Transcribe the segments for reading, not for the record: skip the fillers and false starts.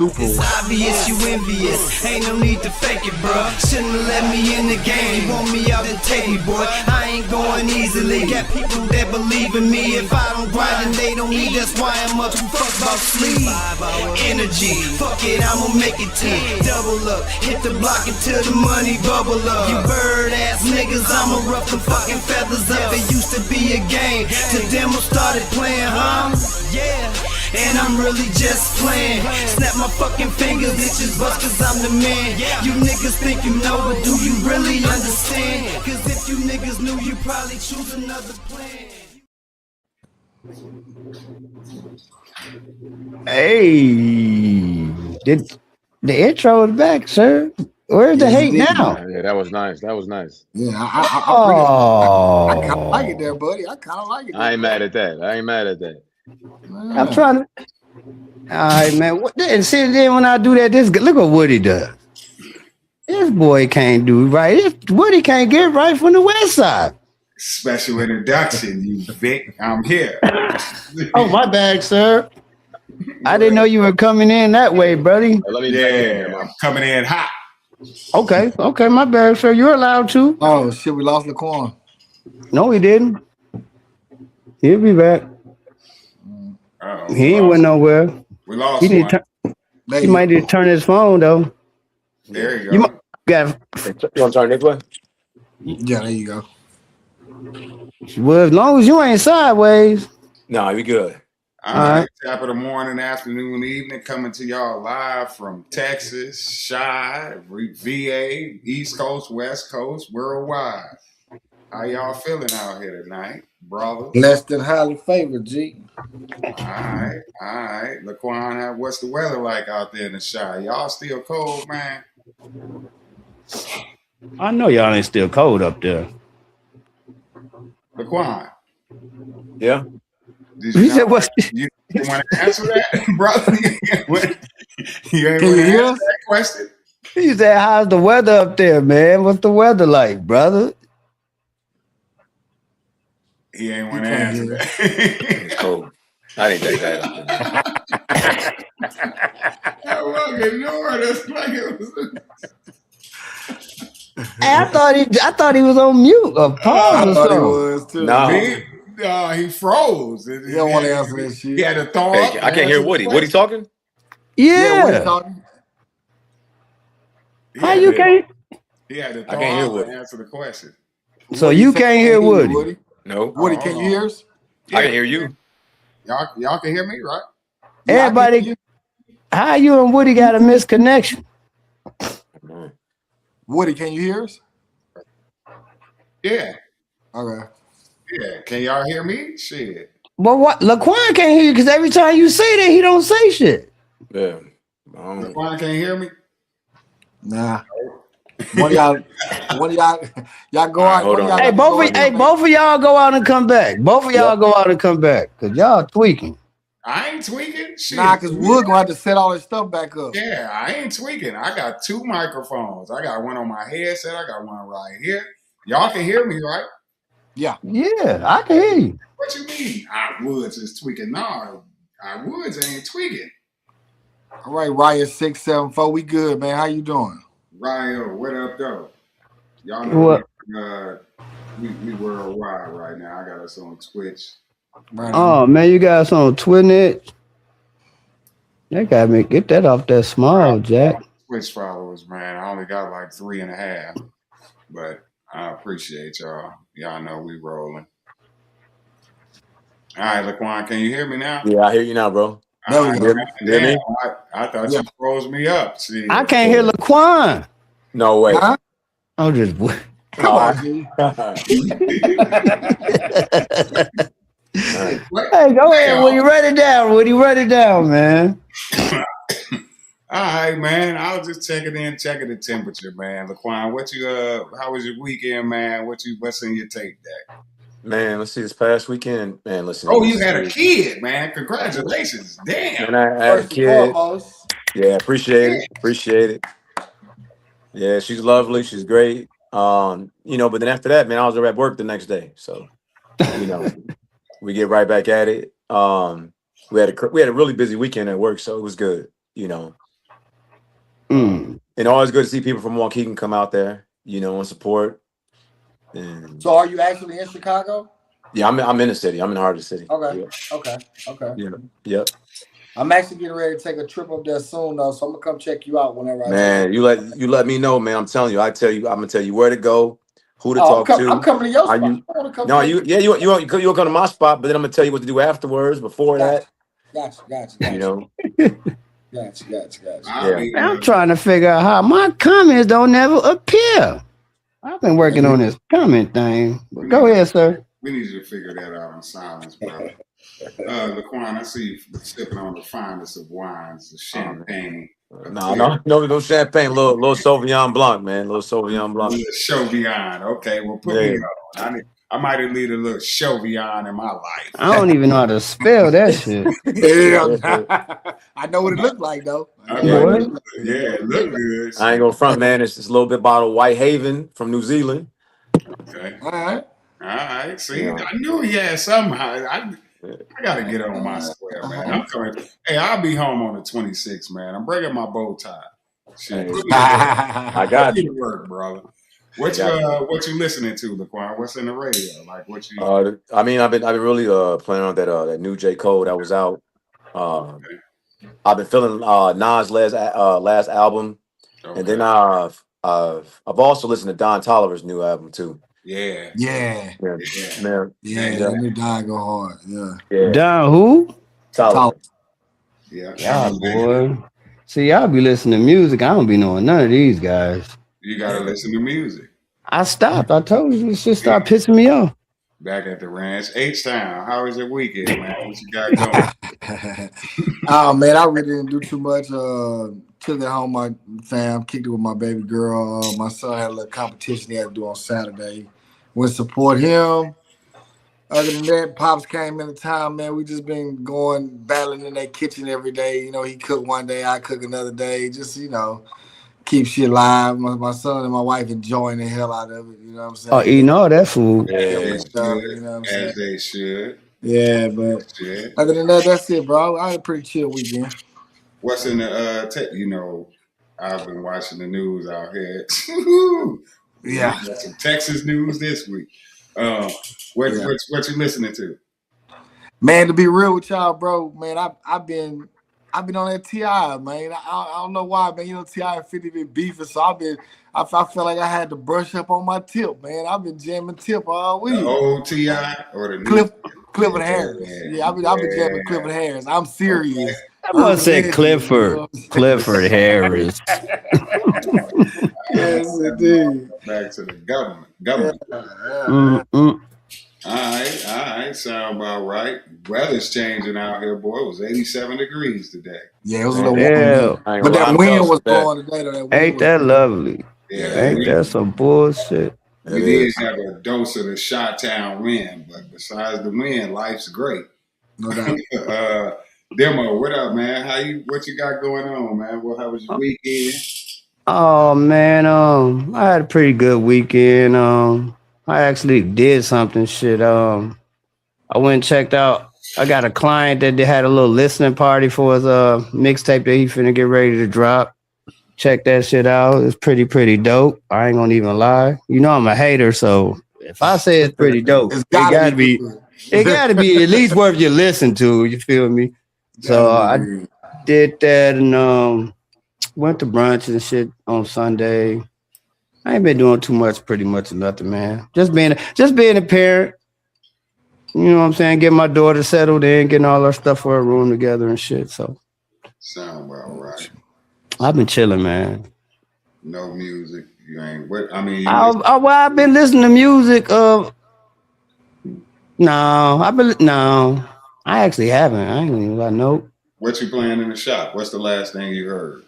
super. It's obvious you envious. Ain't no need to fake it, bro. Shouldn't have let me in the game. You want me out and take me, boy. I ain't going easily. Got people that believe in me. If I don't grind and they don't need, that's why I'm up to fuck about sleep. Energy, fuck it, I'ma make it 10. Double up, hit the block until the money bubble up. You bird ass niggas, I'ma rough them fucking feathers up. It used to be a game, to them I started playing, huh? Yeah. And I'm really just playing. Snap my fucking fingers, itches bust cause I'm the man. You niggas think you know, but do you really understand? Cause if you niggas knew, you probably choose another plan. Hey, the intro is back, sir. Where's the hate now? Yeah, that was nice. That was nice. Yeah, I kind of like it there, buddy. I kind of like it. I ain't mad at that. I ain't mad at that. I'm trying to. All right, man. And see, then when I do that, look what Woody does. This boy can't do right. Woody can't get right from the west side. Special introduction, you Vic. I'm here. Oh, my bad, sir. I didn't know you were coming in that way, buddy. I'm coming in hot. Okay, my bad, sir. You're allowed to. Oh shit, we lost Laquan. No, he didn't. He'll be back. He ain't went nowhere. We lost he might need to turn his phone though. There you go. You want to turn this way? Yeah, there you go. Well, as long as you ain't sideways. No, we good. All right. Top of the morning, afternoon, evening, coming to y'all live from Texas, Chi, VA, East Coast, West Coast, worldwide. How y'all feeling out here tonight, brothers? Less than highly favored, G. All right. Laquan, what's the weather like out there in the Chi? Y'all still cold, man? I know y'all ain't still cold up there. Laquan. Yeah. Did you want to answer that, brother? You ain't want to answer that question? He said, how's the weather up there, man? What's the weather like, brother? He ain't want to answer that. It's cold. I didn't take that. I was ignoring us like it was. Hey, I thought he was on mute. A pause or something. He was too. No. He froze. He don't want to answer that shit. He had to thaw up. I can't hear Woody. Woody talking? Yeah. Woody talking. How you can't? He had to I can't hear Woody. answer the question. So you can't hear Woody? No. Woody, can you hear us? I can hear you. Y'all can hear me, right? Everybody, how you and Woody got a misconnection? Woody, can you hear us? Yeah. Okay. Yeah. Can y'all hear me? Shit. But what? Laquan can't hear you because every time you say that, he don't say shit. Yeah. Laquan can't hear me? Nah. One of y'all go out. Hold on. Hey, both of y'all go out and come back. Both of y'all go out and come back because y'all tweaking. I ain't tweaking. Shit. Nah, because we're gonna have to set all this stuff back up. Yeah, I ain't tweaking. I got 2 microphones. I got one on my headset. I got one right here. Y'all can hear me, right? Yeah. Yeah, I can hear you. What you mean? Our Woods is tweaking. No, our Woods ain't tweaking. All right, Riot 674. We good, man. How you doing? Ryo, what up, though? Y'all know we worldwide right now. I got us on Twitch. Right Oh man, you guys on Twitch? That got me. Get that off that small, Jack. Twitch followers, man. I only got like 3.5, but I appreciate y'all. Y'all know we rolling. All right, Laquan, can you hear me now? Yeah, I hear you now, bro. There we go. Hear me? I thought you froze me up. See, I can't hear Laquan. No way. Huh? I'm just. Come on, G. Hey, go ahead. Woody, write it down. Woody, write it down, man. All right, man. I was just checking the temperature, man. Laquan, how was your weekend, man? What's in your tape deck? Man, let's see. This past weekend, man, listen. Oh, you had a kid, man. Congratulations. Damn. And I had a kid. Yeah, appreciate it. Yeah, she's lovely. She's great. But then after that, man, I was at work the next day. So, we get right back at it. We had a really busy weekend at work, so it was good. And always good to see people from Waukegan come out there, and support. And So, are you actually in Chicago? yeah, I'm in the city. I'm in the heart of the city. Okay. Yeah. Okay. Yeah. Yep. I'm actually getting ready to take a trip up there soon, though. So I'm gonna come check you out whenever I. Man, you let me know, man. I'm telling you. I'm gonna tell you where to go, who to talk to. I'm coming to your Are spot. you? I want to come. No, you'll come to my spot, but then I'm gonna tell you what to do afterwards. Before that, Gotcha. I'm trying to figure out how my comments don't never appear. I've been working on this comment thing. But go ahead, sir. We need you to figure that out in silence, brother. Laquan, I see you sipping on the finest of wines, the champagne. No champagne, little Sauvignon Blanc, man, little Sauvignon Blanc. Sauvignon, okay. Well, put me on. I might have needed a little Sauvignon in my life. I don't even know how to spell that shit. I know what it looked like though. It looked good. I ain't gonna front, man. It's just a little bit bottle of Whitehaven from New Zealand. Okay. All right. See, I knew he had somehow. I gotta get on my square, man. I'm coming. Hey, I'll be home on the 26th, man. I'm bringing my bow tie. Shit. I got you. To work, brother. What you listening to, Laquan? What's in the radio? Like what you? I've been really playing on that new J. Cole that was out. I've been feeling Nas' last album, and then I've also listened to Don Toliver's new album too. Yeah. Man. New Don go hard. Yeah. Don who? Toliver. Yeah, boy. See, y'all be listening to music. I don't be knowing none of these guys. You gotta listen to music. I stopped. I told you this shit started pissing me off. Back at the ranch, H-Town. How was your weekend, man? What you got going? Oh man, I really didn't do too much. Took it home, my fam, kicked it with my baby girl. My son had a little competition he had to do on Saturday. Went to support him. Other than that, Pops came into town, man. We just been battling in that kitchen every day. He cook one day, I cook another day. Just, keep shit alive. My son and my wife enjoying the hell out of it. You know what I'm saying? Oh, eating all that food. As they should. Yeah, but other than that, that's it, bro. I had a pretty chill weekend. What's in the I've been watching the news out here. Some Texas news this week. What you listening to? Man, to be real with y'all, bro, man, I've been on that T.I., man. I don't know why, man. T.I. and 50 been beefing, so I felt like I had to brush up on my tip, man. I've been jamming tip all week. The old T.I. or the new? Clifford Harris. Yeah, I've been jamming Clifford Harris. I'm serious. I must say Clifford Harris. Yes, indeed. Back to the government. All right. Sound about right. Weather's changing out here, boy. It was 87 degrees today. Yeah, it was a little warm. But that wind was blowing today. Ain't that lovely? Ain't that some bullshit? We did have a dose of the Chi-Town wind, but besides the wind, life's great. No doubt. Demo, what up, man? What you got going on, man? How was your weekend? Oh man, I had a pretty good weekend. I actually did something shit. I went and checked out. I got a client that had a little listening party for his mixtape that he finna get ready to drop. Check that shit out. It's pretty dope. I ain't gonna even lie. I'm a hater, so if I say it's pretty dope, it gotta be at least worth you listen to. You feel me? So I did that and went to brunch and shit on Sunday. I ain't been doing too much, pretty much nothing, man. Just being a parent. You know what I'm saying? Getting my daughter settled in, getting all our stuff for her room together and shit. So sound about right. I've been chilling, man. No music. You ain't what I mean. I've been listening to music. No, I actually haven't. I ain't even got no. What you playing in the shop? What's the last thing you heard?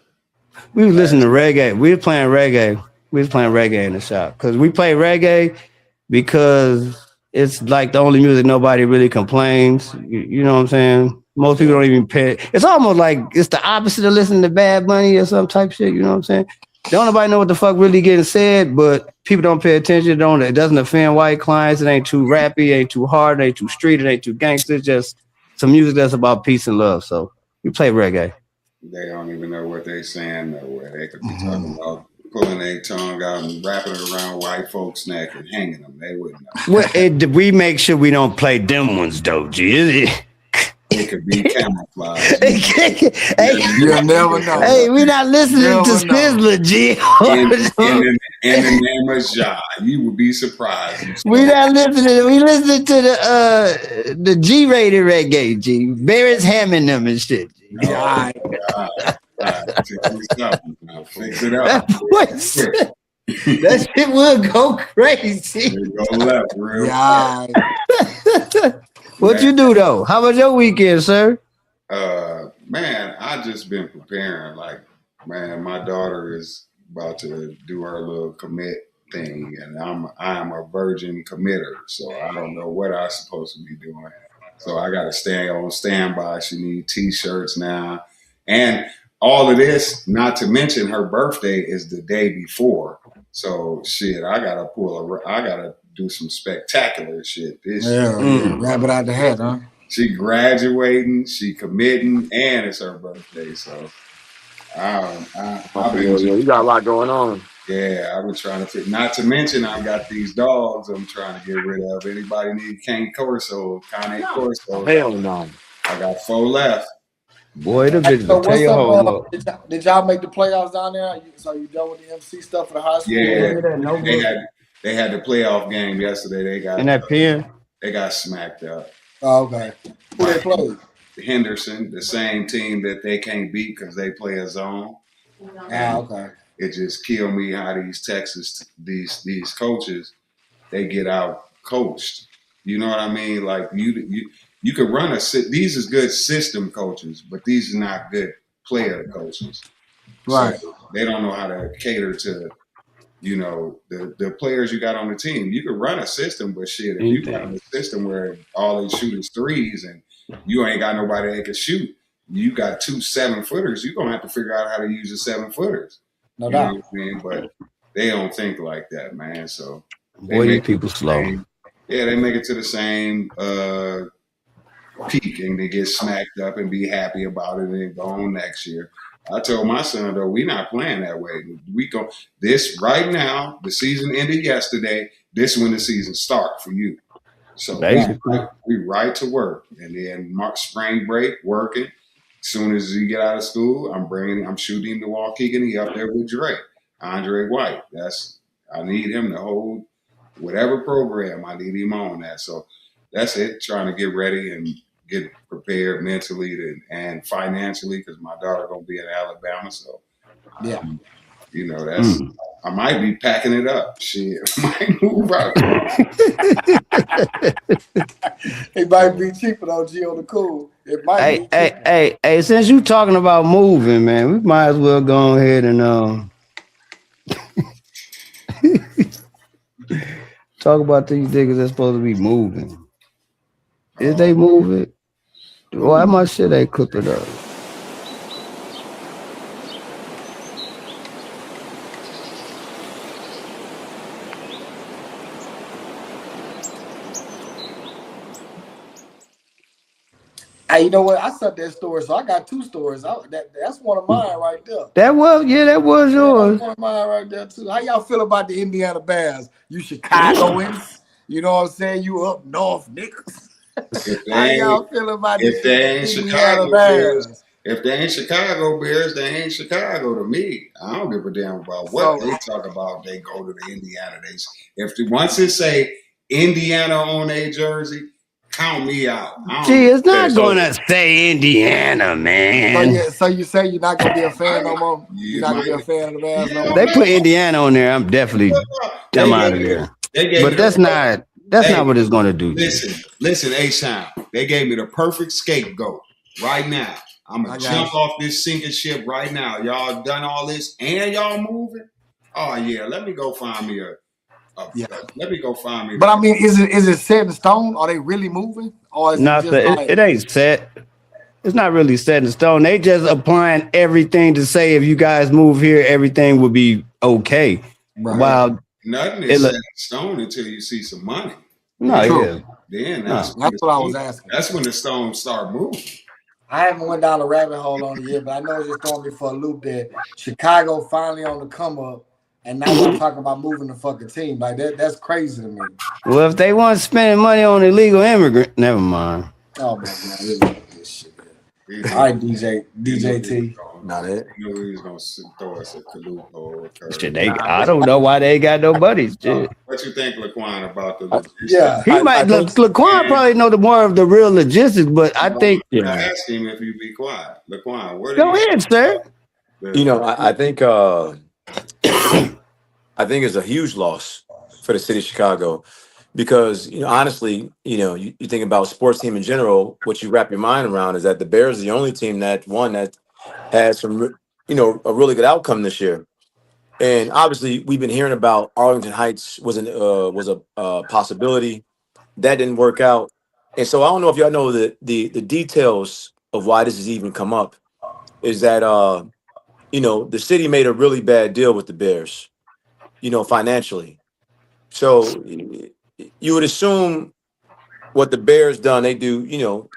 We was listening to reggae. We were playing reggae. We was playing reggae in the shop because we play reggae because it's like the only music nobody really complains. You know what I'm saying? Most people don't even pay. It's almost like it's the opposite of listening to Bad Bunny or some type shit. You know what I'm saying? Don't nobody know what the fuck really getting said, but people don't pay attention. It doesn't offend white clients. It ain't too rappy, it ain't too hard, it ain't too street, it ain't too gangster. It's just some music that's about peace and love. So we play reggae. They don't even know what they saying nowhere. They could be talking about pulling their tongue out and wrapping it around white folks' neck and hanging them. They wouldn't know. Well, we make sure we don't play them ones, though, G. It could be camouflage. You'll never know. Hey, we not listening to Sizzler, G. In the name of Jah, you would be surprised. We not listening. We listening to the G-rated reggae, G. Barris Hammond them and shit. G. All right. Fix it up. That shit will go crazy. Go left, real. Yeah. What you do though? How was your weekend, sir? Man, I just been preparing. Like, man, my daughter is about to do her little commit thing, and I am a virgin committer, so I don't know what I'm supposed to be doing. So I got to stay on standby. She needs T-shirts now, and all of this. Not to mention her birthday is the day before. So shit, I gotta do some spectacular shit. This rabbit out the hat, huh? She graduating, she committing, and it's her birthday. So you got a lot going on. Yeah, I've been trying to fit. Not to mention, I've got these dogs I'm trying to get rid of. Anybody need Cane Corso? Hell no. I got 4 left. Boy, the bitch will tell you home. Did y'all make the playoffs down there? So you done with the MC stuff for the high school? Yeah, they had the playoff game yesterday. They got in that pen. They got smacked up. Oh, okay. Who they played? Henderson, the same team that they can't beat because they play a zone. Okay. It just killed me how these coaches, they get out coached. You know what I mean? Like you could run these is good system coaches, but these are not good player coaches. Right. So they don't know how to cater to, the players you got on the team. You could run a system, but shit, if you got a system where all they shoot is threes and you ain't got nobody that can shoot, you got 2 7-footers, you're gonna have to figure out how to use the 7-footers. No doubt. Know what I mean? But they don't think like that, man. So boy, these people slow. Yeah, they make it to the same peak and they get smacked up and be happy about it and go on next year. I told my son, though, we not playing that way. We go this right now. The season ended yesterday. This is when the season start for you. So we right to work, and then spring break working. As soon as you get out of school, I'm shooting him to Waukegan. He up there with Andre White. I need him to hold whatever program I need him on that. So that's it. Trying to get ready and get prepared mentally and financially because my daughter gonna be in Alabama. So that's I might be packing it up. Shit, I might move out. It might be cheaper though, G on the cool. It might. Hey! Since you talking about moving, man, we might as well go ahead and talk about these niggas that's supposed to be moving. Is they moving? Why my shit ain't cooking up? Hey, you know what? I set that store, so I got 2 stores. That's one of mine right there. That was yours. That's one of mine right there too. How y'all feel about the Indiana Bears? You Chicagoans? You know what I'm saying? You up north niggas. How y'all feel about the Indiana Bears? If they ain't Chicago Bears, they ain't Chicago to me. I don't give a damn about what they talk about. They go to the Indiana. Once it say Indiana on their jersey, count me out. Gee, it's not gonna say Indiana, man. So you say you're not gonna be a fan no more? You're not gonna be a fan of the Bears no more? They put Indiana on there. I'm definitely out of there. But that's not what it's gonna do. Listen, A-Shine. They gave me the perfect scapegoat right now. I'm gonna jump off this sinking ship right now. Y'all done all this and y'all moving? Oh yeah, let me go find me let me go find me. But I mean, is it set in stone? Are they really moving? Or is it ain't set. It's not really set in stone. They just applying everything to say if you guys move here, everything will be okay. Right. While nothing is set in stone until you see some money. No, yeah. Then that's what I was asking. That's when the stones start moving. I haven't went down the rabbit hole on it yet, but I know it's just throwing me for a loop that Chicago finally on the come up, and now y'all talking about moving the fucking team. Like that's crazy to me. Well, if they want spending money on illegal immigrant, never mind. Oh my god, this shit. All right, DJT. Not it. You knew he was gonna throw us a Kalupo or Shit, I don't know why they got no buddies. Shit. What you think, Laquan, about the logistics? Yeah, He might. Laquan probably know the more of the real logistics, but I think. I asked him if you be quiet, Laquan. Where Go ahead, sir. You know, I think it's a huge loss for the city of Chicago because, you know, honestly, you know, you think about sports team in general, what you wrap your mind around is that the Bears are the only team that had some, you know, a really good outcome this year. And obviously, we've been hearing about Arlington Heights was a possibility that didn't work out. And so I don't know if y'all know the details of why this has even come up. Is that you know, the city made a really bad deal with the Bears, you know, financially. So you would assume what the Bears done, they do, you know,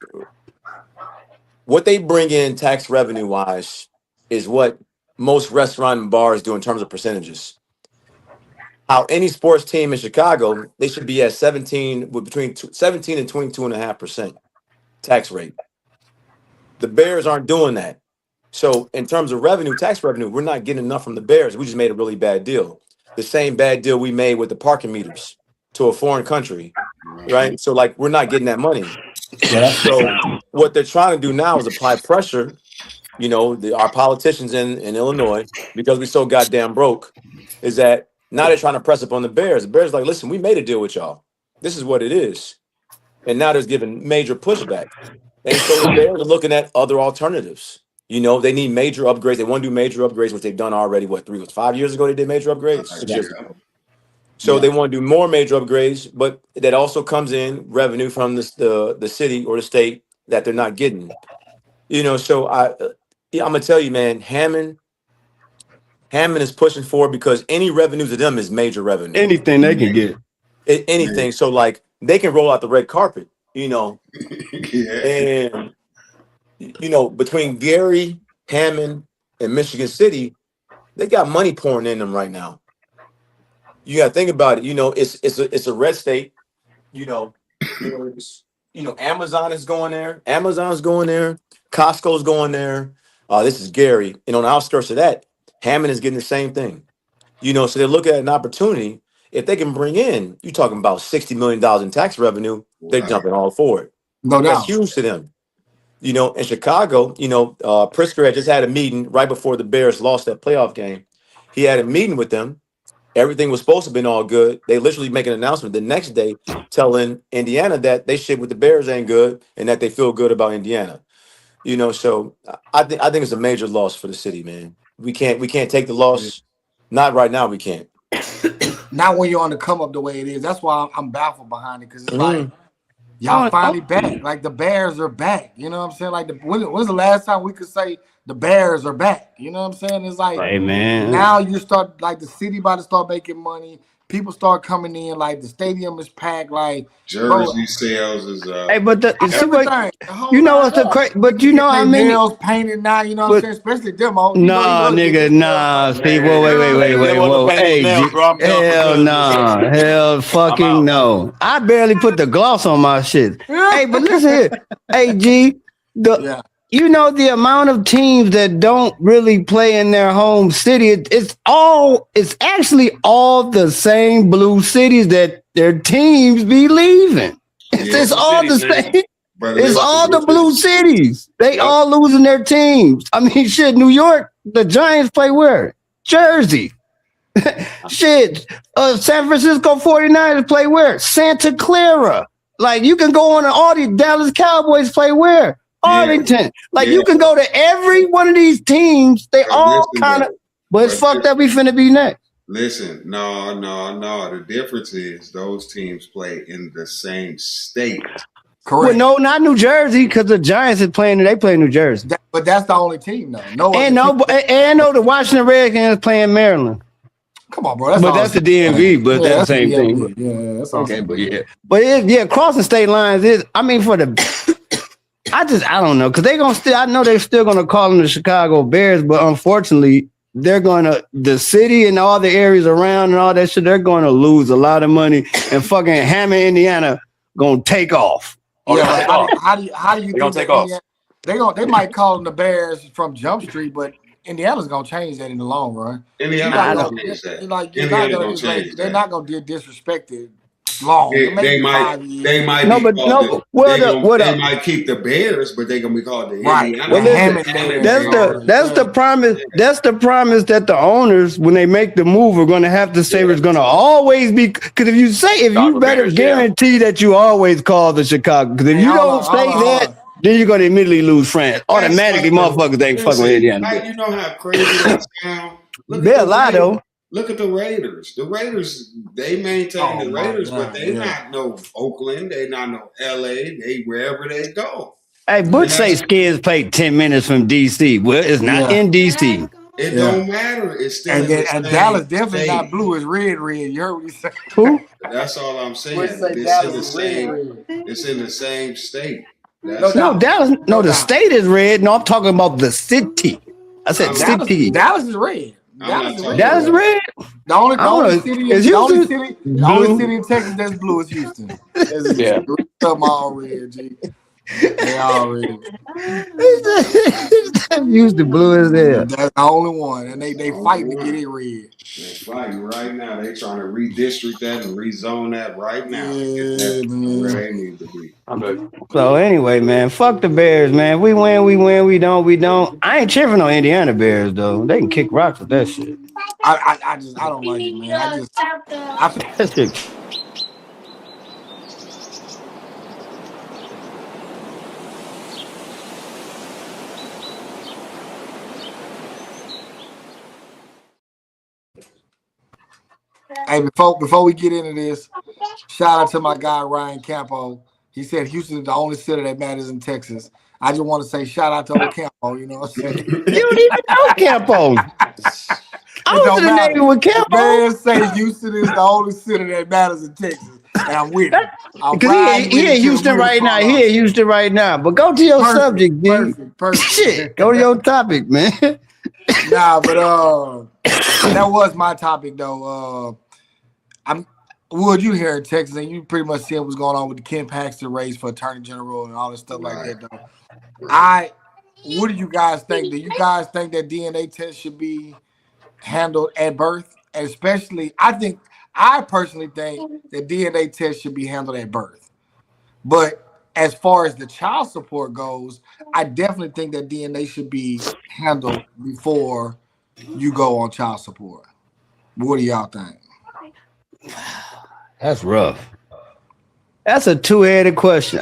what they bring in tax revenue wise is what most restaurant and bars do in terms of percentages. How any sports team in Chicago, they should be at 17 with between 17 and 22.5% tax rate. The Bears aren't doing that. So in terms of revenue, tax revenue, we're not getting enough from the Bears. We just made a really bad deal. The same bad deal we made with the parking meters to a foreign country, right? So like we're not getting that money. So what they're trying to do now is apply pressure, you know, our politicians in Illinois, because we're so goddamn broke, is that now they're trying to press up on the Bears. The Bears are like, listen, we made a deal with y'all. This is what it is. And now there's giving major pushback. And so the Bears are looking at other alternatives. You know, they need major upgrades. They want to do major upgrades, which they've done already. What, 5 years ago they did major upgrades? 6 years ago. So they want to do more major upgrades, but that also comes in revenue from the city or the state that they're not getting. You know, so I'm gonna tell you, man, Hammond is pushing forward because any revenue to them is major revenue. Anything they can get. Anything. So like they can roll out the red carpet, you know. And you know, between Gary, Hammond, and Michigan City, they got money pouring in them right now. You got to think about it. You know, it's a red state. You know, Amazon is going there. Amazon's going there. Costco's going there. This is Gary. And on the outskirts of that, Hammond is getting the same thing. You know, so they look at an opportunity. If they can bring in, you're talking about $60 million in tax revenue, they're jumping all for it. No doubt. That's huge to them. You know, in Chicago, you know, Pritzker had just had a meeting right before the Bears lost that playoff game. He had a meeting with them. Everything was supposed to have been all good. They literally make an announcement the next day telling Indiana that they shit with the Bears ain't good and that they feel good about Indiana. You know, so I think it's a major loss for the city, man. We can't take the loss. Not right now, we can't. Not when you're on the come up the way it is. That's why I'm baffled behind it, because it's like y'all finally back. Like the Bears are back. You know what I'm saying? Like when's the last time we could say the Bears are back? You know what I'm saying? It's like, hey, man. Now you start, like, the city about to start making money. People start coming in, like the stadium is packed, like jersey sales is hey, but you know what's the crazy? But you know how many nails painted now, you know what I'm saying? Especially demo. Nah, nigga, nah. See, wait, whoa. Hey, hell nah, hell fucking no. I barely put the gloss on my shit. Hey, but listen here, hey G, you know the amount of teams that don't really play in their home city. It's actually all the same blue cities that their teams be leaving. It's all the same. It's all the blue cities. They all losing their teams. I mean, shit. New York, the Giants play where? Jersey. Shit. San Francisco 49ers play where? Santa Clara. Like you can go on and all these Dallas Cowboys play where? Arlington. Like you can go to every one of these teams. They all kind of, but it's fucked up. We finna be next. Listen, no. The difference is those teams play in the same state. Correct. Well, no, not New Jersey, because the Giants is playing. They play New Jersey. But that's the only team, though. The Washington Redskins playing Maryland. Come on, bro. That's the DMV, but that's the same thing. Yeah, that's okay. But crossing state lines is. I mean, for the I don't know, because they're gonna still. I know they're still gonna call them the Chicago Bears, but unfortunately, the city and all the areas around and all that shit. They're gonna lose a lot of money, and fucking Hammond, Indiana, gonna take off. Yeah, but how do you think take that off. They might call them the Bears from Jump Street, but Indiana's gonna change that in the long run. Indiana gonna change that. Indiana gonna change that. They're not gonna get disrespected long. They might be called they might keep the Bears, but they're gonna be called the Indiana. Well, that's the promise. That's the promise that the owners, when they make the move, are gonna have to say it's gonna always be. Because if you better guarantee that you always call the Chicago. Because if you don't say that, then you're gonna immediately lose France. Automatically, motherfuckers ain't fucking with Indiana. You know how crazy that sounds. They're a lie though. Look at the Raiders. The Raiders, they maintain the Raiders, but they not no Oakland. They not no LA. They wherever they go. Hey, Butch say Skins played 10 minutes from DC. Well, it's not in DC. It don't matter. It's still and Dallas definitely not blue. It's red. You heard what he said. Who? That's all I'm saying. It's in the same state. Dallas. No, the state is red. No, I'm talking about the city. I said city. Dallas is red. Dallas is red. The only city in Texas that's blue is Houston. Yeah. Come all red, G. They all red. Houston blue as hell. That's the only one, and they fighting to get it red. They fighting right now. They trying to redistrict that and rezone that right now. Where they need to be. So anyway, man, fuck the Bears, man. We win, we don't. I ain't cheering on Indiana Bears though. They can kick rocks with that shit. I don't like it, man. That shit. Hey, before we get into this, shout out to my guy Ryan Campo. He said Houston is the only city that matters in Texas. I just want to say shout out to old Campo. You know what I'm saying? You don't even know Campo. I was in the Navy with Campo. Man say Houston is the only city that matters in Texas, and I'm with it. Because he in Houston right now. He in Houston right now. But go to your subject, dude. Perfect. Shit, go to your topic, man. Nah, but that was my topic though. Would you here in Texas, and you pretty much seeing what's going on with the Ken Paxton race for Attorney General and all this stuff like that though. What do you guys think? Do you guys think that DNA test should be handled at birth? And especially, I personally think that DNA test should be handled at birth. But as far as the child support goes, I definitely think that DNA should be handled before you go on child support. What do y'all think? That's rough. That's a two-headed question.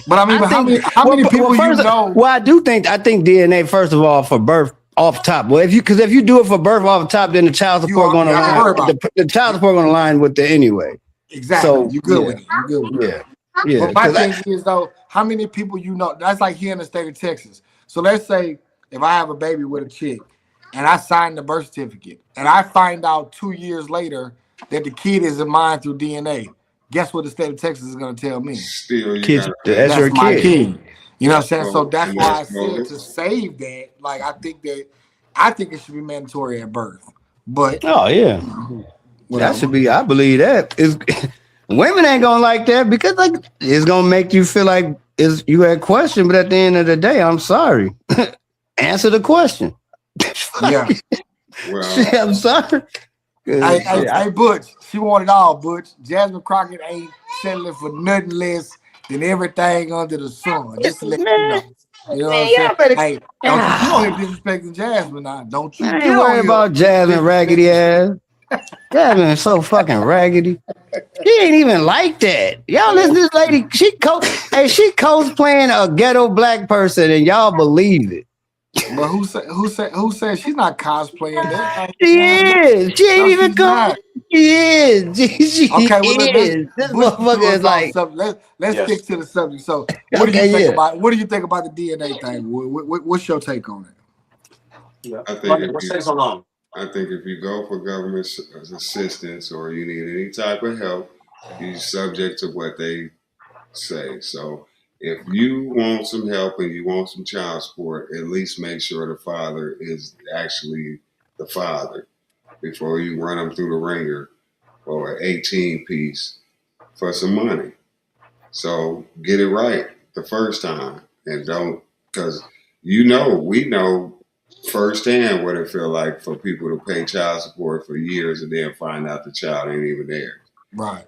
But I mean, how many people you know? Well, I think DNA first of all for birth off top. Well, if you do it for birth off top, then the child support going to line. The child support going to line with it anyway. Exactly. So you good with it. You good with it. Yeah. But my thing is though, how many people you know? That's like here in the state of Texas. So let's say if I have a baby with a chick, and I sign the birth certificate, and I find out 2 years later that the kid isn't mine through DNA. Guess what the state of Texas is going to tell me? Still, that's my kid. You know what I'm saying? So that's why I said to save that. Like I think it should be mandatory at birth. But that should be. I believe that is. Women ain't gonna like that because like it's gonna make you feel like you had a question. But at the end of the day, I'm sorry. Answer the question. Yeah. Well, I'm sorry. Hey, Butch, she wanted all, Butch. Jasmine Crockett ain't settling for nothing less than everything under the sun. Just to let you know. You know what I'm saying? Hey, don't you disrespecting Jasmine now. Don't you? I ain't worried about Jasmine raggedy ass. Jasmine is so fucking raggedy. She ain't even like that. Y'all listen to this lady. She cosplaying a ghetto black person and y'all believe it. But who said she's not cosplaying that? She is. She ain't even come. She is. She okay, well, is. This motherfucker is like. Let's stick to the subject. So, what do you think about the DNA thing? What's your take on it? I think if you go for government assistance or you need any type of help, you're subject to what they say. So if you want some help and you want some child support, at least make sure the father is actually the father before you run them through the ringer for an 18 piece for some money. So get it right the first time and don't, because we know firsthand what it feel like for people to pay child support for years and then find out the child ain't even there. Right.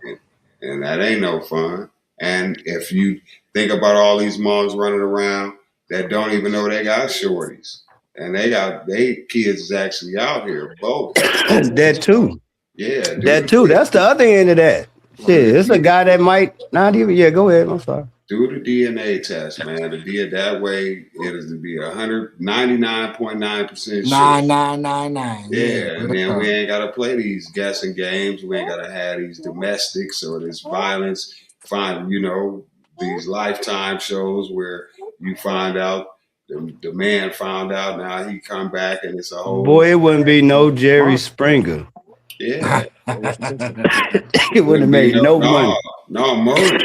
And that ain't no fun. And if you think about all these moms running around that don't even know they got shorties and they kids is actually out here both. That too. Yeah, That too. That's the other end of that. Shit, it's a guy that might not even. Yeah, go ahead. I'm sorry. do the DNA test, man. To be that way, it is to be 199.9% sure. 9999. Yeah, and then we ain't gotta play these guessing games. We ain't gotta have these domestics or this violence. Find these Lifetime shows where you find out the man found out. Now he come back and it's a whole boy. It wouldn't be no Jerry Springer. Yeah, it wouldn't have made no money. No, Murray.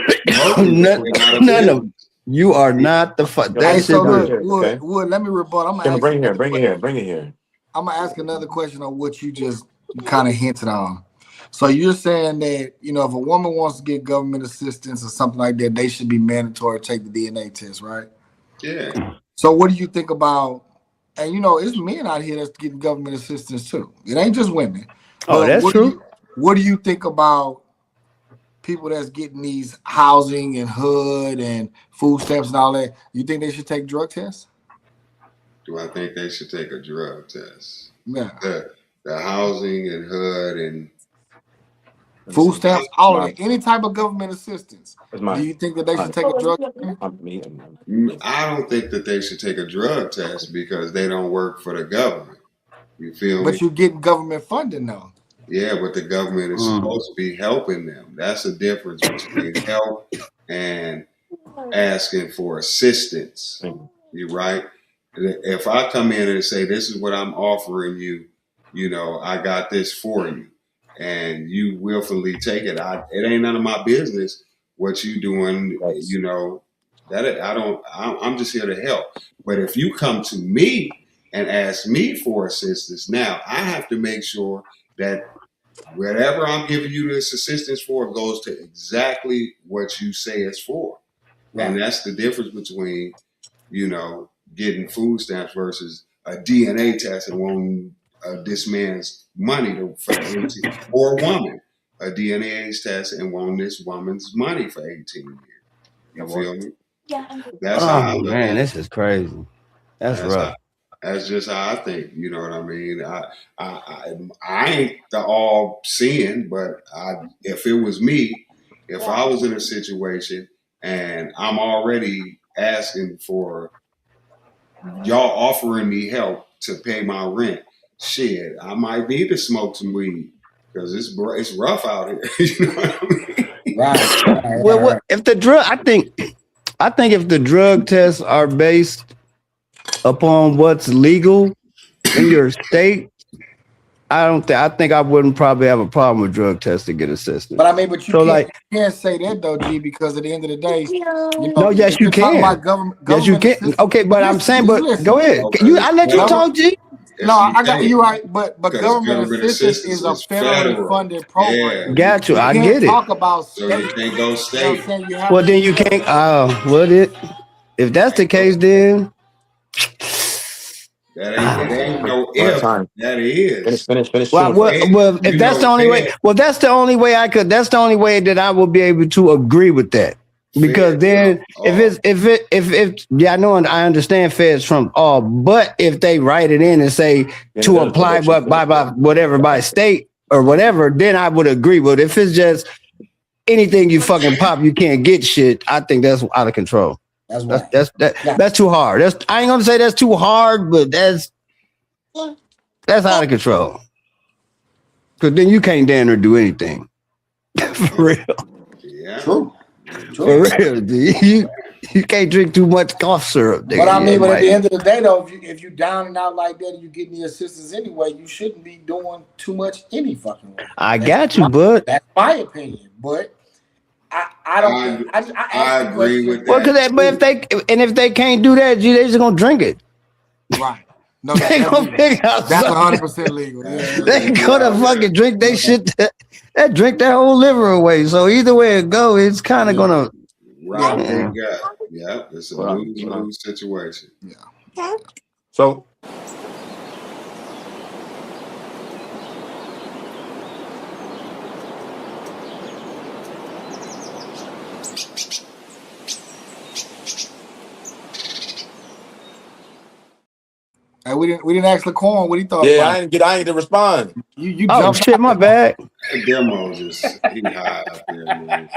None of you are not the fuck. Hey, so look, Wood, let me rebut. I'm gonna bring it here. I'm gonna ask another question on what you just kind of hinted on. So you're saying that if a woman wants to get government assistance or something like that, they should be mandatory to take the DNA test, right? Yeah. So what do you think about? And it's men out here that's getting government assistance too. It ain't just women. Oh, that's true. What do you think about people that's getting these housing and HUD and food stamps and all that? You think they should take drug tests? Do I think they should take a drug test? Yeah. The housing and HUD and food stamps, all of it, any type of government assistance. Do you think that they should take a drug test? I don't think that they should take a drug test because they don't work for the government. You feel me? But you're getting government funding though. Yeah, but the government is supposed to be helping them. That's the difference between help and asking for assistance. You right? If I come in and say, this is what I'm offering you, I got this for you, and you willfully take it, it ain't none of my business what you doing, I'm just here to help. But if you come to me and ask me for assistance, now I have to make sure that whatever I'm giving you this assistance for goes to exactly what you say it's for. Right. And that's the difference between, getting food stamps versus a DNA test and wanting this man's money for 18, or a woman, a DNA test and wanting this woman's money for 18 years. You feel me? Yeah. That's how I look at it. This is crazy. That's rough. That's just how I think. You know what I mean? I ain't the all seeing, but if it was me, if I was in a situation and I'm already asking for y'all offering me help to pay my rent, shit, I might need to smoke some weed because it's rough out here. You know what I mean? Right. Well, if the drug, I think if the drug tests are based upon what's legal in your state, I think I wouldn't probably have a problem with drug tests to get assistance. But you can't say that though, G, because at the end of the day, yes, you can. Yes, you can. Okay, but I'm saying, go ahead. Okay. I let you talk, G. No, I got you right, but government assistance is a federally funded program. Yeah. Got you. I get it. Talk about state. So you can't go state. Well, then you can't. If that's the case, then. That ain't no if. That is. Finish. Well, if that's the only way. Well, that's the only way I could. That's the only way that I will be able to agree with that. Because then, I know and I understand feds from all, but if they write it in and say to apply by state or whatever, then I would agree. But if it's just anything you fucking pop, you can't get shit. I think that's out of control. That's too hard. I ain't gonna say that's too hard, but that's out of control. Because then you can't damn near do anything. For real. Yeah. True. For real, dude. You can't drink too much cough syrup. But at the end of the day, though, if you down and out like that and you getting the assistance anyway, you shouldn't be doing too much any fucking way. I got you, bud. That's my opinion. But I don't think I agree with Well, that. but if they can't do that, G, they just gonna drink it. Right. No, They gonna figure out that's something. 100% legal. Yeah. They gonna fucking drink they shit that drink that whole liver away. So either way it go, it's kind of gonna. Right, they got. Yep, it's a lose-lose situation. Yeah. So. Hey, we didn't ask Laquan what he thought. Yeah, I didn't respond. You oh shit, my bad. That demo just he high up there, man.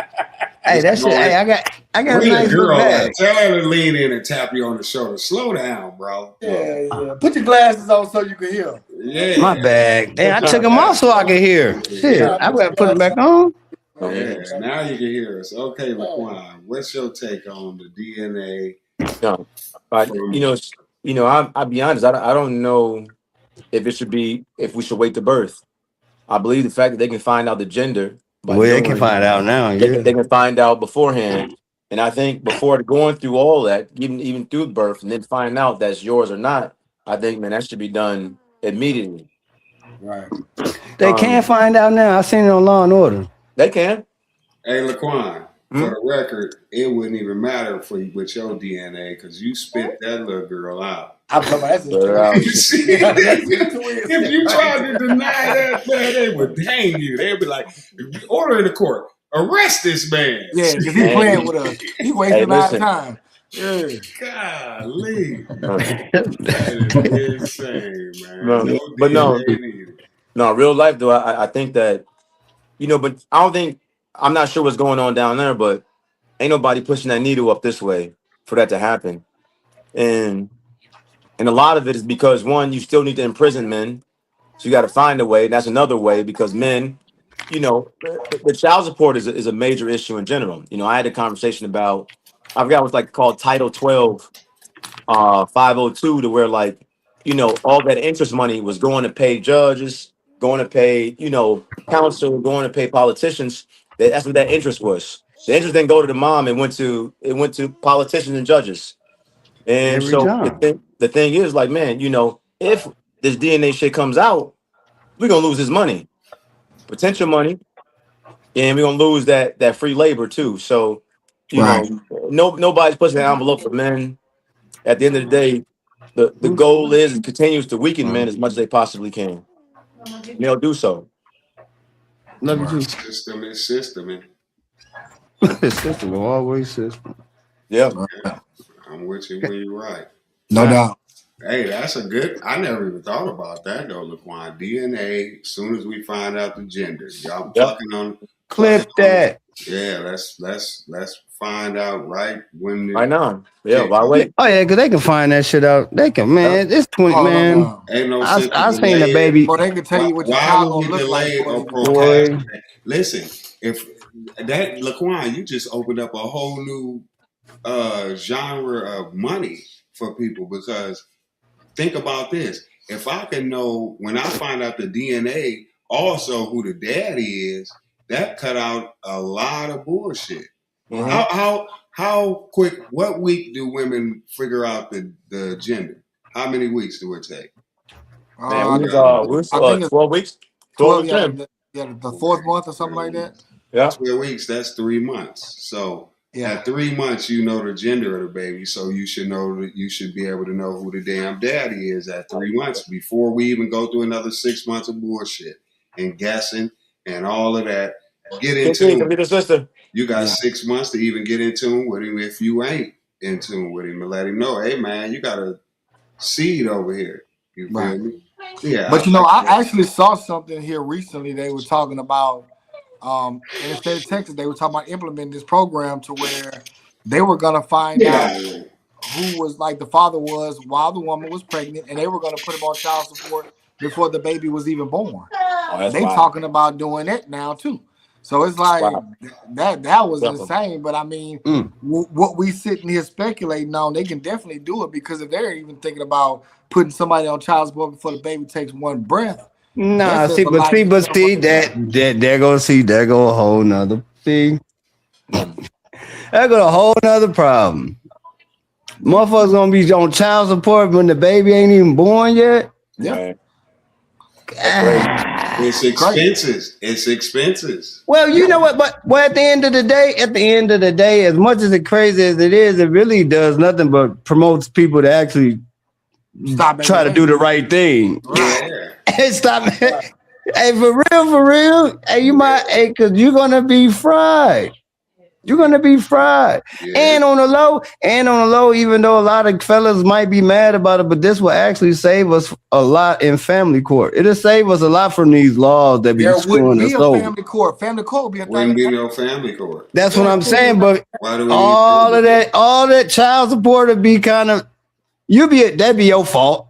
Hey, that's it. Hey, I got a nice little bag. Tell her to lean in and tap you on the shoulder. Slow down, bro. Yeah. Put your glasses on so you can hear. Yeah. My bag. Damn, I took them off so I could hear. Shit, I gotta put them back on. Yeah, now you can hear us. Okay, Laquan, what's your take on the DNA? No, I'll be honest. I don't know if we should wait to birth. I believe the fact that they can find out the gender. Well, they can find out now. Yeah, they can find out beforehand, and I think before going through all that, even through birth, and then find out that's yours or not, I think, man, that should be done immediately. Right. They can find out now. I seen it on Law and Order. They can. Hey, Laquan, for the record, it wouldn't even matter for you with your DNA because you spit that little girl out. I'm talking about if you tried to deny that, man, they would hang you. They'd be like, order in the court, arrest this man. Yeah, because he's playing with us. He wasting our time. Yeah. Golly. That is insane, man. No, real life though, I think that, but I'm not sure what's going on down there, but ain't nobody pushing that needle up this way for that to happen. And a lot of it is because, one, you still need to imprison men. So you got to find a way. And that's another way because men, the child support is a major issue in general. I had a conversation about, I forgot what's called Title 12, 502, to where all that interest money was going to pay judges, going to pay, counsel, going to pay politicians. That's what that interest was. The interest didn't go to the mom. It went to politicians and judges. And the thing is, man, if this DNA shit comes out, we're gonna lose this money, potential money, and we're gonna lose that free labor too. So, nobody's pushing the envelope for men. At the end of the day, the goal is and continues to weaken men as much as they possibly can. And they'll do so. Love you too. System is system. System, always system. Yeah. I'm with you when you're right. No doubt. Hey, that's a good. I never even thought about that though, Laquan. DNA. As soon as we find out the gender, y'all plucking on. Clip that. Yeah, let's find out right when. Right now. Yeah. Why wait? Oh yeah, because they can find that shit out. They can, man. It's 20, man. No. Ain't no. I seen the baby. Well, they can tell you what your child gonna look like. Boy. Listen, if that Laquan, you just opened up a whole new genre of money for people because think about this. If I can know when I find out the DNA also who the daddy is, that cut out a lot of bullshit. Mm-hmm. How quick, what week do women figure out the gender? How many weeks do it take? Man, we're 12 weeks. 12 the fourth month or something like that. Yeah. 12 weeks, that's 3 months. So at 3 months, you know the gender of the baby. So you should know that you should be able to know who the damn daddy is at 3 months before we even go through another 6 months of bullshit and guessing and all of that. Get into him. You got 6 months to even get in tune with him if you ain't in tune with him and let him know, hey man, you got a seed over here. You feel me? Yeah. But I actually saw something here recently. They were talking about in the state of Texas, they were talking about implementing this program to where they were gonna find out who was the father was while the woman was pregnant, and they were gonna put him on child support before the baby was even born. They talking about doing it now too. So it's that was insane. But I mean, what we sitting here speculating on, they can definitely do it because if they're even thinking about putting somebody on child support before the baby takes one breath. Nah, there go a whole nother thing. That got a whole nother problem. Motherfuckers gonna be on child support when the baby ain't even born yet. Yeah. It's expenses. It's expenses. Well, you know what? But at the end of the day, as much as it crazy as it is, it really does nothing but promotes people to actually try to do the right thing. Yeah. And stop. Hey, for real. Hey, you might, cause you're gonna be fried. You're gonna be fried. Yeah. And on the low, even though a lot of fellas might be mad about it, but this will actually save us a lot in family court. It'll save us a lot from these laws that be screwing us over. Family court will be a thing. Wouldn't be no family court. That's what I'm saying. But all that child support would be kind of that'd be your fault.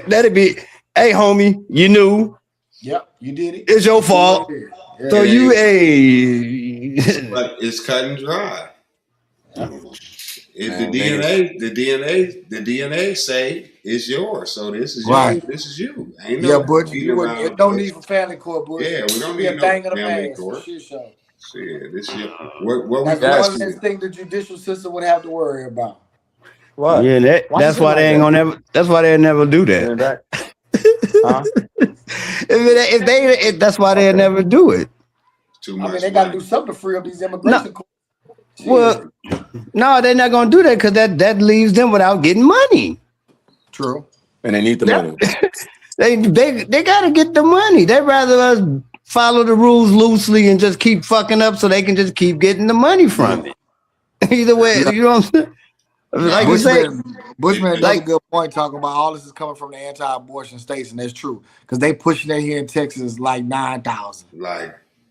That'd be, hey homie, you knew. Yep, you did it. It's your fault. Yeah. So but it's cut and dry. If the DNA say it's yours, so this is right. This is you. Ain't no but it don't need for family court, boy. Yeah, we don't need no family court. Shit, this is what that's one less thing the judicial system would have to worry about. What? Yeah, that's why they ain't gonna never. That's why they never do that. Huh? That's why they never do it. Too much. They got to do something to free up these immigration courts. Well, no, they're not going to do that because that leaves them without getting money. True. And they need the money. They got to get the money. They'd rather us follow the rules loosely and just keep fucking up so they can just keep getting the money from it. Either way, you know what I'm saying? Like you say, Bushman another good point talking about all this is coming from the anti-abortion states, and that's true because they pushing it here in Texas like 9,000.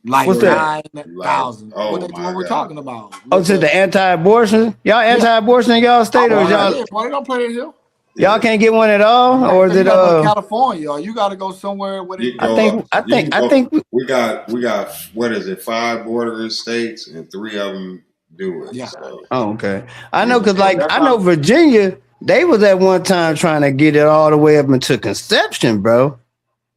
Like what's 9,000. What we're talking about? So the anti-abortion? Y'all anti-abortion in y'all state, or y'all? Why they don't play that here? Y'all can't get one at all, or is it California? Or you got to go somewhere with it. I think we got what is it? 5 bordering states, and 3 of them do it. Yeah. So. Oh, okay. I know because I know Virginia, they was at one time trying to get it all the way up into conception, bro.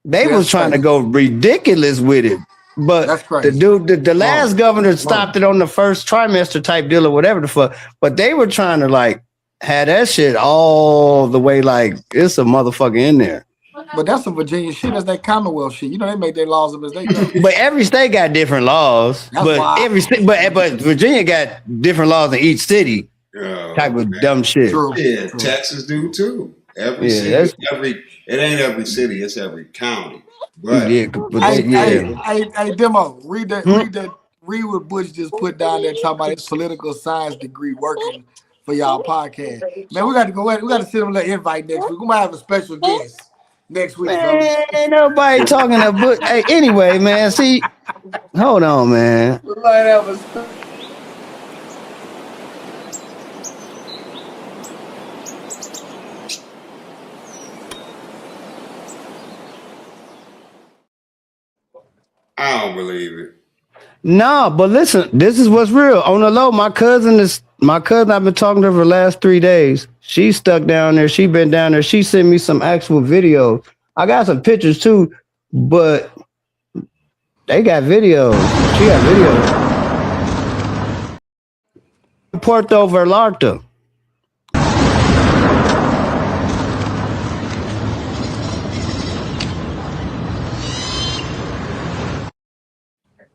They was trying to go ridiculous with it. But the last governor stopped it on the first trimester type deal or whatever the fuck. But they were trying to like have that shit all the way like it's a motherfucker in there. But that's some Virginia shit. That's that Commonwealth shit. You know they make their laws up as they go. But every state got different laws. But Virginia got different laws in each city. Type of dumb shit. True. Yeah, Texas do too. Every city, it ain't every city. It's every county. But hey, Demo, read what Bush just put down there talking about his political science degree working for y'all podcast. Man, we got to go ahead. We got to send him a little invite next week. We might have a special guest next week. Man, ain't nobody talking to Bush. Hey, anyway, man, see, hold on, man. We might have a I don't believe it. No, but listen, this is what's real. On the low, my cousin I've been talking to her for the last 3 days. She's stuck down there. She been down there. She sent me some actual videos. I got some pictures too, but they got videos. She got videos. Puerto Vallarta.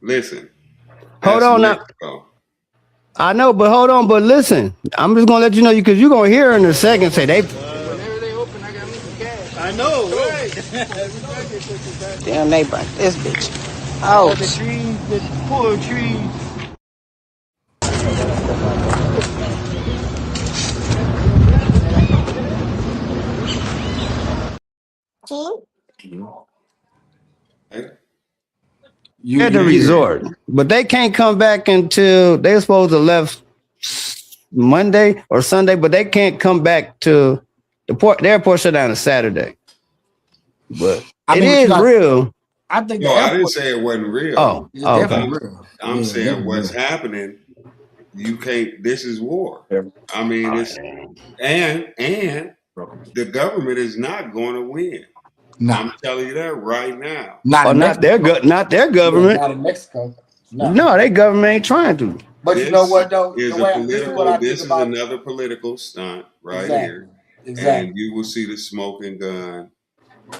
Listen. Hold on now. I know, but hold on, but listen. I'm just gonna let you know because you're gonna hear in a second say they. Whenever they open, I got me some cash. I know, right? Damn, they burnt this bitch. Oh, the trees, the poor trees. At the resort, but they can't come back until they're supposed to left Monday or Sunday, but they can't come back to the port. The airport shut down on Saturday, but it is real. I think. No, I didn't say it wasn't real. Oh, definitely real. I'm saying what's happening. You can't. This is war. I mean, it's and the government is not going to win. No. I'm telling you that right now. Not their government. Not in Mexico. No, their government ain't trying to. But you know what though? This This is what I think is about. another political stunt right here. Exactly. And you will see the smoking gun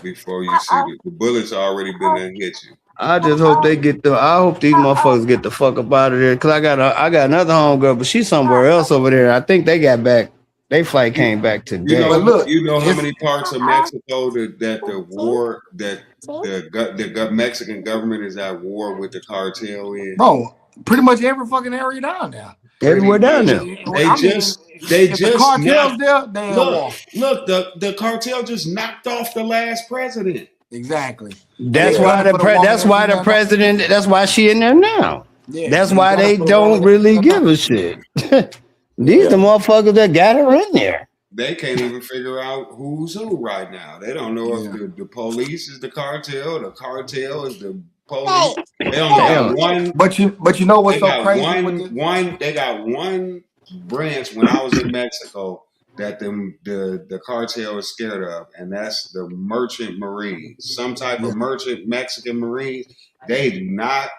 before you see the bullets already been there hit you. I just hope they get the. I hope these motherfuckers get the fuck up out of there. Cause I got another homegirl, but she's somewhere else over there. I think they got back. They flight came back today. But look, you know how many parts of Mexico that the war that the Mexican government is at war with the cartel in? Bro, pretty much every fucking area down there. Everywhere down there. The cartels there, they at war. Look, the cartel just knocked off the last president. Exactly. That's why the president. That's why she in there now. Yeah, that's why they don't really give a shit. These the motherfuckers that got her in there. They can't even figure out who's who right now. They don't know if the police is the cartel is the police. They only got one. But you know what's so crazy? They got one branch when I was in Mexico that the cartel is scared of, and that's the merchant marines. Some type of merchant Mexican marines. They do not,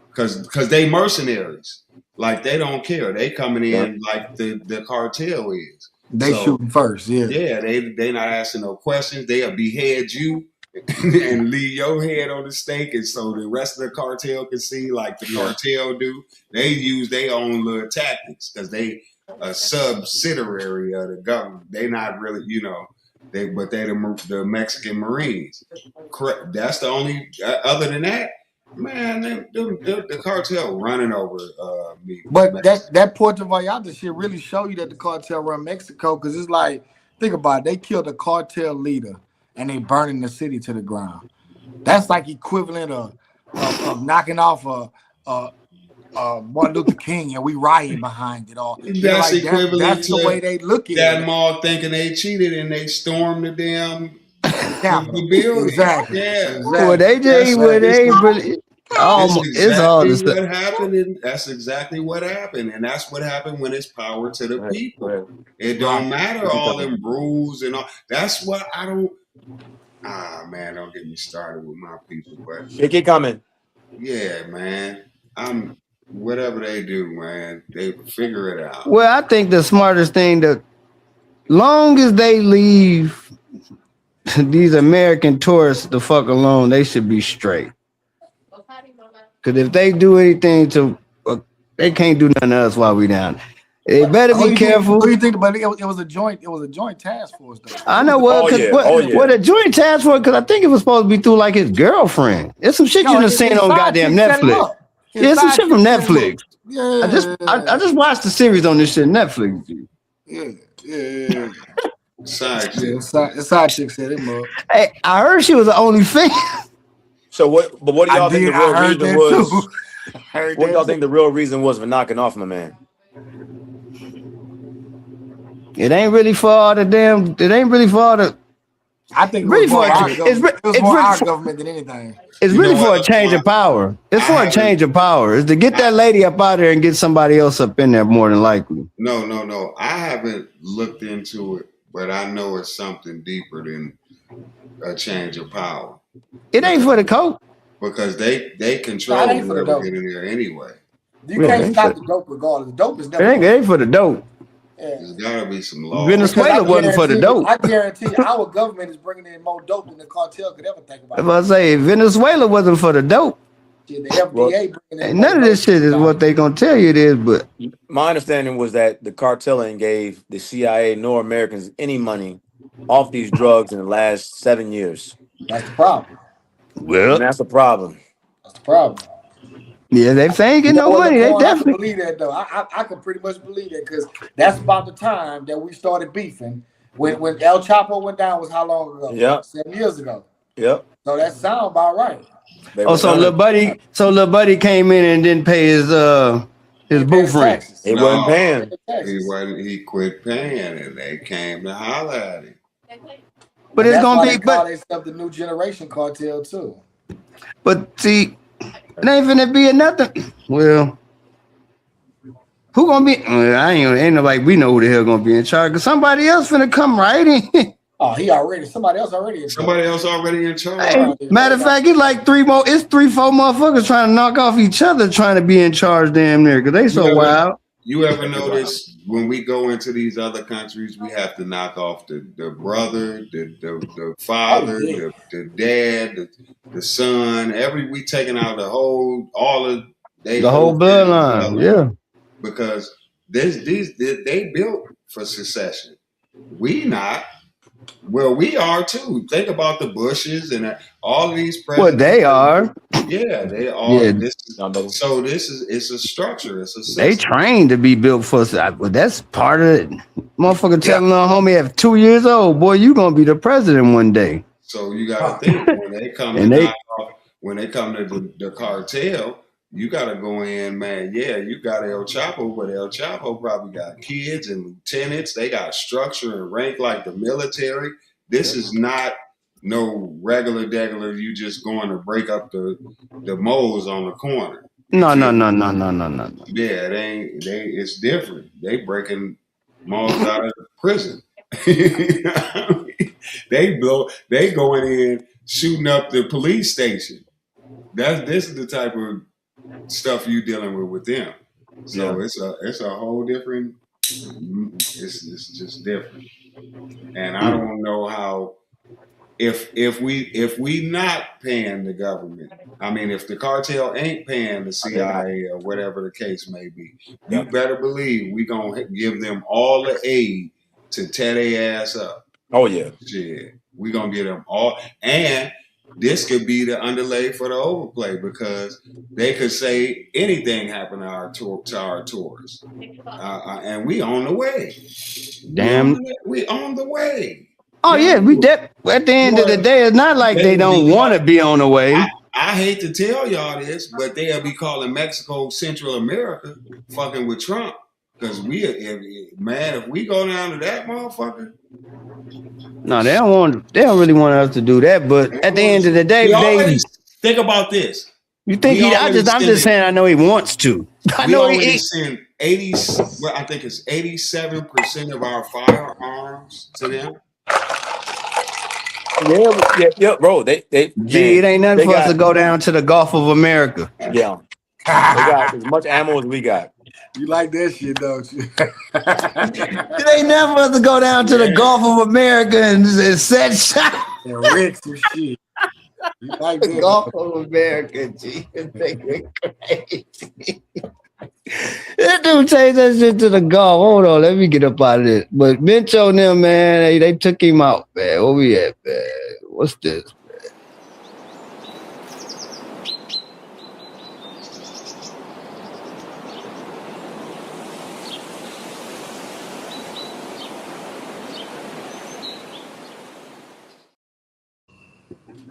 because they mercenaries. Like they don't care. They coming in like the cartel is. They shooting first, Yeah, they not asking no questions. They'll behead you and leave your head on the stake, and so the rest of the cartel can see like the cartel do. They use their own little tactics because they a subsidiary of the government. They not really, they the Mexican Marines. That's the only. Other than that, man, the cartel running over me. But that Puerto Vallarta shit really show you that the cartel run Mexico, because it's like, think about it, they killed a cartel leader and they burning the city to the ground. That's like equivalent of knocking off Martin Luther King and we rioting behind it all. That's like equivalent. That's the way they look at that mall thinking they cheated and they stormed the damn the building. Exactly. Yeah. Well, they just really. It's all what happened, and that's exactly what happened, and that's what happened when it's power to the people. It don't matter all them rules and all. That's what I don't. Man, don't get me started with my people. But keep coming. Yeah, man. Whatever they do, man, they figure it out. Well, I think the smartest thing, the long as they leave these American tourists the fuck alone, they should be straight. Because if they do anything they can't do nothing else while we down. They better be careful. What do you think about it? It was a joint task force, though. I know what a joint task force, because I think it was supposed to be through like his girlfriend. It's some shit you done seen on goddamn Netflix. Yeah, it's some shit from Netflix. Yeah. I just watched the series on this shit Netflix. Yeah. Side chick set him up. Hey, I heard she was the only fan. So what? But what do y'all think the real reason was? What do y'all think the real reason was for knocking off my man? It ain't really for all the damn. It ain't really for all the. I think it was more our government than anything. It's really for a change of power. It's for a change of power. It's to get that lady up out there and get somebody else up in there more than likely. No. I haven't looked into it, but I know it's something deeper than a change of power. It ain't for the coke. Because they control whoever get in there anyway. You can't stop the dope regardless. The dope is never. It ain't for the dope. Yeah. There's gotta be some law. Venezuela wasn't for the dope. I guarantee our government is bringing in more dope than the cartel could ever think about. If I say Venezuela wasn't for the dope, the FDA bringing in none of this shit is what they gonna tell you it is. But my understanding was that the cartel ain't gave the CIA nor Americans any money off these drugs in the last 7 years. That's the problem. Well, and that's the problem. That's the problem. Yeah, they ain't getting no money. They definitely believe that though. I can pretty much believe that, because that's about the time that we started beefing. When El Chapo went down was how long ago? Yeah, 7 years ago. Yep. So that sound about right. So little buddy came in and didn't pay his booth rent. He wasn't paying. He quit paying, and they came to holler at him. But it's gonna be. But they call the new generation cartel too. But see. It ain't finna be nothing. Well, who gonna be? Ain't nobody. We know who the hell gonna be in charge. Cause somebody else finna come right in. Oh, somebody else already in charge. Somebody else already in charge. Hey, matter of fact, it's like 3 more. It's 3-4 motherfuckers trying to knock off each other, trying to be in charge damn near because they so wild. You ever notice when we go into these other countries, we have to knock off the brother, the father, the dad, the son. We taking out the whole bloodline. Yeah, because they built for secession. We not. Well, we are too. Think about the Bushes and all of these presidents. Well, they are. Yeah, they are. Yeah. It's a structure. It's a system. They trained to be built for. Well, that's part of it. Motherfucker telling little homie at 2 years old, boy, you gonna be the president one day. So you gotta think when they come when they come to the cartel, you gotta go in, man. Yeah, you got El Chapo, but El Chapo probably got kids and lieutenants. They got structure and rank like the military. This is not no regular degular. You just going to break up the moles on the corner. No. Yeah, it's different. They breaking moles out of prison. They going in shooting up the police station. This is the type of stuff you dealing with them. So it's a whole different. It's just different, and I don't know how. If we not paying the government, I mean, if the cartel ain't paying the CIA or whatever the case may be, you better believe we gonna give them all the aid to tear their ass up. Oh yeah, shit, we gonna get them all, and this could be the underlay for the overplay because they could say anything happened to our tourists, and we on the way. Damn, we on the way. Oh yeah, at the end of the day, it's not like they don't want to be on the way. I hate to tell y'all this, but they'll be calling Mexico Central America, fucking with Trump, because if we go down to that motherfucker. No, they don't really want us to do that. But at the end of the day, think about this. You think I'm just saying I know he wants to. I know he send 80. Well, I think it's 87% of our firearms to them. Yeah, bro. It ain't nothing for us to go down to the Gulf of America. Yeah, they got as much ammo as we got. You like that shit, don't you? It ain't nothing for us to go down to the Gulf of America and set shot and wreck some shit. You like the Gulf of America, G. Crazy. That dude changed that shit to the Gulf. Hold on, let me get up out of this. But Mincho and them, man, they took him out, man. Where we at, man? What's this, man?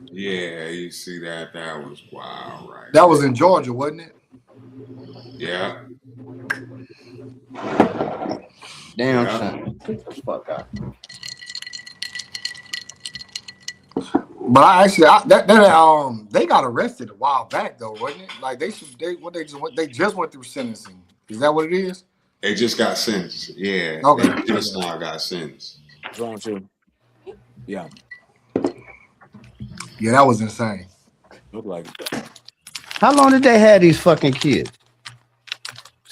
Yeah, you see that? That was wild, right? That was in Georgia, wasn't it? Yeah. Damn, son. Get the fuck out. But they got arrested a while back though, wasn't it? Like they just went through sentencing. Is that what it is? They just got sentenced. Yeah. Okay. They just now got sentenced. What's wrong with you? Yeah. Yeah, that was insane. Look like it. How long did they have these fucking kids?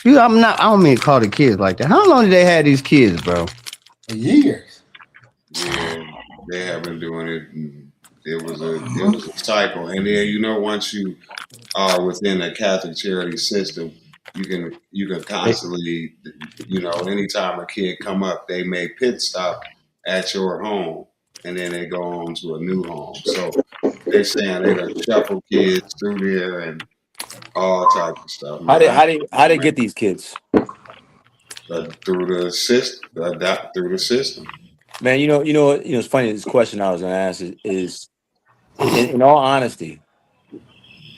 I don't mean to call the kids like that. How long did they have these kids, bro? Years. Yeah, they have been doing it. It was a cycle, and then once you are within the Catholic charity system, you can constantly, anytime a kid come up, they may pit stop at your home, and then they go on to a new home. So they're saying they done shuffle kids through there and all types of stuff. How they get these kids? Through the system. Man, it's funny. This question I was gonna ask is in all honesty,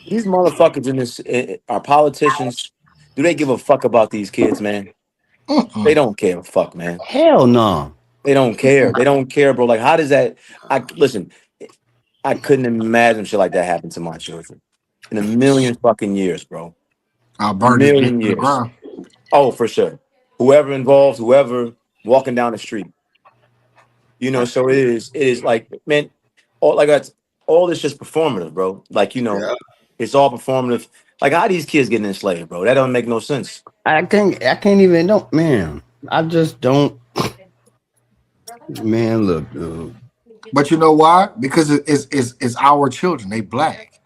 these motherfuckers in this are politicians. Do they give a fuck about these kids, man? They don't care a fuck, man. Hell no. They don't care. They don't care, bro. Like, how does that? Listen. I couldn't imagine shit like that happen to my children in a million fucking years, bro. I'll burn it to the ground. Oh, for sure. Whoever involved, whoever walking down the street. You know, so it is like, man, all this just performative, bro. Like, you know, Yeah. it's all performative. Like, how these kids getting enslaved, bro? That don't make no sense. I can't even know, man. I just don't, man. Look, dude. But you know why? Because it's our children. They black.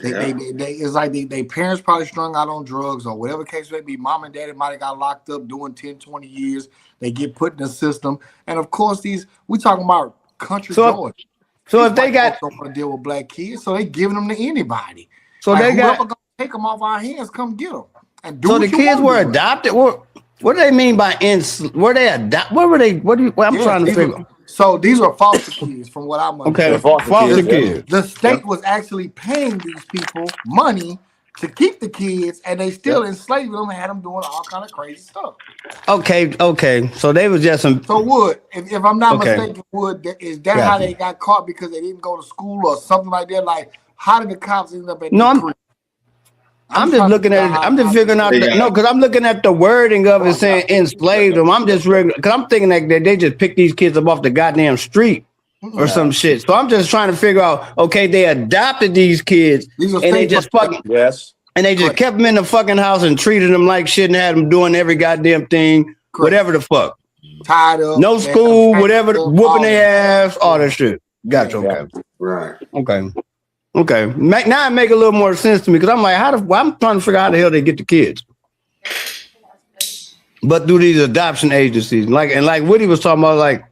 Yeah. It's like they parents probably strung out on drugs or whatever case may be. Mom and daddy might have got locked up doing 10, 20 years. They get put in the system. And of course, we talking about country So, Georgia. so These if they white folks got, don't want to deal with black kids, so they giving them to anybody. so Like they whoever got, gonna take them off our hands, come get them and do so the what you kids want to were do with 'em. adopted. What do they mean by were they adopted? What were they? What do you? Well, I'm Yes, trying to figure. these are foster kids, from what I'm They're Okay, understanding. foster foster kids. Yep. kids. The Yep. state was actually paying these people money to keep the kids, and they still Yep. enslaved them and had them doing all kind of crazy stuff. Okay. So they was just some. So Wood, if I'm not Okay, mistaken, Wood, is that how gotcha. they got caught because they didn't go to school or something like that? Like, how did the cops end up at No, the I'm crib? I'm just trying to looking figure at out it. I'm just how this figuring out works. They the no, got because I'm looking at the wording of it saying enslaved them. I'm just regular because I'm thinking that they just picked these kids up off the goddamn street or some shit. So I'm just trying to figure out. Okay, they adopted these kids These are and they state just protected. fucking Yes. and they just Correct. kept them in the fucking house and treated them like shit and had them doing every goddamn thing, Correct. whatever the fuck. Tied up. No They had them school, tangled whatever, up, whooping all their that. ass, all Yeah. that shit. Gotcha. Yeah. Okay. right. Okay. Now it make a little more sense to me because I'm like, I'm trying to figure out how the hell they get the kids. But through these adoption agencies, like Woody was talking about, like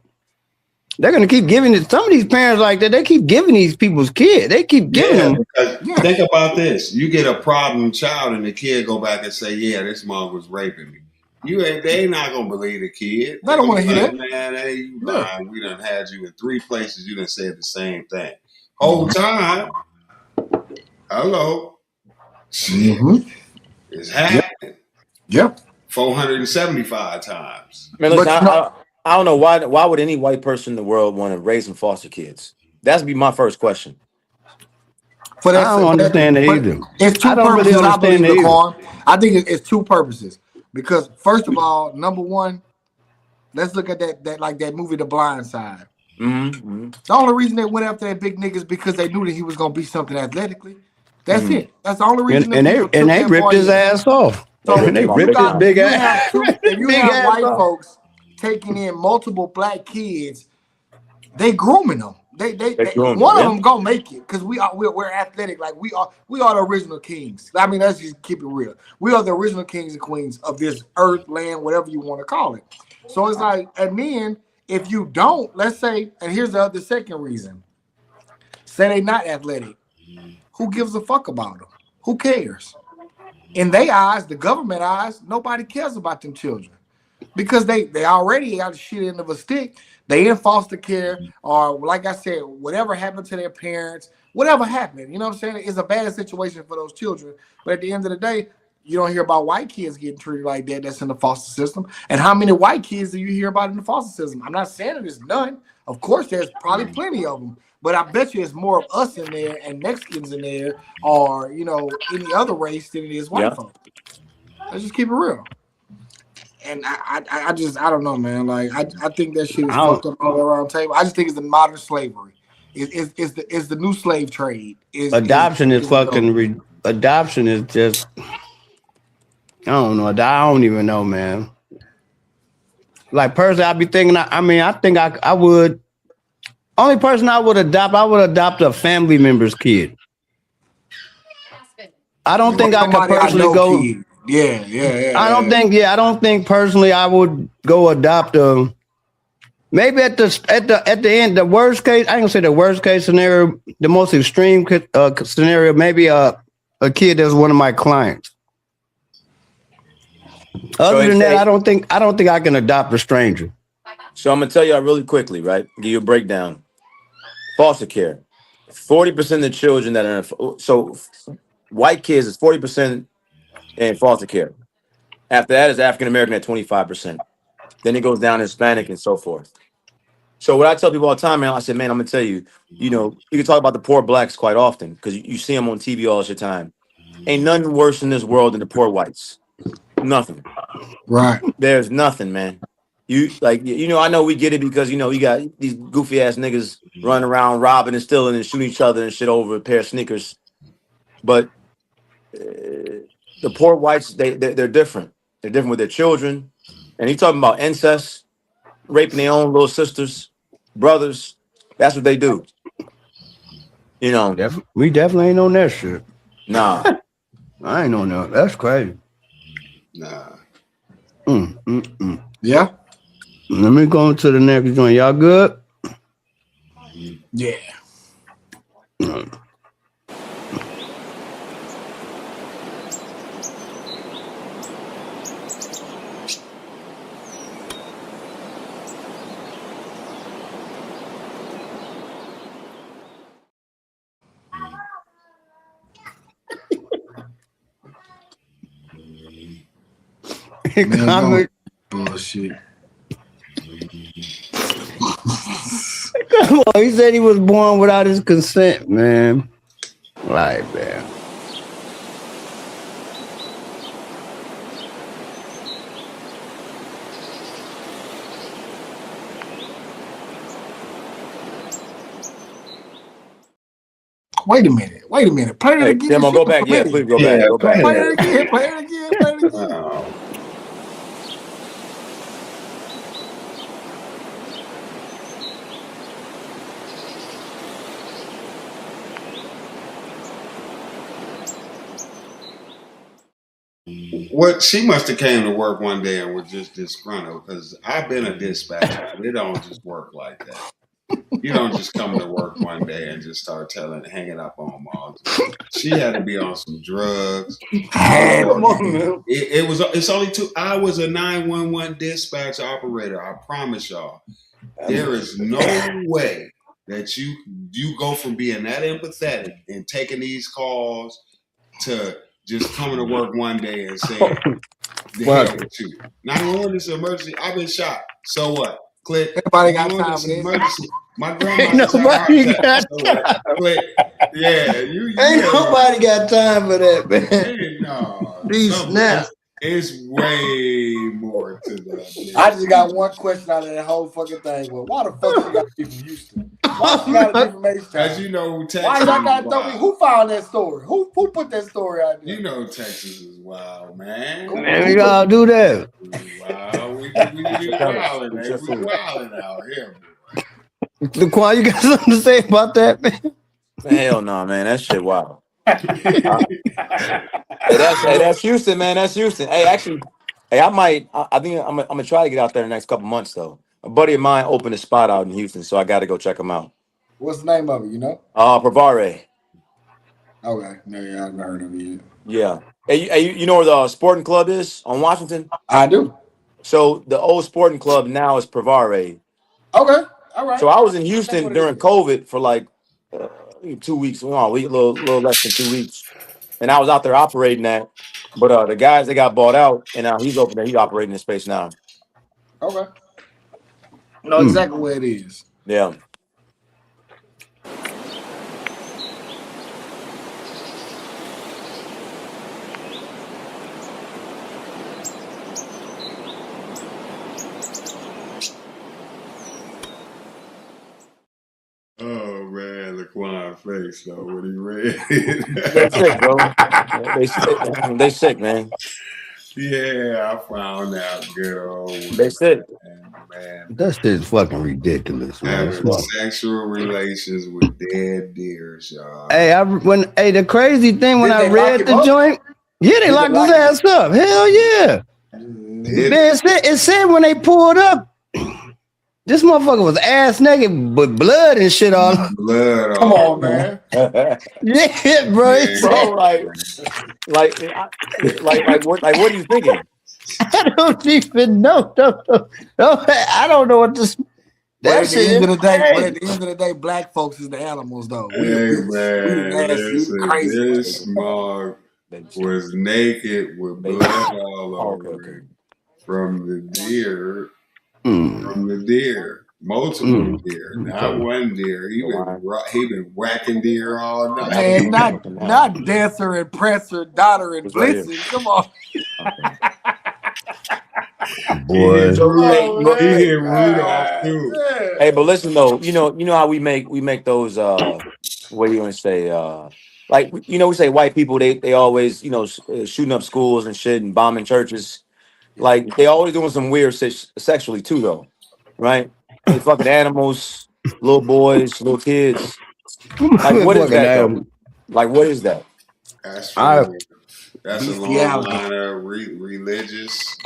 they're gonna keep giving it. Some of these parents like that, they keep giving these people's kids. They keep giving Yeah, them. because Yeah. think about this. You get a problem child and the kid go back and say, yeah, this mom was raping me. They not gonna believe the kid. They don't want to hear like, that. man, hey, you Yeah. lying. We done had you in 3 places. You done said the same thing. Whole time, hello, Mm-hmm. it's happening Yep. 475 times. Man, listen, But you know, I don't know why would any white person in the world want to raise some foster kids? That's be my first question. for that, I don't understand it either. it's two I don't really purposes. I believe, understand it either. Laquan. I think it's two purposes because first of all, number one, let's look at that movie, The Blind Side. Mm-hmm. The only reason they went after that big nigga is because they knew that he was gonna be something athletically. That's it. That's the only reason. And they ripped his ass off. So And they ripped his big ass. if you big have ass white off. folks taking in multiple black kids, they grooming them. They grooming one them, of them gonna make it because we're athletic. Like we are the original kings. I mean, let's just keep it real. We are the original kings and queens of this earth, land, whatever you want to call it. So it's like, and then if you don't, let's say, and here's the second reason. Say they not athletic. Who gives a fuck about them? Who cares? In their eyes, the government eyes, nobody cares about them children because they already got the shit end of a stick. They in foster care, or like I said, whatever happened to their parents, whatever happened, you know what I'm saying? It's a bad situation for those children. But at the end of the day, you don't hear about white kids getting treated like that. That's in the foster system. And how many white kids do you hear about in the foster system? I'm not saying there's none. Of course, there's probably plenty of them. But I bet you it's more of us in there and Mexicans in there, or any other race than it is white Yeah. folks. Let's just keep it real. And I don't know, man. Like I think that shit is fucked up all around the table. I just think it's the modern slavery. It's the new slave trade. Adoption is fucking. Adoption is just. I don't know. I don't even know, man. Like personally, I'd be thinking. I think I would. Only person I would adopt a family member's kid. I don't think I could personally go. Kid. Yeah. I don't think personally I would go adopt a. Maybe at the end, the worst case. I ain't gonna say the worst case scenario. The most extreme scenario. Maybe a kid that's one of my clients. Other than that, I don't think I can adopt a stranger. So I'm gonna tell y'all really quickly, right? Give you a breakdown. Foster care. 40% of the children that are white kids is 40% in foster care. After that is African American at 25%. Then it goes down to Hispanic and so forth. So what I tell people all the time, man, I said, man, I'm gonna tell you, you can talk about the poor blacks quite often because you see them on TV all the time. Ain't nothing worse in this world than the poor whites. Nothing. Right. There's nothing, man. I know we get it because you got these goofy ass niggas running around robbing and stealing and shooting each other and shit over a pair of sneakers. But the poor whites, they're different. They're different with their children. And he talking about incest, raping their own little sisters, brothers. That's what they do. We definitely ain't on that shit. Nah. I ain't on that. That's crazy. Nah. Yeah. Let me go to the next joint. Y'all good? Yeah. Man, bullshit. Come on, he said he was born without his consent, man. Like, man. Wait a minute. Play it again. Tim, go back. Yeah, please go back. Go back. Play it again. Wow. What she must have came to work one day and was just disgruntled because I've been a dispatcher. It don't just work like that. You don't just come to work one day and just start hanging up on them. She had to be on some drugs. It's only two. I was a 911 dispatch operator. I promise y'all. There is no way that you go from being that empathetic and taking these calls to just coming to work one day and saying, the hell with you. 911 is an emergency. I've been shot. So what? Click. Everybody got time for this. My grandma got Click. Yeah, ain't nobody got time for that, man. No. These snaps. It's way more to that. I just got one question out of that whole fucking thing. Well, why the fuck you got to be from Houston? Why you got to be from H-Town? As you know, Texas. Why y'all got to tell me who found that story? Who put that story out there? You know, Texas is wild, man. Man, we gotta do that. Wow, we be wilding, man. We wilding out here, boy. Laquan, you got something to say about that, man? Hell no, man. That shit wild. That's Houston, man. That's Houston. Hey, actually, I think I'm gonna try to get out there in the next couple months, though. A buddy of mine opened a spot out in Houston, so I got to go check him out. What's the name of it? You know? Pravare. Okay, no, yeah, I haven't heard of it yet. Yeah. Hey, you know where the Sporting Club is on Washington? I do. So the old Sporting Club now is Pravare. Okay, all right. So I was in Houston during COVID for like 2 weeks, a little less than 2 weeks, and I was out there operating that. But the guys they got bought out, and now he's open there. He's operating the space now. Okay. Know exactly where it is. Yeah. Oh man, Laquan face though when he read. They sick, bro. They sick, man. Yeah, I found out good old. They sick. Man. That shit's fucking ridiculous, man. Having sexual relations with dead deers, y'all. Hey, the crazy thing when I read the joint, they locked his ass up. Hell yeah. It said when they pulled up, this motherfucker was ass naked with blood and shit all. Blood. Come on, man. Yeah, bro. Yeah, bro, what are you thinking? I don't even know. I don't know what this. At the end of the day, black folks is the animals, though. This mug was naked with blood all over it from the deer. From the deer, multiple deer, not one deer. He been whacking deer all night. Man, not dancer and presser, daughter and blitzing. Come on. Boy. He hit Rudolph too. Hey, but listen though, you know how we make those what do you want to say like we say white people they always shooting up schools and shit and bombing churches. Like they always doing some weird shit sexually too though, right? They fucking animals, little boys, little kids. Like what is Fucking that though? Adam. Like what is that? That's I from that's a long Bestiality. line of religious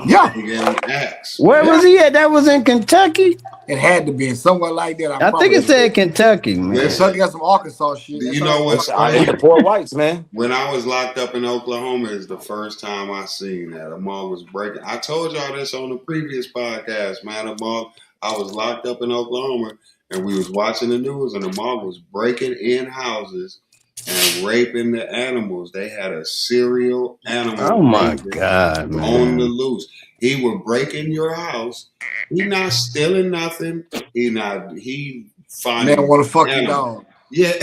Yeah, pagan acts, Where man. was he at? That was in Kentucky. it had to be somewhere like that. I think it said Kentucky, man. Listen, Kentucky got some Arkansas shit. you know what's It's the crazy? poor whites, man. When I was locked up in Oklahoma, is the first time I seen that. A mug was breaking. I told y'all this on the previous podcast, man. I was locked up in Oklahoma, and we was watching the news, and the mug was breaking in houses and raping the animals. They had a serial animal Oh my raper God, on the man. loose. He would break in your house. He not stealing nothing. He Man, finding want to fuck your animal. dog. Yeah.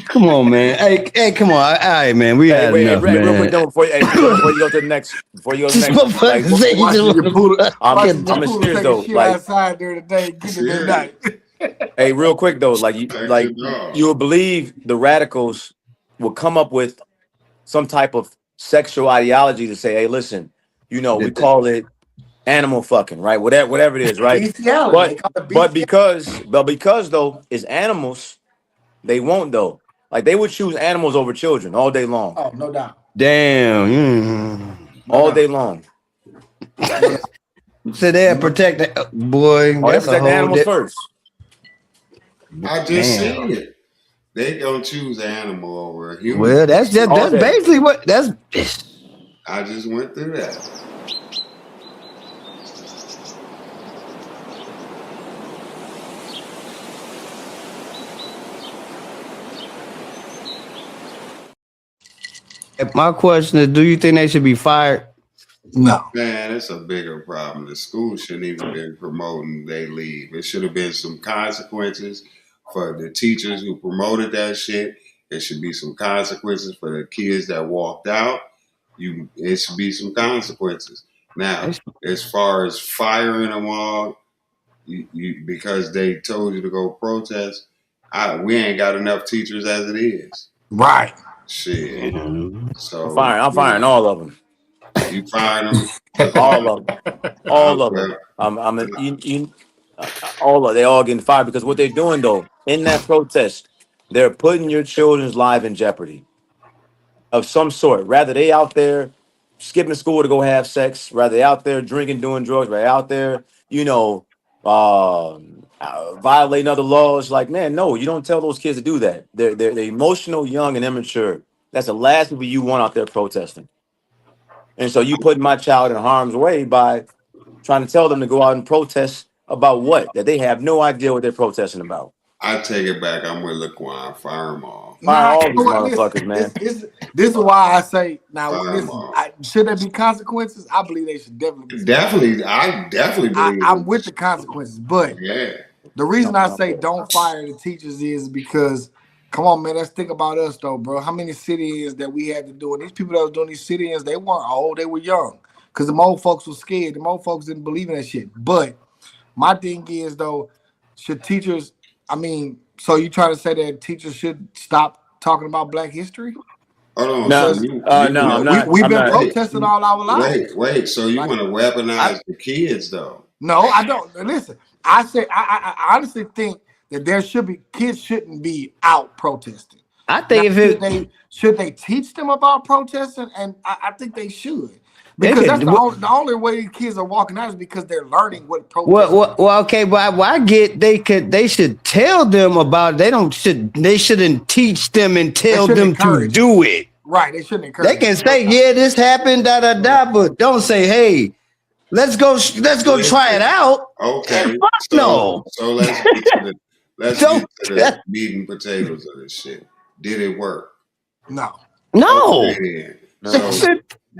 Come on, man. Hey, come on. All right, man. We had enough, Real quick man. though, before you go to the next, This motherfucker say he Watching just your wanna poodle, I'm watching your I'm poodle serious take though. a shit Like, outside during the day, get it at night. hey, real quick though, like Protect your dog. you would believe the radicals will come up with some type of sexual ideology to say, hey, listen, we call it animal fucking, right? Whatever it is, right? Bestiality. They call it But bestiality. because though it's animals, they won't though. Like they would choose animals over children all day long, Oh, no doubt. damn. all day long. So they protect the boy. Oh, they That's a protect the whole animals first. I just Damn. seen it. They gonna choose an animal over a human. Well, that's Okay. basically what that's. I just went through that. My question is, do you think they should be fired? No. Man, it's a bigger problem. The school shouldn't even been promoting they leave. It should have been some consequences for the teachers who promoted that shit. There should be some consequences for the kids that walked out. It should be some consequences. Now, as far as firing them all, because they told you to go protest, we ain't got enough teachers as it is. Right. Shit. So I'm firing all of them. You firing them? All of them. All of them. They all getting fired because what they're doing though in that protest, they're putting your children's life in jeopardy of some sort. Rather they out there skipping school to go have sex, rather they out there drinking, doing drugs, rather out there, violating other laws. Like, man, no, you don't tell those kids to do that. They're emotional, young, and immature. That's the last people you want out there protesting. And so you putting my child in harm's way by trying to tell them to go out and protest about what? That they have no idea what they're protesting about. I take it back. I'm with Laquan. Fire them all. Fire all you these know what? motherfuckers, man. This is why I say now. Fire 'em Listen, all. should there be consequences? I believe they should definitely be. I definitely believe I'm with the consequences, but yeah. the reason I say don't fire the teachers is because, come on, man, let's think about us though, bro. How many sit-ins that we had to do? And these people that was doing these sit-ins, they weren't old, they were young. Because the old folks were scared. The old folks didn't believe in that shit. But my thing is though, should teachers, so you trying to say that teachers should stop talking about Black history? Hold on. No, So no, I'm not. We've I'm been not. protesting all our lives. Wait. So you want to weaponize the kids though? No, I don't. Listen, I honestly think that kids shouldn't be out protesting. I think should they teach them about protesting, and I think they should. Because that's the only way kids are walking out is because they're learning what protesting. Well, okay, but I get they should tell them about it. They shouldn't teach them and tell them to do it. Right, they shouldn't encourage. They can say, yeah, this happened, but don't say, hey, let's go try it out. Okay. No. So let's get to the meat and potatoes of this shit. Did it work? No. Okay, so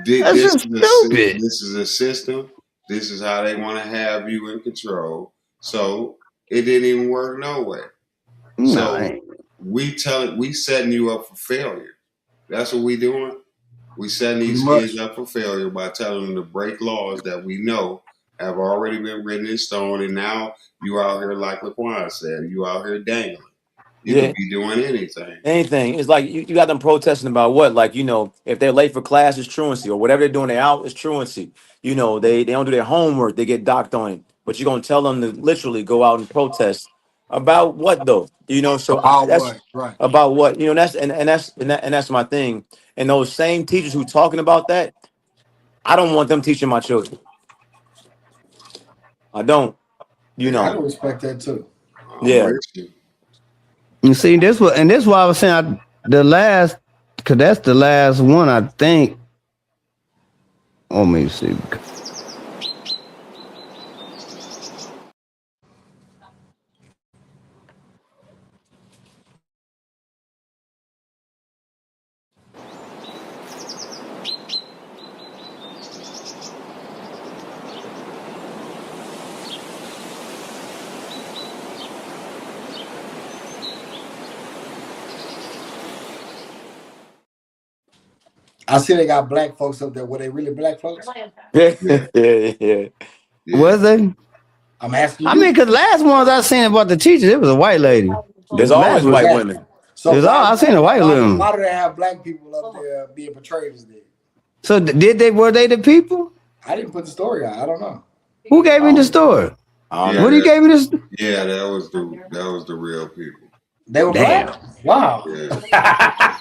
That's just stupid. This is a system. This is how they want to have you in control. So it didn't even work no way. So we setting you up for failure. That's what we doing. We setting these kids up for failure by telling them to break laws that we know have already been written in stone, and now you out here, like Laquan said, you out here dangling. You could be doing anything. Anything. It's like you got them protesting about what? Like, if they're late for class, it's truancy. Or whatever they're doing, they're out, it's truancy. They don't do their homework, they get docked on it. But you're going to tell them to literally go out and protest about what, though? So About that's what? Right. about what, that's my thing. And those same teachers who talking about that, I don't want them teaching my children. I don't, I can respect that too. Yeah. You see, this why I was saying because that's the last one, I think. Let me see. I see they got black folks up there. Were they really black folks? Yeah. Was they? I'm asking you. I mean, because last ones I seen about the teachers, it was a white lady. There's always white women. So I seen a white woman. Why do they have black people up there being portrayed as that? So were they the people? I didn't put the story out. I don't know. Who gave me the story? What he gave me this? Yeah, that was the real people. They were black. Wow. Yeah.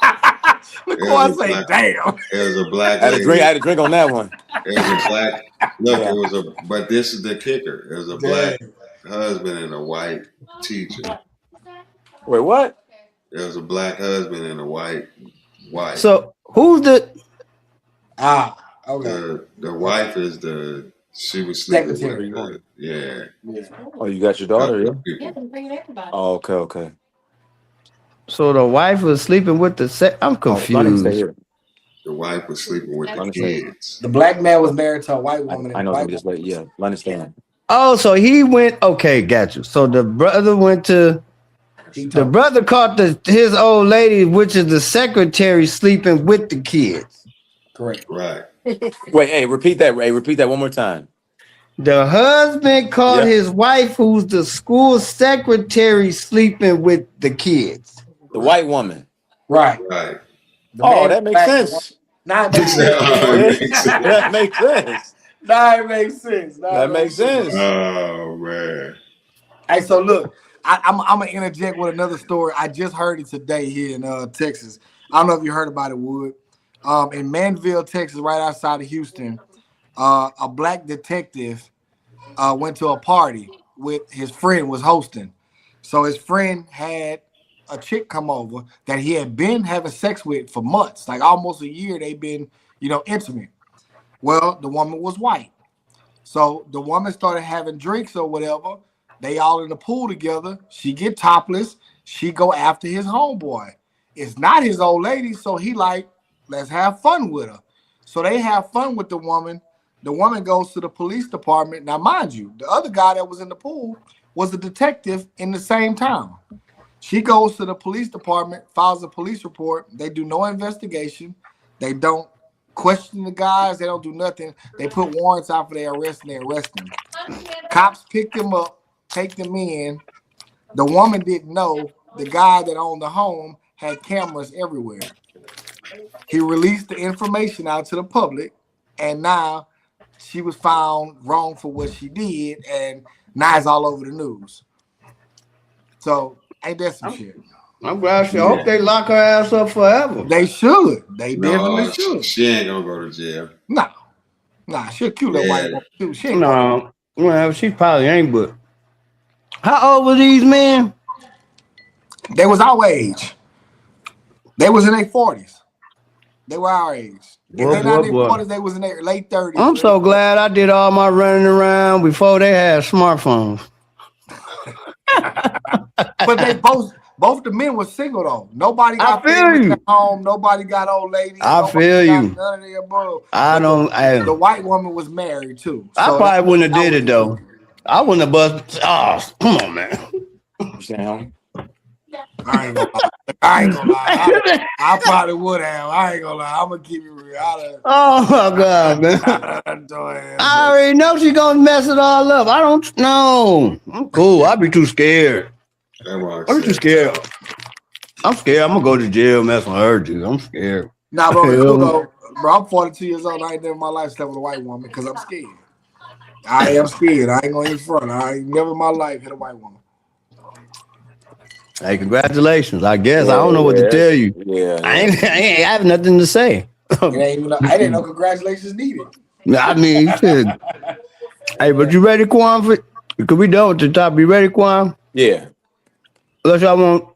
Before say damn. It was a black lady. I had a drink on that one. It was a black. Look, but this is the kicker. It was a black husband and a white teacher. Wait, what? There was a black husband and a white wife. So who's the? Okay. The wife is she was sleeping with yeah. Oh, you got your daughter, yeah? Oh, okay. So the wife was sleeping with I'm confused. The wife was sleeping with the kids. The black man was married to a white woman. I know. I understand. Oh, so he went. Okay, got you. So the brother went to. The brother caught his old lady, which is the secretary, sleeping with the kids. Correct. Right. Wait, hey, repeat that, Ray. Repeat that one more time. The husband caught his wife, who's the school secretary, sleeping with the kids. The white woman. Right. That makes sense. That makes sense. That makes sense. That makes sense. That makes sense. Oh man. Hey, so look, I'm gonna interject with another story. I just heard it today here in Texas. I don't know if you heard about it, Wood. In Manville, Texas, right outside of Houston, a black detective went to a party with his friend was hosting. So his friend had a chick come over that he had been having sex with for months, like almost a year. They've been, intimate. Well, the woman was white. So the woman started having drinks or whatever. They all in the pool together. She get topless. She go after his homeboy. It's not his old lady, so he like, let's have fun with her. So they have fun with the woman. The woman goes to the police department. Now, mind you, the other guy that was in the pool was a detective in the same town. She goes to the police department, files a police report. They do no investigation. They don't question the guys. They don't do nothing. They put warrants out for their arrest and they arrest them. Cops pick them up, take them in. The woman didn't know the guy that owned the home had cameras everywhere. He released the information out to the public, and now she was found wrong for what she did, and now it's all over the news. So ain't that some shit? I'm glad I hope they lock her ass up forever. They should. They definitely should. She ain't gonna go to jail. Nah, she'll kill that white woman too. She ain't well, she probably ain't, but how old were these men? They was our age. They was in their 40s. They were our age. If they're not in their 40s, they was in their late 30s. I'm so glad I did all my running around before they had smartphones. But they both the men were single though. Nobody got families at home. Nobody got old ladies. I feel you. None of the above. The white woman was married too. So I probably wouldn't have did it though. I wouldn't have bust. Oh, come on, man. I ain't gonna lie. I ain't gonna lie. I probably would have. I ain't gonna lie. I'm gonna keep it real. Oh my God, man. I already know she's gonna mess it all up. I don't know. I'm cool. I'll be too scared. I'll be too scared. I'm scared. I'm gonna go to jail messing with her, dude. I'm scared. Nah, bro, it's cool though. Bro, I'm 42 years old. I ain't never in my life slept with a white woman because I'm scared. I am scared. I ain't going in front. I ain't never in my life hit a white woman. Hey, congratulations. I guess I don't know what to tell you. Yeah. I have nothing to say. I didn't know congratulations needed. I mean, shit. Hey, but you ready, Quan? Could we done with the top? You ready, Quan? Yeah. Unless y'all want.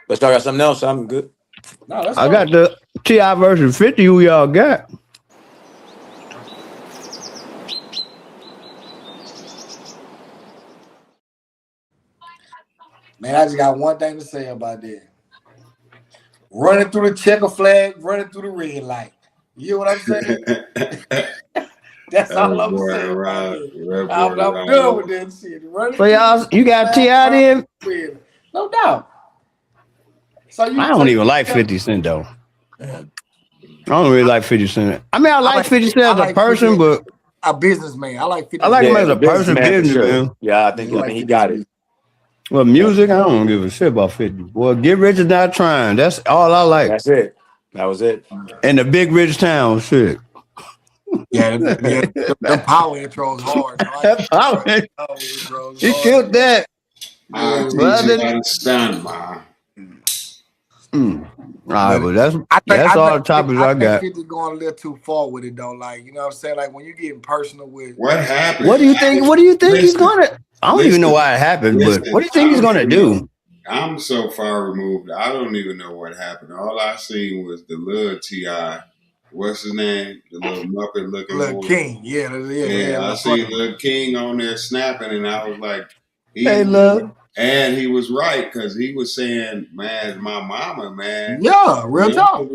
Let's talk about something else. I'm good. No, that's I got the T.I. version 50. Who y'all got? Man, I just got one thing to say about that. Running through the checker flag, running through the red light. You hear what I'm saying? That's all I'm saying about that. I'm done with that shit. So y'all, you got T.I. then? No doubt. So I don't even like 50 Cent though. I don't really like 50 Cent. I mean, I like 50 Cent as a person, but a businessman. I like 50 Cent. I like him as a person, businessman. Yeah, I think he got it. Well, music, I don't give a shit about 50. Well, Get Rich or Die Trying. That's all I like. That's it. That was it. And the big rich town shit. Yeah, the power intros hard. That power intros. He killed that. I'll teach you how to stun, ma. All right, but that's all the topics I got. 50 going a little too far with it though. Like, you know what I'm saying? Like when you getting personal with what happened? What do you think he's gonna? I don't even know why it happened, but what do you think he's gonna do? I'm so far removed. I don't even know what happened. All I seen was the little T.I. What's his name? The little Muppet looking Little King. Yeah. I seen Little King on there snapping, and I was like, hey, love. And he was right because he was saying, "Man, my mama, man." Yeah, real talk.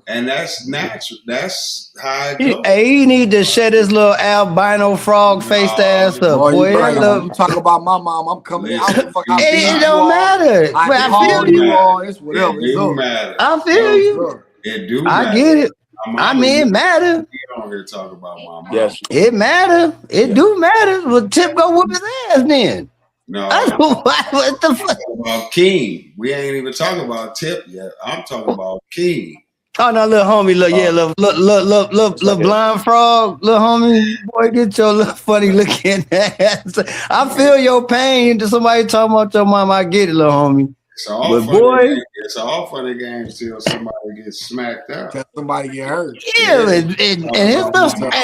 And that's natural. That's how it goes. He need to shut his little albino frog faced ass up. Boy, you talk about my mom. I'm coming out. It don't matter. I feel you. It's whatever. It do matter. I feel you. It do matter. I get it. I mean, it matter. You don't hear talk about my mom. Yes, it matter. It do matter. Well, Tip go whoop his ass then. No, what the fuck? About King. We ain't even talking about Tip yet. I'm talking about King. Oh no, little homie, little blind frog, little homie, boy, get your little funny looking ass. I feel your pain. To somebody talking about your mom, I get it, little homie. It's all funny. It's all funny games till somebody gets smacked up. Till somebody get hurt. Yeah, and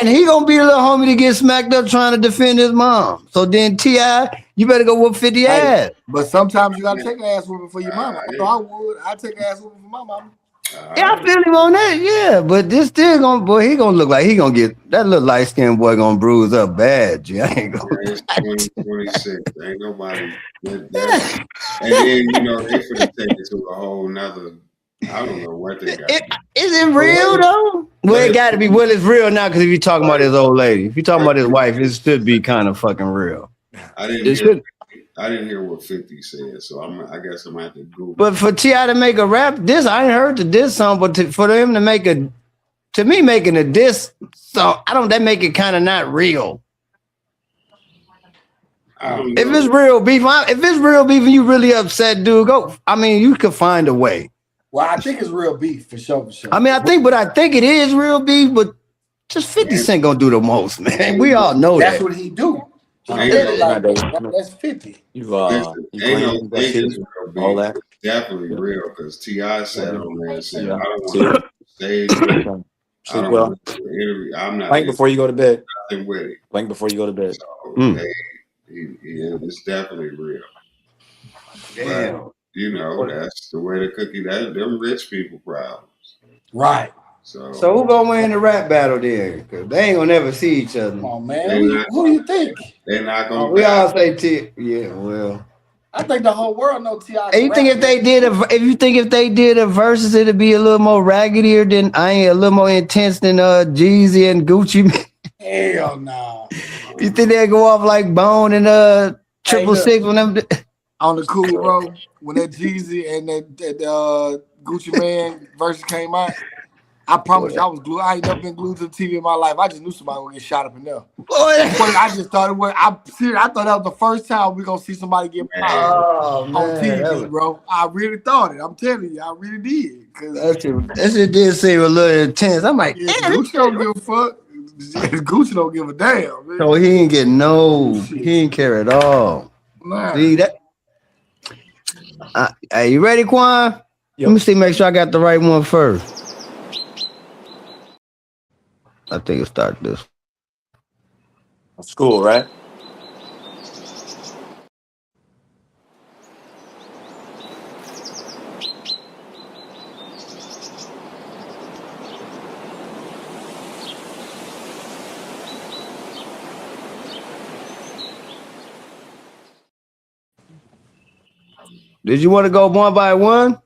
he gonna be the little homie to get smacked up trying to defend his mom. So then T.I., you better go whoop 50 ass. But sometimes you gotta take an ass whooping for your mama. I would. I take an ass whooping for my mama. Yeah, I feel him on that. Yeah, but this still gonna he gonna look like he gonna get that little light skinned boy gonna bruise up bad. G. I ain't gonna. It's 2026. Ain't nobody. And then they finna take it to a whole nother. I don't know what they got. Is it real though? Well, it got to be. Well, it's real now because if you're talking about his old lady, if you're talking about his wife, it should be kind of fucking real. I didn't hear what 50 said, so I guess I'm gonna have to Google. But for T.I. to make a rap diss, I ain't heard the diss song, but for him to make making a diss song, that make it kind of not real. If it's real beef, and you really upset, dude, go. I mean, you could find a way. Well, I think it's real beef for sure. I mean, I think it is real beef, but just 50 Cent gonna do the most, man. We all know that's what he do. That's 50. All that definitely real because T.I. sat on there and said, "I don't want to stage. I'm not playing before you go to bed. Nothing with it. Playing before you go to bed. So it's definitely real. Damn. But, that's the way the cookie. Them rich people problems. Right. So who gonna win the rap battle then? Because they ain't gonna never see each other. Come on, man. Who do you think? They're not gonna. We all say T. Yeah, well. I think the whole world knows T.I. You think if they did a versus, it'd be a little more raggedier than a little more intense than Jeezy and Gucci? Hell no. You think they'd go off like Bone and 666 when them? On the cool, bro. When that Jeezy and that Gucci Man version came out, I promise you, I was glued. I ain't never been glued to the TV in my life. I just knew somebody would get shot up in there. I just thought it was. I thought that was the first time we gonna see somebody get popped on TV, bro. I really thought it. I'm telling you, I really did. That shit did seem a little intense. I'm like, yeah, Gucci don't give a fuck. Gucci don't give a damn. Man. So he ain't care at all. Nah. See that? Are you ready, Quan? Yep. Let me see, make sure I got the right one first. I think it started this. School, right? Did you want to go one by one?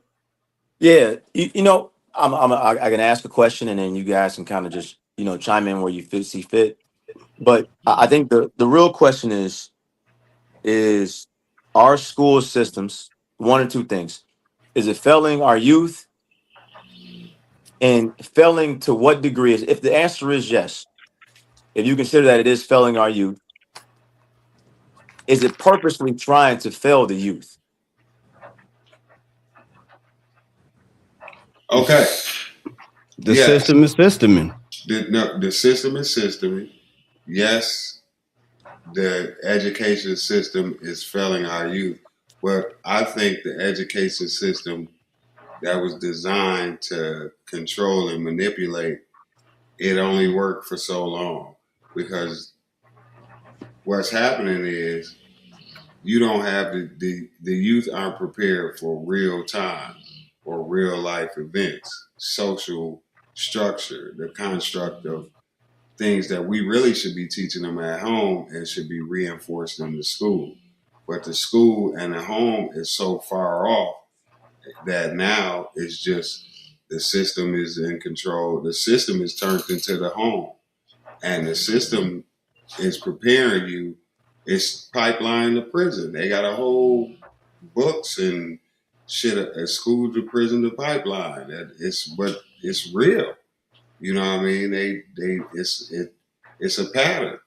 Yeah, you know, I can ask a question and then you guys can kind of just chime in where you see fit. But I think the real question is our school systems, one or two things. Is it failing our youth? And failing to what degree? If the answer is yes, if you consider that it is failing our youth, is it purposely trying to fail the youth? Okay. The system is systeming. The system is systeming. Yes, the education system is failing our youth. But I think the education system that was designed to control and manipulate, it only worked for so long. Because what's happening is you don't have the youth aren't prepared for real time or real life events, social structure, the construct of things that we really should be teaching them at home and should be reinforced in the school. But the school and the home is so far off that now it's just the system is in control. The system is turned into the home, and the system is preparing you. It's pipeline to prison. They got a whole books and shit at school to prison to pipeline. But it's real. You know what I mean? It's a pattern.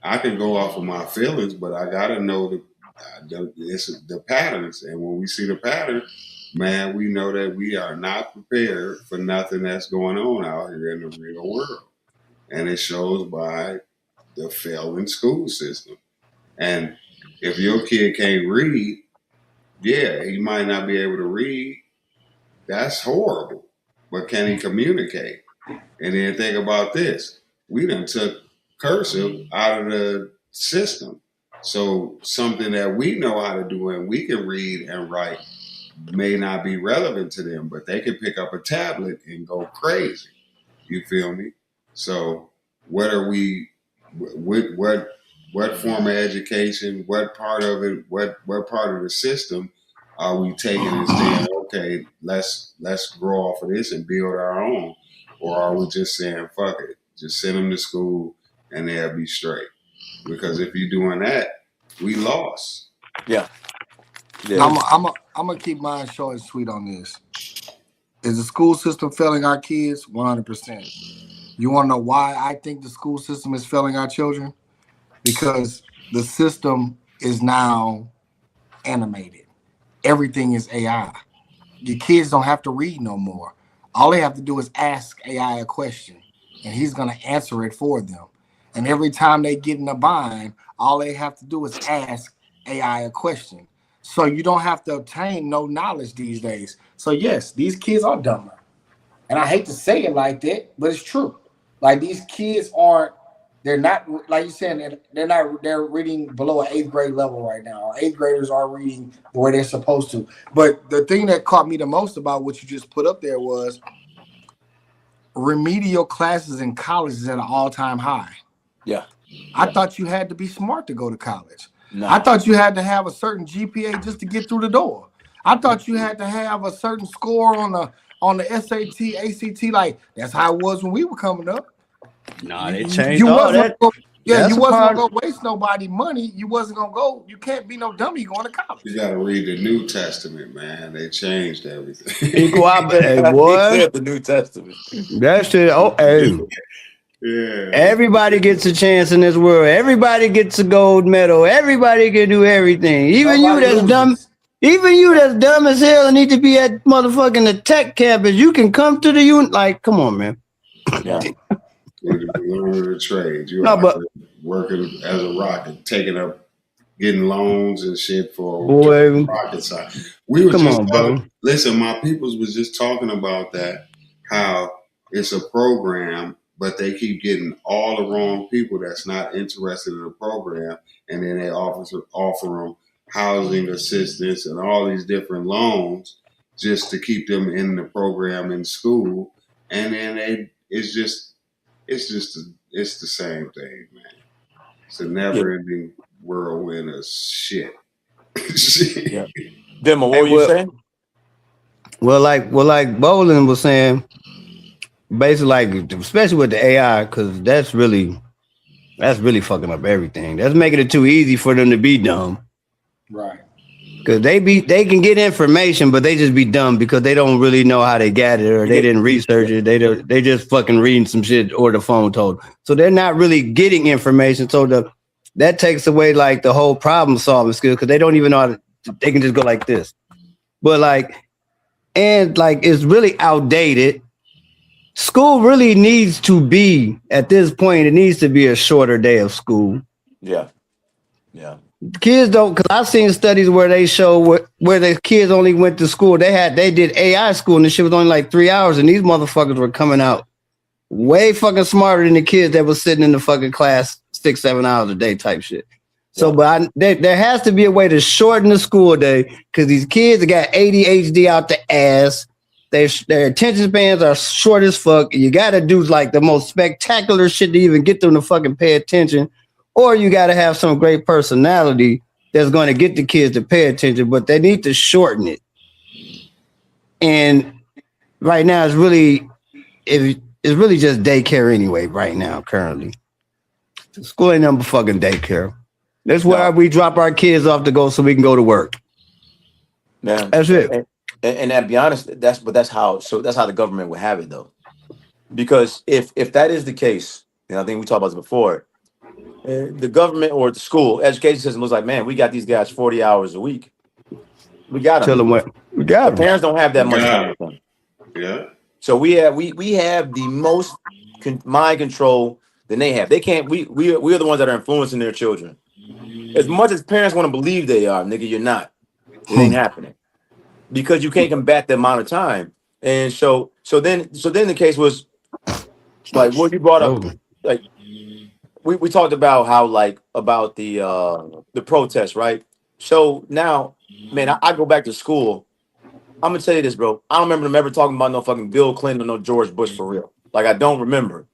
I can go off of my feelings, but I gotta know the patterns. And when we see the pattern, man, we know that we are not prepared for nothing that's going on out here in the real world. And it shows by the failing school system. And if your kid can't read, yeah, he might not be able to read. That's horrible. But can he communicate? And then think about this. We done took cursive out of the system. So something that we know how to do and we can read and write may not be relevant to them, but they can pick up a tablet and go crazy. You feel me? So what are we, what form of education, what part of it, what part of the system are we taking and saying, okay, let's grow off of this and build our own? Or are we just saying, fuck it, just send them to school and they'll be straight? Because if you're doing that, we lost. Yeah. I'm gonna keep mine short and sweet on this. Is the school system failing our kids? 100%. You want to know why I think the school system is failing our children? Because the system is now animated. Everything is AI. Your kids don't have to read no more. All they have to do is ask AI a question, and he's going to answer it for them. And every time they get in a bind, all they have to do is ask AI a question. So you don't have to obtain no knowledge these days. So yes, these kids are dumber. And I hate to say it like that, but it's true. Like these kids they're not, like you said, they're reading below an 8th grade level right now. 8th graders are reading the way they're supposed to. But the thing that caught me the most about what you just put up there was remedial classes in college is at an all-time high. Yeah. I thought you had to be smart to go to college. No. I thought you had to have a certain GPA just to get through the door. I thought you had to have a certain score on the SAT, ACT. Like that's how it was when we were coming up. Nah, they changed all that. Yeah, you wasn't gonna go waste nobody money. You wasn't gonna go. You can't be no dummy going to college. You gotta read the New Testament, man. They changed everything. Equal opportunity. What? He said the New Testament. That shit. Oh, hey. Yeah. Everybody gets a chance in this world. Everybody gets a gold medal. Everybody can do everything. Even Nobody you that's loses. dumb. Even you that's dumb as hell and need to be at motherfucking the tech campus. You can come to the unit. Like, come on, man. Yeah. You learn the trade. You No, out but- there working as a rocket, taking up, getting loans and shit for Boy. rocket science. We were Come just on, talking, bro. listen, my peoples was just talking about that, how it's a program, but they keep getting all the wrong people that's not interested in the program, and then they offer them housing assistance and all these different loans just to keep them in the program in school, and then it's the same thing, man. It's a never-ending whirlwind of shit. Yeah. Demo, what were you saying? Well, like Bowling was saying, basically, like, especially with the AI, because that's really fucking up everything. That's making it too easy for them to be dumb. Right. Because they can get information, but they just be dumb because they don't really know how they got it, or they didn't research it. They just fucking reading some shit or the phone told. So they're not really getting information. So that takes away like the whole problem solving skill, because they don't even know how to, they can just go like this. But it's really outdated. School really needs to be, at this point, it needs to be a shorter day of school. Yeah. Yeah. Kids don't, because I've seen studies where they show where the kids only went to school. They did AI school and the shit was only like 3 hours, and these motherfuckers were coming out way fucking smarter than the kids that was sitting in the fucking class 6-7 hours a day type shit. So, but there has to be a way to shorten the school day, because these kids got ADHD out the ass. Their attention spans are short as fuck. You got to do like the most spectacular shit to even get them to fucking pay attention. Or you got to have some great personality that's going to get the kids to pay attention, but they need to shorten it. And right now, it's really just daycare anyway. Right now, currently, school ain't nothing but fucking daycare. That's where we drop our kids off to go so we can go to work. Man, that's it. And to be honest, that's how the government would have it though. Because if that is the case, and I think we talked about this before, the government or the school education system was like, man, we got these guys 40 hours a week. We got them. Tell them what we got. The parents don't have that much time with them. Yeah. So we have the most mind control than they have. They can't. We are the ones that are influencing their children. As much as parents want to believe they are, nigga, you're not. It ain't happening because you can't combat the amount of time. And so then the case was like what you brought up, like. We talked about how about the protest, right? So now, man, I go back to school. I'm gonna tell you this, bro. I don't remember them ever talking about no fucking Bill Clinton or no George Bush for real. Like I don't remember.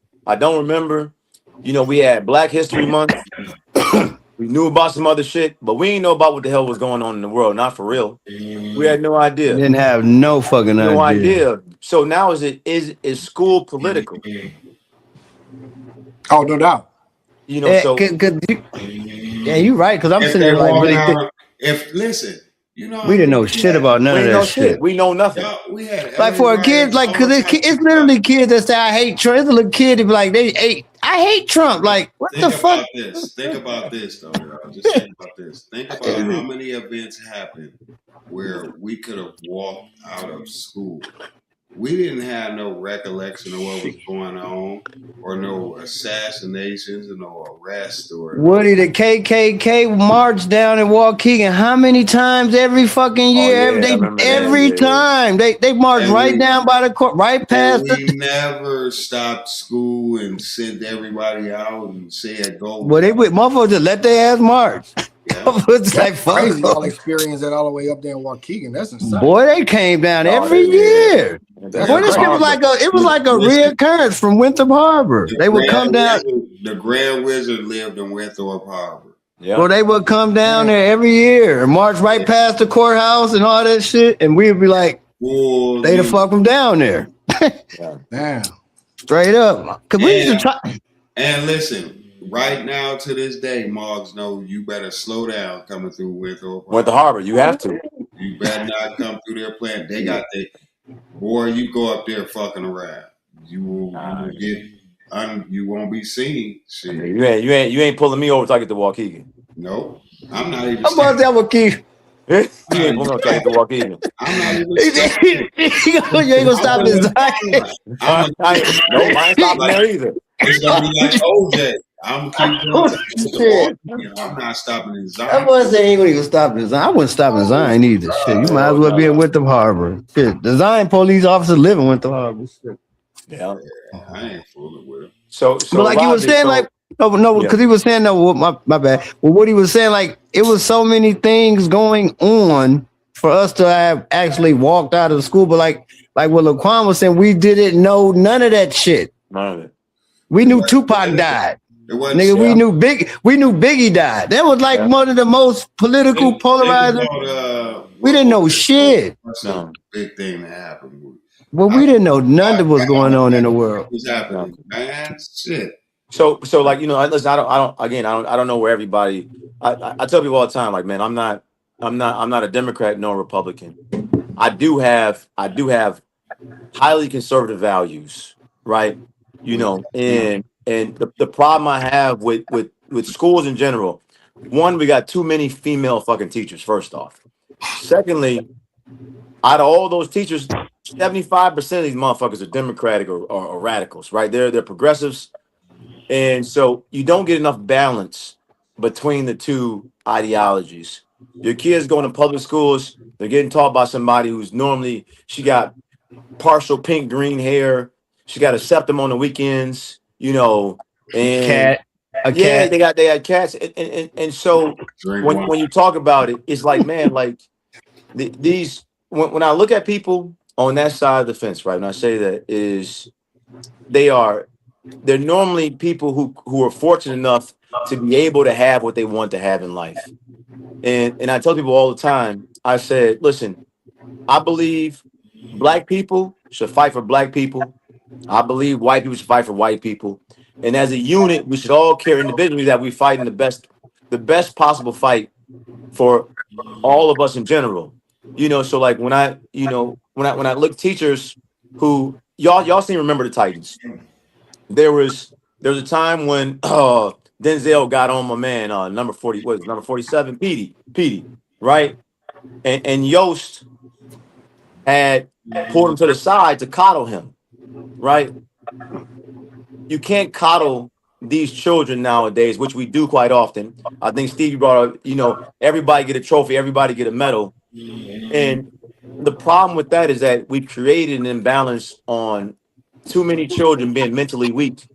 You know, we had Black History Month. We knew about some other shit, but we didn't know about what the hell was going on in the world. Not for real. We had no idea. Didn't have no fucking idea. So now is school political? Oh, no doubt. You know, you're right. Because I'm sitting there like really listen, you know, we didn't know shit about none of that shit. We know nothing. We had like for a kid, like because it's literally kids that say I hate Trump. It's a little kid that be like I hate Trump. Like what the fuck? Think about this though, y'all. Just think about this. Think about how many events happened where we could have walked out of school. We didn't have no recollection of what was going on, or no assassinations, or no arrests, or Woody, the KKK marched down in Waukegan. How many times every fucking year? Every time they marched right down by the court, right past. We never stopped school and sent everybody out and said go. Well, motherfuckers just let their ass march. Yeah. It's like crazy. Y'all experience that all the way up there in Waukegan. That's insane. Boy, they came down every year. Boy, this shit was like a reoccurrence from Winthrop Harbor. They would come down. The Grand Wizard lived in Winthrop Harbor. Yeah. Well, they would come down there every year and march right past the courthouse and all that shit, and we'd be like, "They the fuck from down there." Damn. Straight up, because we used to try. And listen, right now to this day, Moggs know you better slow down coming through Winthrop Went to Harbor. Harbor. You have to. You better not come through their plant. They got boy. You go up there fucking around. You will get you won't be seen. I Shit. mean, you ain't pulling me over till I get to Waukegan. Nope. I'm not even. How about that with Keith? You ain't pulling me over till I get to Waukegan. I'm not even. You ain't gonna stop his diet. I'm Nope, I ain't stopping like there either. it's gonna be like OJ. I'm gonna keep going to Shit. I'm not stopping in That Zion. boy said he ain't gonna even stop in Zion. I wouldn't stop in Zion either. Shit, you might as well be in Winthrop Harbor. Shit, the Zion police officers live in Winthrop Harbor. Shit. Yeah. I ain't fooling with him. So But like you was Rodney, saying, like no, because he was saying no. My bad. Well, what he was saying, like it was so many things going on for us to have actually walked out of the school. But like what Laquan was saying, we didn't know none of that shit. none of it. We knew Tupac died. It wasn't. Nigga, we knew Biggie died. That was like one of the most political polarizing. We didn't know shit. That's a big thing that happened. Well, we didn't know none of what's going on in the world. What's happening, man? Shit. So like listen, I don't know where everybody. I tell people all the time, like, man, I'm not a Democrat nor a Republican. I do have highly conservative values, right? And the problem I have with schools in general, one, we got too many female fucking teachers. First off, secondly, out of all those teachers, 75% of these motherfuckers are Democratic or radicals, right? They're progressives. And so you don't get enough balance between the two ideologies. Your kids going to public schools, they're getting taught by somebody who's normally, she got partial pink green hair, she got a septum on the weekends, and cat. they had cats. And so when you talk about it, it's like, man, like these when I look at people on that side of the fence, right? And I say that is they're normally people who are fortunate enough to be able to have what they want to have in life. And I tell people all the time, I said, listen, I believe black people should fight for black people. I believe white people should fight for white people. And as a unit, we should all care individually that we fight in the best possible fight for all of us in general. So like when I look teachers who y'all seem to remember the Titans. There was a time when Denzel got on my man, number 40, what is it, number 47, Petey, right? And Yost had pulled him to the side to coddle him, right? You can't coddle these children nowadays, which we do quite often. I think Stevie brought up, everybody get a trophy, everybody get a medal. And the problem with that is that we've created an imbalance on too many children being mentally weak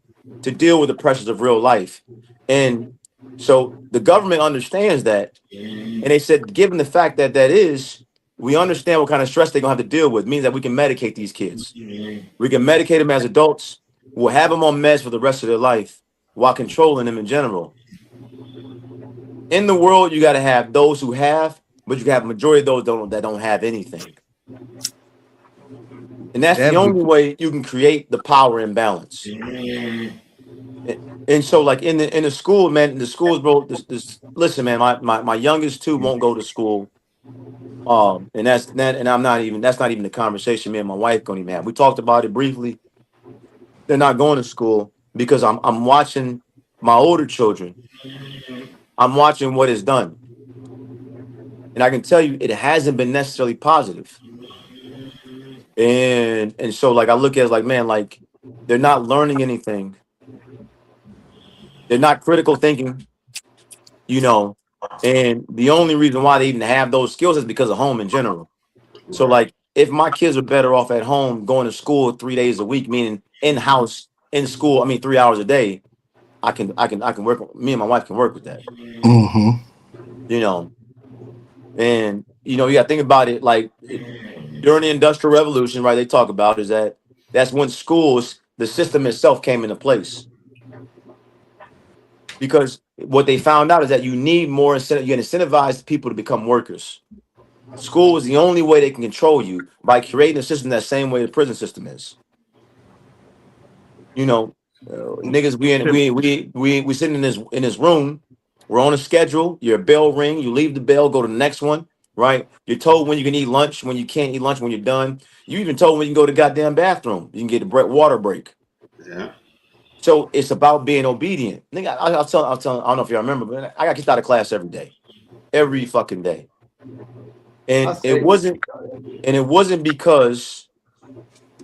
to deal with the pressures of real life. And so the government understands that. And they said, given the fact that we understand what kind of stress they're going to have to deal with, means that we can medicate these kids. We can medicate them as adults. We'll have them on meds for the rest of their life while controlling them in general. In the world, you got to have those who have, but you can have a majority of those that don't have anything. And that's the only way you can create the power imbalance. And so, like in the school, man, the schools, bro. Listen, man, my youngest two won't go to school. And that's not even the conversation me and my wife gonna even have. We talked about it briefly. They're not going to school because I'm watching my older children. I'm watching what is done. And I can tell you it hasn't been necessarily positive. And so like I look at it like, man, like they're not learning anything. They're not critical thinking, and the only reason why they even have those skills is because of home in general. So like if my kids are better off at home going to school 3 days a week, meaning in-house, in school, 3 hours a day, I can work, me and my wife can work with that. And you got to think about it like during the Industrial Revolution, right? They talk about is that's when schools, the system itself came into place. Because what they found out is that you need more incentive. You can incentivize people to become workers. School is the only way they can control you by creating a system that same way the prison system is. Niggas, we sitting in this room. We're on a schedule. Your bell ring. You leave the bell, go to the next one. Right. You're told when you can eat lunch, when you can't eat lunch, when you're done. You even told when you can go to the goddamn bathroom. You can get a water break. Yeah. So it's about being obedient. Nigga, I'll tell. I don't know if you remember, but I got kicked out of class every fucking day. And it wasn't because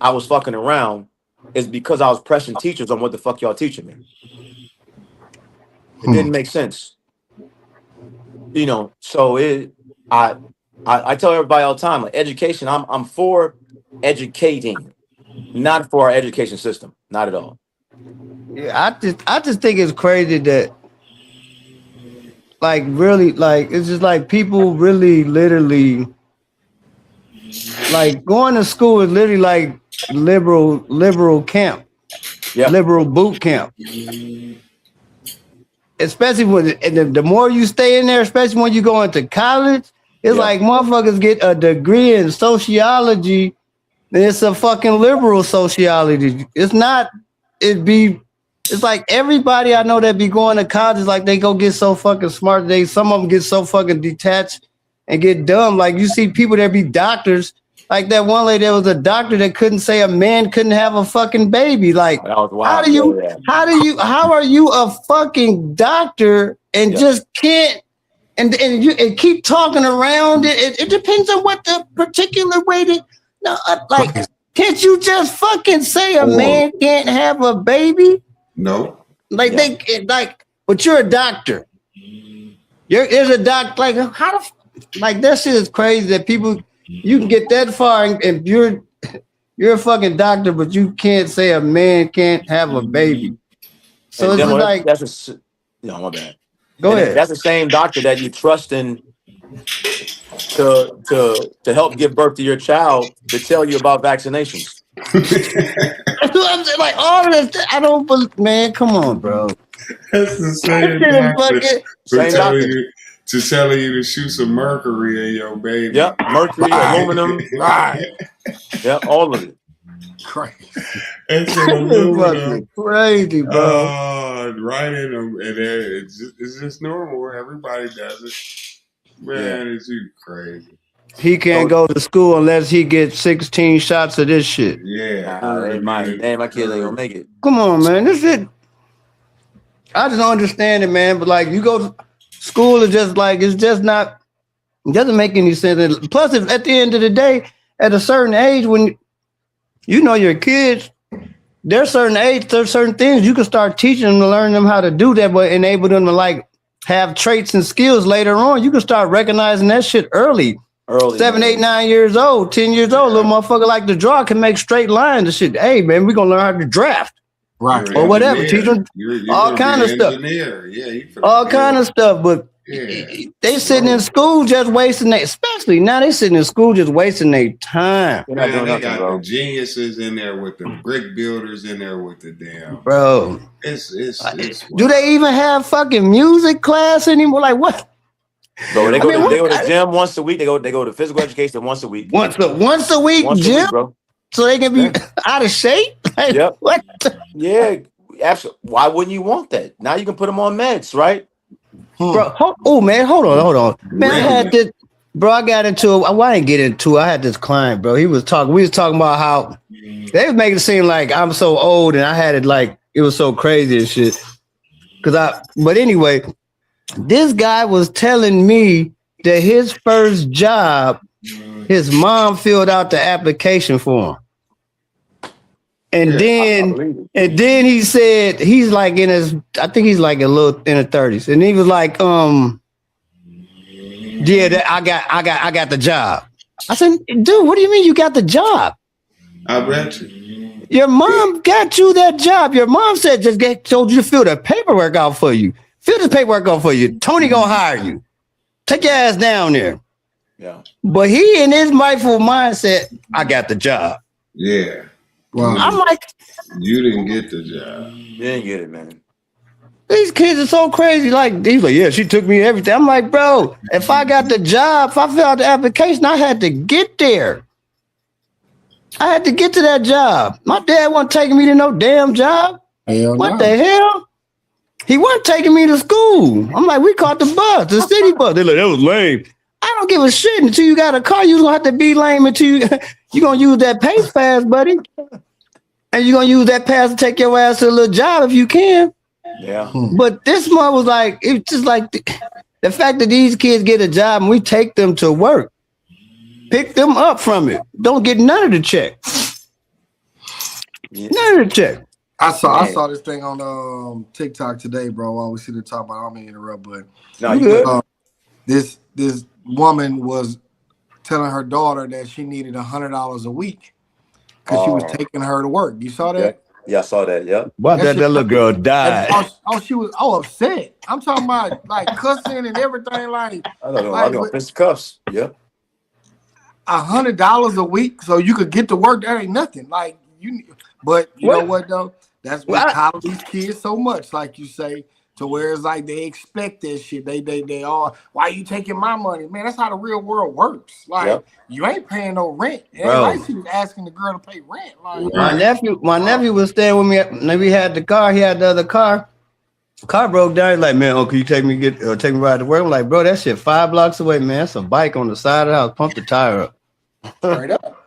I was fucking around. It's because I was pressing teachers on what the fuck y'all teaching me. It didn't make sense. So I tell everybody all the time, like education, I'm for educating, not for our education system. Not at all. Yeah, I just think it's crazy that like really like it's just like people really literally like going to school is literally like liberal camp. Yeah. Liberal boot camp. Especially when the more you stay in there, especially when you go into college, it's like motherfuckers get a degree in sociology, and it's a fucking liberal sociology. It's not, it's like everybody I know that be going to college, like they go get so fucking smart. Some of them get so fucking detached and get dumb. Like you see people that be doctors, like that one lady that was a doctor that couldn't say a man couldn't have a fucking baby. Like, how are you a fucking doctor and just can't and keep talking around it? It depends on what the particular way to like. Can't you just fucking say a man can't have a baby? No. Like but you're a doctor. There's a doctor. Like like that shit is crazy that people. You can get that far and you're a fucking doctor, but you can't say a man can't have a baby. So it's like my bad. Go ahead. That's the same doctor that you trust in to help give birth to your child to tell you about vaccinations. That's what I'm saying. Like all of this, I don't believe. Man, come on, bro. That's the same doctor to telling you to shoot some mercury in your baby. Yep, mercury, aluminum, right? Yep, all of it. Crazy. It's aluminum. Crazy, bro. Right in them, and it's just normal. Everybody does it. Man, it's you crazy. He can't go to school unless he gets 16 shots of this shit. Yeah, my kids ain't gonna make it. Come on, man. This shit. I just don't understand it, man. But like, you go to school is just like it doesn't make any sense. Plus, if at the end of the day, at a certain age, when you know your kids, there's certain age, there's certain things you can start teaching them to learn them how to do that, but enable them to like have traits and skills later on. You can start recognizing that shit early. 7, 8, 9 years old, 10 years old, little motherfucker like to draw can make straight lines and shit. Hey man, we're gonna learn how to draft. Right. Or whatever. Teach them all kind of stuff. All kind of stuff. But they sitting in school just wasting especially now they sitting in school just wasting their time. Man, they got the geniuses in there with the brick builders in there with the damn. Bro. It's do they even have fucking music class anymore? Like what? Bro, they go to the gym once a week. They go to physical education once a week. Once a week, gym, bro. So they can be out of shape. Like, yep. What? Yeah, absolutely. Why wouldn't you want that? Now you can put them on meds, right? Bro, man, hold on. Man, I had this. Bro, I got into it. I didn't get into it. I had this client, bro. We was talking about how they was making it seem like I'm so old and I had it like it was so crazy and shit. But anyway, this guy was telling me that his first job, his mom filled out the application for him. And then he said he's like I think he's like a little in the 30s. And he was like, I got the job. I said, dude, what do you mean you got the job? I bet you. Your mom got you that job. Your mom said told you to fill the paperwork out for you. Fill this paperwork out for you. Tony gonna hire you. Take your ass down there. Yeah. But he in his mindful mindset, I got the job. Yeah. Wow. I'm like, you didn't get the job. You didn't get it, man. These kids are so crazy. Like, he's like, yeah, she took me everything. I'm like, bro, if I got the job, if I filled out the application, I had to get there. I had to get to that job. My dad wasn't taking me to no damn job. What the hell? He wasn't taking me to school. I'm like, we caught the bus, the city bus. They're like, that was lame. I don't give a shit until you got a car. You're gonna have to be lame until you're gonna use that pace pass, buddy. And you're gonna use that pass to take your ass to a little job if you can. Yeah. But this month was like, it's just like the fact that these kids get a job and we take them to work, pick them up from it. Don't get none of the check. None of the check. I saw this thing on TikTok today, bro. While we see the top, I don't mean to interrupt, but no, you good. This woman was telling her daughter that she needed $100 a week because she was taking her to work. You saw that? Yeah, I saw that. Yep. Why that little girl died? She was upset. I'm talking about like cussing and everything. Like I don't know. I know fist cuffs. Yeah. $100 a week so you could get to work. That ain't nothing. Like but you know what though? That's what coddle these kids so much, like you say, to where it's like they expect that shit. They all, why you taking my money? Man, that's how the real world works. Like you ain't paying no rent. It ain't like she was asking the girl to pay rent. Like my nephew was staying with me. We had the car, he had the other car. Car broke down. He's like, man, can you take me ride to work? I'm like, bro, that shit 5 blocks away, man. That's a bike on the side of the house. Pump the tire up. Straight up.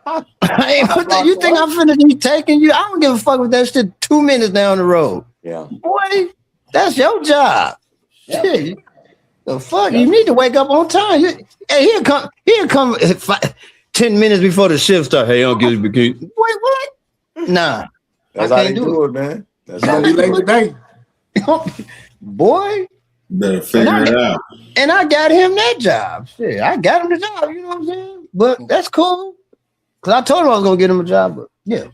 Hey, you think I'm finna be taking you? I don't give a fuck with that shit 2 minutes down the road. Yeah. Boy, that's your job. Shit. The fuck? You need to wake up on time. Hey, he'll come 10 minutes before the shift start. Hey, don't give me Wait, what? Nah. That's how they do it, man. That's how they do it. Boy. Better figure it out. And I got him that job. Shit, I got him the job, you know what I'm saying? But that's cool. Because I told him I was going to get him a job. But yeah.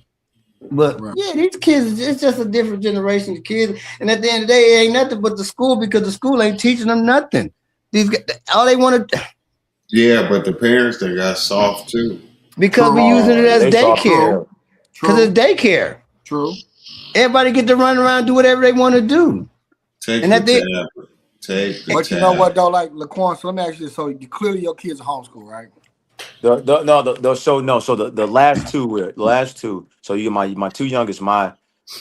But yeah, these kids, it's just a different generation of kids. And at the end of the day, it ain't nothing but the school because the school ain't teaching them nothing. These all they want to. Yeah, but the parents, they got soft too. Because we're using it as daycare. Because it's daycare. True. Everybody get to run around and do whatever they want to do. Take the But you know what though, like Laquan, so let me ask you this. So clearly your kids are homeschool, right? So the last two. So you my two youngest, my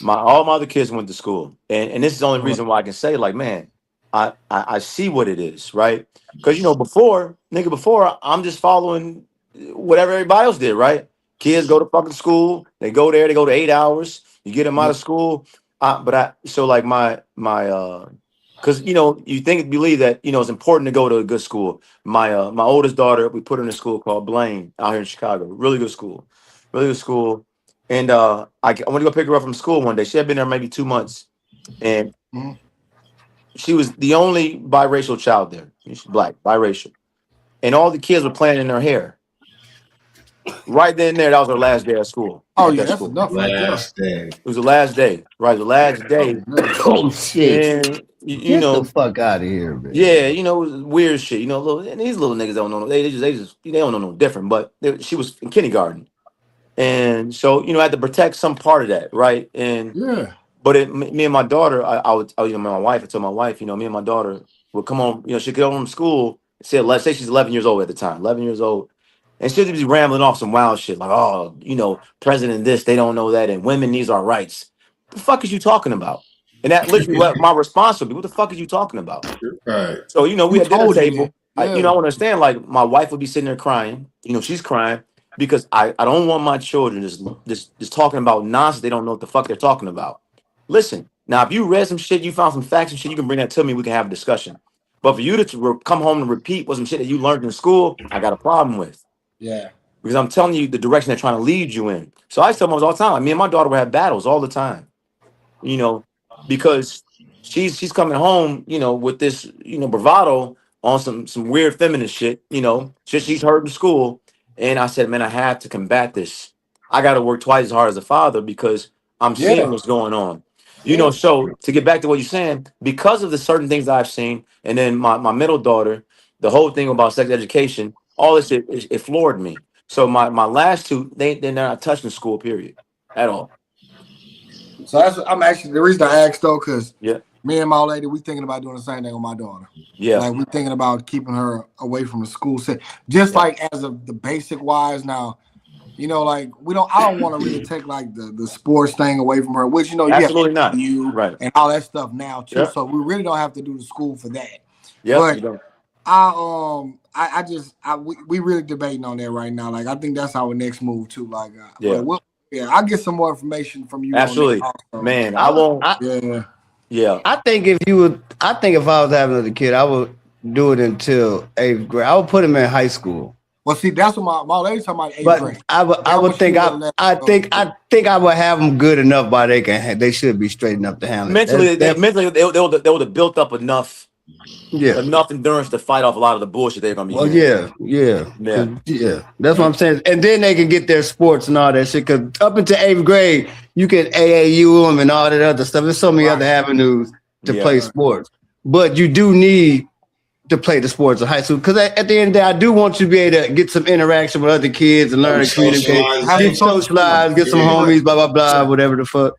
all my other kids went to school, and this is the only reason why I can say like, man, I see what it is, right? Because before I'm just following whatever everybody else did, right? Kids go to fucking school, they go there, they go to 8 hours, you get them out of school, because you believe that it's important to go to a good school. My oldest daughter, we put her in a school called Blaine out here in Chicago. Really good school, And I went to go pick her up from school one day. She had been there maybe 2 months, and she was the only biracial child there. She's black, biracial, and all the kids were playing in her hair. Right then and there, that was her last day of school. Oh yeah, that's enough. Last day. It was the last day, right? The last day. Oh shit! And get the fuck out of here, man. Yeah, it was weird shit. And these little niggas don't know. They don't know no different. But she was in kindergarten, and so I had to protect some part of that, right? And but me and my daughter, I would, my wife. I told my wife, me and my daughter would come home. She'd get home from school. Say she's 11 years old at the time, 11 years old. And she'll be rambling off some wild shit like, oh, president this, they don't know that, and women, these are rights. What the fuck is you talking about? And that literally my response would be, what the fuck is you talking about? Right. So, we had dinner table. I understand, like, my wife would be sitting there crying. She's crying because I don't want my children just talking about nonsense. They don't know what the fuck they're talking about. Listen, now, if you read some shit, you found some facts and shit, you can bring that to me. We can have a discussion. But for you to come home and repeat what some shit that you learned in school, I got a problem with. Yeah. Because I'm telling you the direction they're trying to lead you in. So I tell them all the time. Like, me and my daughter would have battles all the time. Because she's coming home, with this, bravado on some weird feminist shit, shit she's heard in school. And I said, man, I have to combat this. I got to work twice as hard as a father because I'm seeing what's going on. So to get back to what you're saying, because of the certain things I've seen, and then my middle daughter, the whole thing about sex education, all this shit, it floored me. So my last two, they're not touching school, period, at all. So I'm actually the reason I asked though, because me and my lady, we thinking about doing the same thing with my daughter. Yeah, like we thinking about keeping her away from the school set, just like as of the basic wise. Now, like I don't want to really take like the sports thing away from her, which you Absolutely have not. you Right. and all that stuff now too. Yep. So we really don't have to do the school for that. Yep. But You don't. we really debating on that right now. Like I think that's our next move too. Like Yeah. but I'll get some more information from you Absolutely. on that also. Man, I won't. Yeah. I think if I was having another kid, I would do it until 8th grade. I would put him in high school. Well, see, that's what my lady talking about 8th But grade. I would think I think I would have them good enough by they should be straight enough to handle mentally. it. Mentally, they would have built up enough endurance to fight off a lot of the bullshit they're gonna be. Well, yeah. That's what I'm saying. And then they can get their sports and all that shit. Because up until 8th grade, you can AAU them and all that other stuff. There's so many other avenues to play sports. But you do need to play the sports in high school. Because at the end of the day, I do want you to be able to get some interaction with other kids and learn to communicate, get socialized, get some homies, blah, blah, blah, whatever the fuck.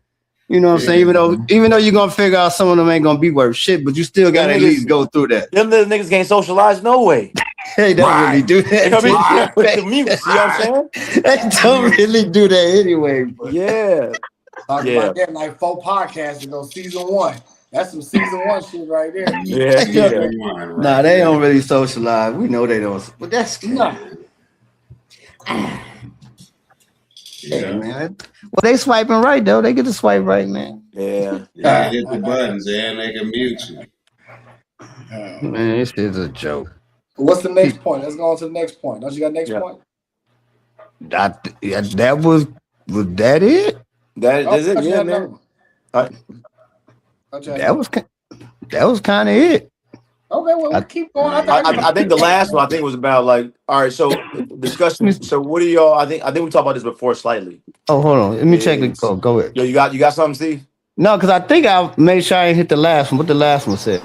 You know what I'm saying? Even though you're gonna figure out some of them ain't gonna be worth shit, but you still gotta at least go through that. Them little niggas can't socialize no way. They don't really do that. With the mutes, you know what I'm saying? They don't really do that anyway. But. Yeah. Talking about that like 4 podcasts ago, season 1. That's some season 1 shit right there. Nah, they don't really socialize. We know they don't. But that's not. Yeah, man. Well, they swiping right though. They get to swipe right, man. Yeah, hit the buttons and they can mute you. Man, this is a joke. What's the next point? Let's go on to the next point. Don't you got next point? That was that it? That's it, yeah, man. That was kind of it. Okay, well, we'll keep going. I think the last one was about like, all right, so discussion. So what do y'all? I think we talked about this before slightly. Oh, hold on. Let me check it. Go ahead. Yo, you got something, Steve? No, because I think I made sure I ain't hit the last one. What the last one said?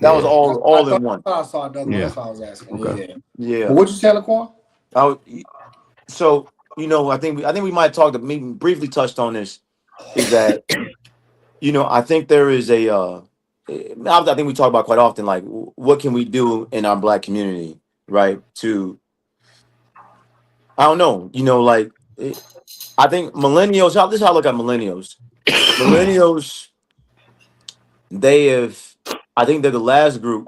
That was all in one. I saw another one. That's what I was asking. Okay. Yeah. Well, what you say, Laquan? So I think we might have talked, maybe briefly touched on this. Is that I think there is I think we talk about quite often, like what can we do in our Black community, right? I don't know, like I think millennials. This is how I look at millennials. Millennials, I think they're the last group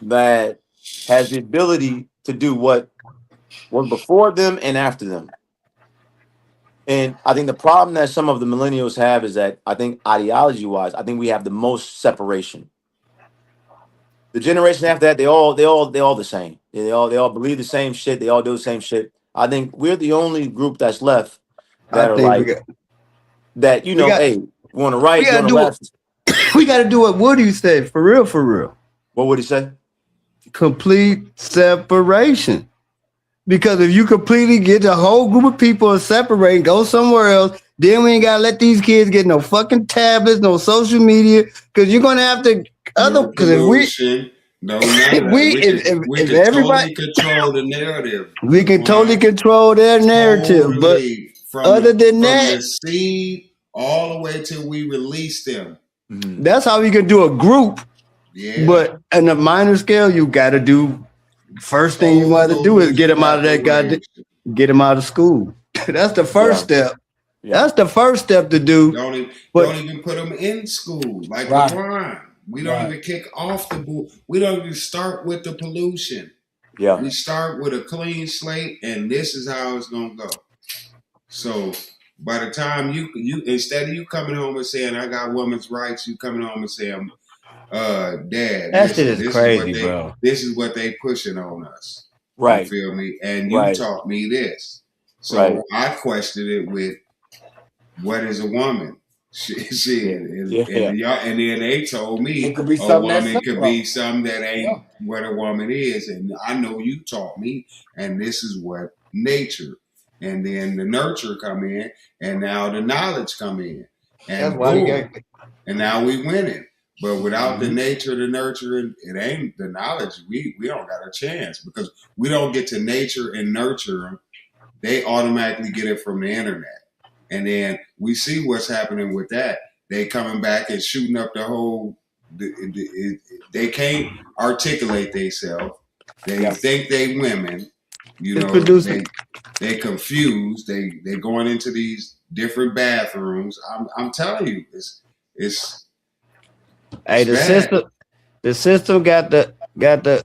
that has the ability to do what was before them and after them. And I think the problem that some of the millennials have is that I think ideology-wise, I think we have the most separation. The generation after that, they all the same. They all believe the same shit. They all do the same shit. I think we're the only group that's left that are like that. Hey, we want to right, you want to left. We got to do what Woody said. For real. What would he say? Complete separation. Because if you completely get the whole group of people to separate, go somewhere else, then we ain't gotta let these kids get no fucking tablets, no social media, because you're gonna have to because if everybody control the narrative, we can totally control their narrative. But other than that, from the seed all the way till we release them. That's how we can do a group. Yeah. But on a minor scale, you gotta do. First thing you want to do is get them out of that goddamn, get them out of school. That's the first step. Yeah. That's the first step to do. Don't even put them in school like LeBron. We don't even kick off we don't even start with the pollution. Yeah, we start with a clean slate, and this is how it's gonna go. So by the time you instead of you coming home and saying I got women's rights, you coming home and saying, Dad, that shit is crazy, bro. This is what they pushing on us. Right. You feel me? And you taught me this. So I questioned it with what is a woman? And then they told me it could be a woman could be something that ain't what a woman is. And I know you taught me, and this is what nature. And then the nurture come in, and now the knowledge come in. And boom, and now we winning. But without the nature, the nurture, it ain't the knowledge. We don't got a chance because we don't get to nature and nurture them. They automatically get it from the internet. And then we see what's happening with that. They coming back and shooting up the whole. They can't articulate themselves. They think they women. You It's know, producing. they confused. They going into these different bathrooms. I'm telling you, it's Hey, bad. the system got the You gotta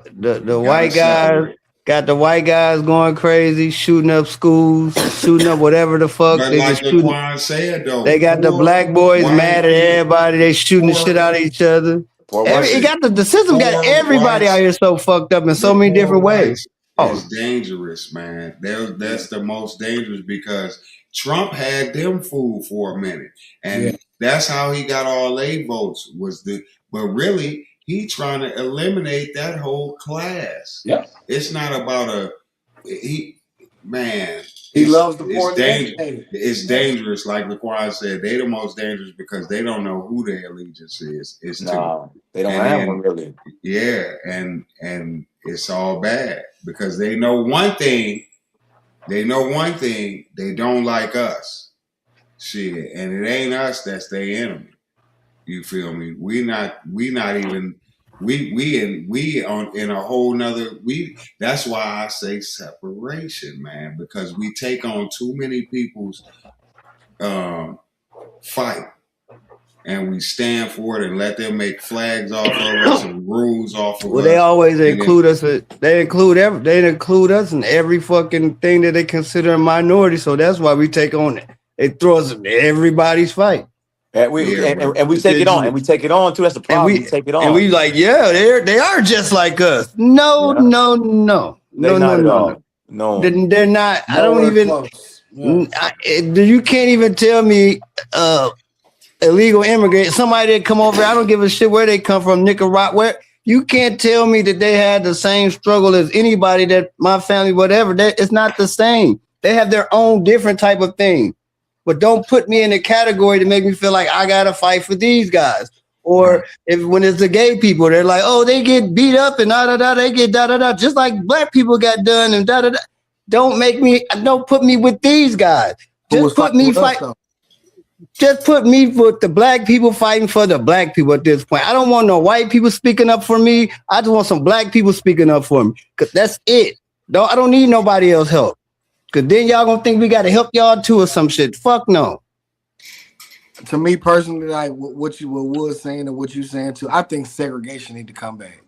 white guys. separate. Got the white guys going crazy, shooting up schools, shooting up whatever the fuck But they like just shooting. Laquan said, They though, got the poor black boys white mad at people, everybody. They shooting the shit poor out of each other. It listen, got the system got poor everybody out whites. here so fucked up in so The many poor different ways. whites Oh, is dangerous, man. That's the most dangerous because Trump had them fooled for a minute, and that's how he got all their votes. But really, he trying to eliminate that whole class. Yeah. It's not about man. He loves the It's poor and the dangerous. educated. It's dangerous, like Laquan said. They the most dangerous because they don't know who their allegiance is to. No, they don't And have then one really. yeah, and it's all bad because they know one thing. They know one thing. They don't like us. Shit, and it ain't us that's their enemy. You feel me? We not even we in a whole nother that's why I say separation, man, because we take on too many people's fight. And we stand for it and let them make flags off of us and rules off of well, us. they always include us. They include us in every fucking thing that they consider a minority. So that's why we take on it. They throw us in everybody's fight. And we take it on, and we take it on too. That's the problem. We take it on, and we like, yeah, they are just like us. No, Yeah. no. They're not at all. No, They're not. I don't Nowhere even. close. Yeah. You can't even tell me illegal immigrant, somebody that come over. I don't give a shit where they come from, Nicaragua. Where you can't tell me that they had the same struggle as anybody that my family, whatever. That it's not the same. They have their own different type of thing. But don't put me in a category to make me feel like I gotta fight for these guys. Or if when it's the gay people, they're like, oh, they get beat up and they get just like black people got done and Don't put me with these guys. Just put me fight. Just put me with the black people fighting for the black people at this point. I don't want no white people speaking up for me. I just want some black people speaking up for me. Cause that's it. I don't need nobody else help. Cause then y'all gonna think we gotta help y'all too or some shit. Fuck no. To me personally, like what Wood's saying and what you saying too, I think segregation need to come back.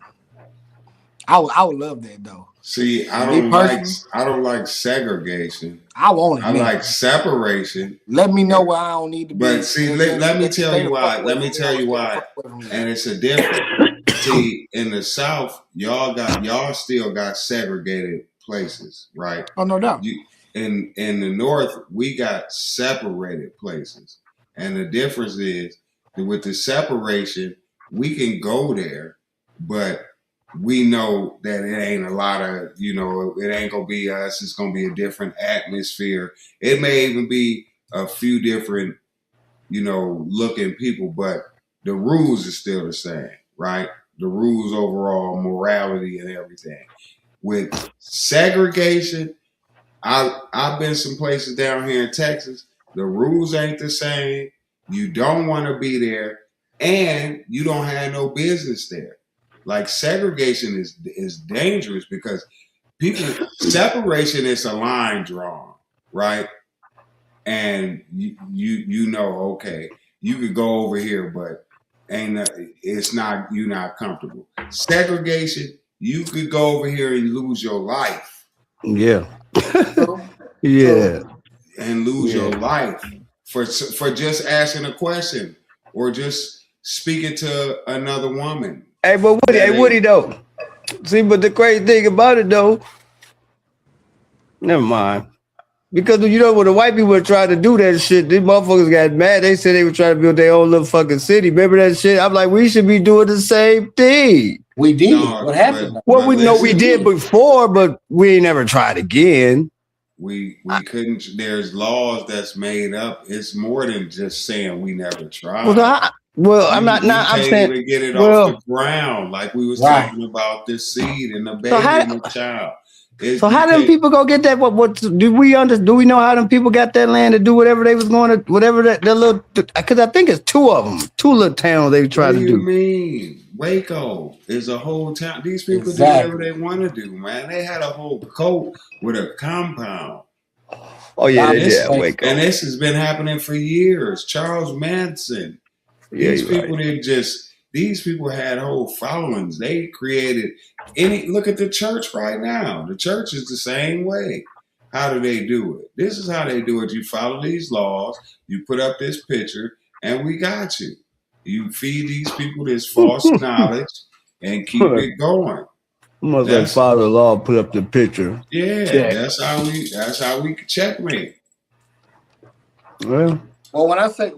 I would love that though. See, I don't like segregation. I want it. I like separation. Let me know where I don't need to be. But see, let me tell you why. Let me tell you why. And it's a difference. See, in the South, y'all still got segregated places, right? Oh, no doubt. In the North, we got separated places. And the difference is that with the separation, we can go there, but we know that it ain't a lot of, it ain't going to be us. It's going to be a different atmosphere. It may even be a few different, looking people, but the rules are still the same, right? The rules overall, morality and everything. With segregation, I've been some places down here in Texas. The rules ain't the same. You don't want to be there, and you don't have no business there. Like segregation is dangerous because separation is a line drawn, right? And okay, you could go over here, but you're not comfortable. Segregation, you could go over here and lose your life. Yeah. Yeah. And lose your life for just asking a question or just speaking to another woman. Hey, but Woody though. See, but the crazy thing about it though, never mind. Because when the white people were trying to do that shit, these motherfuckers got mad. They said they were trying to build their own little fucking city. Remember that shit? I'm like, we should be doing the same thing. We did. What happened? We know we did before, but we ain't never tried again. We couldn't. There's laws that's made up. It's more than just saying we never tried. I'm saying even get it off the ground like we was talking about this seed and the baby and the child. So how them people go get that? What do we know how them people got that land to do whatever they was going to, whatever that little? Because I think it's two of them, two little towns they tried to do. What do you mean? Waco is a whole town. These people do Exactly. whatever they want to do, man. They had a whole cult with a compound. Oh yeah, they did at Waco. And this has been happening for years. Charles Manson. Yeah, These you're people right. didn't just. These people had whole followings. They created any. Look at the church right now. The church is the same way. How do they do it? This is how they do it. You follow these laws. You put up this picture, and we got you. You feed these people this false knowledge and keep it going. Almost like father-in-law put up the picture. Yeah, check. That's how we checkmate. Well, when I say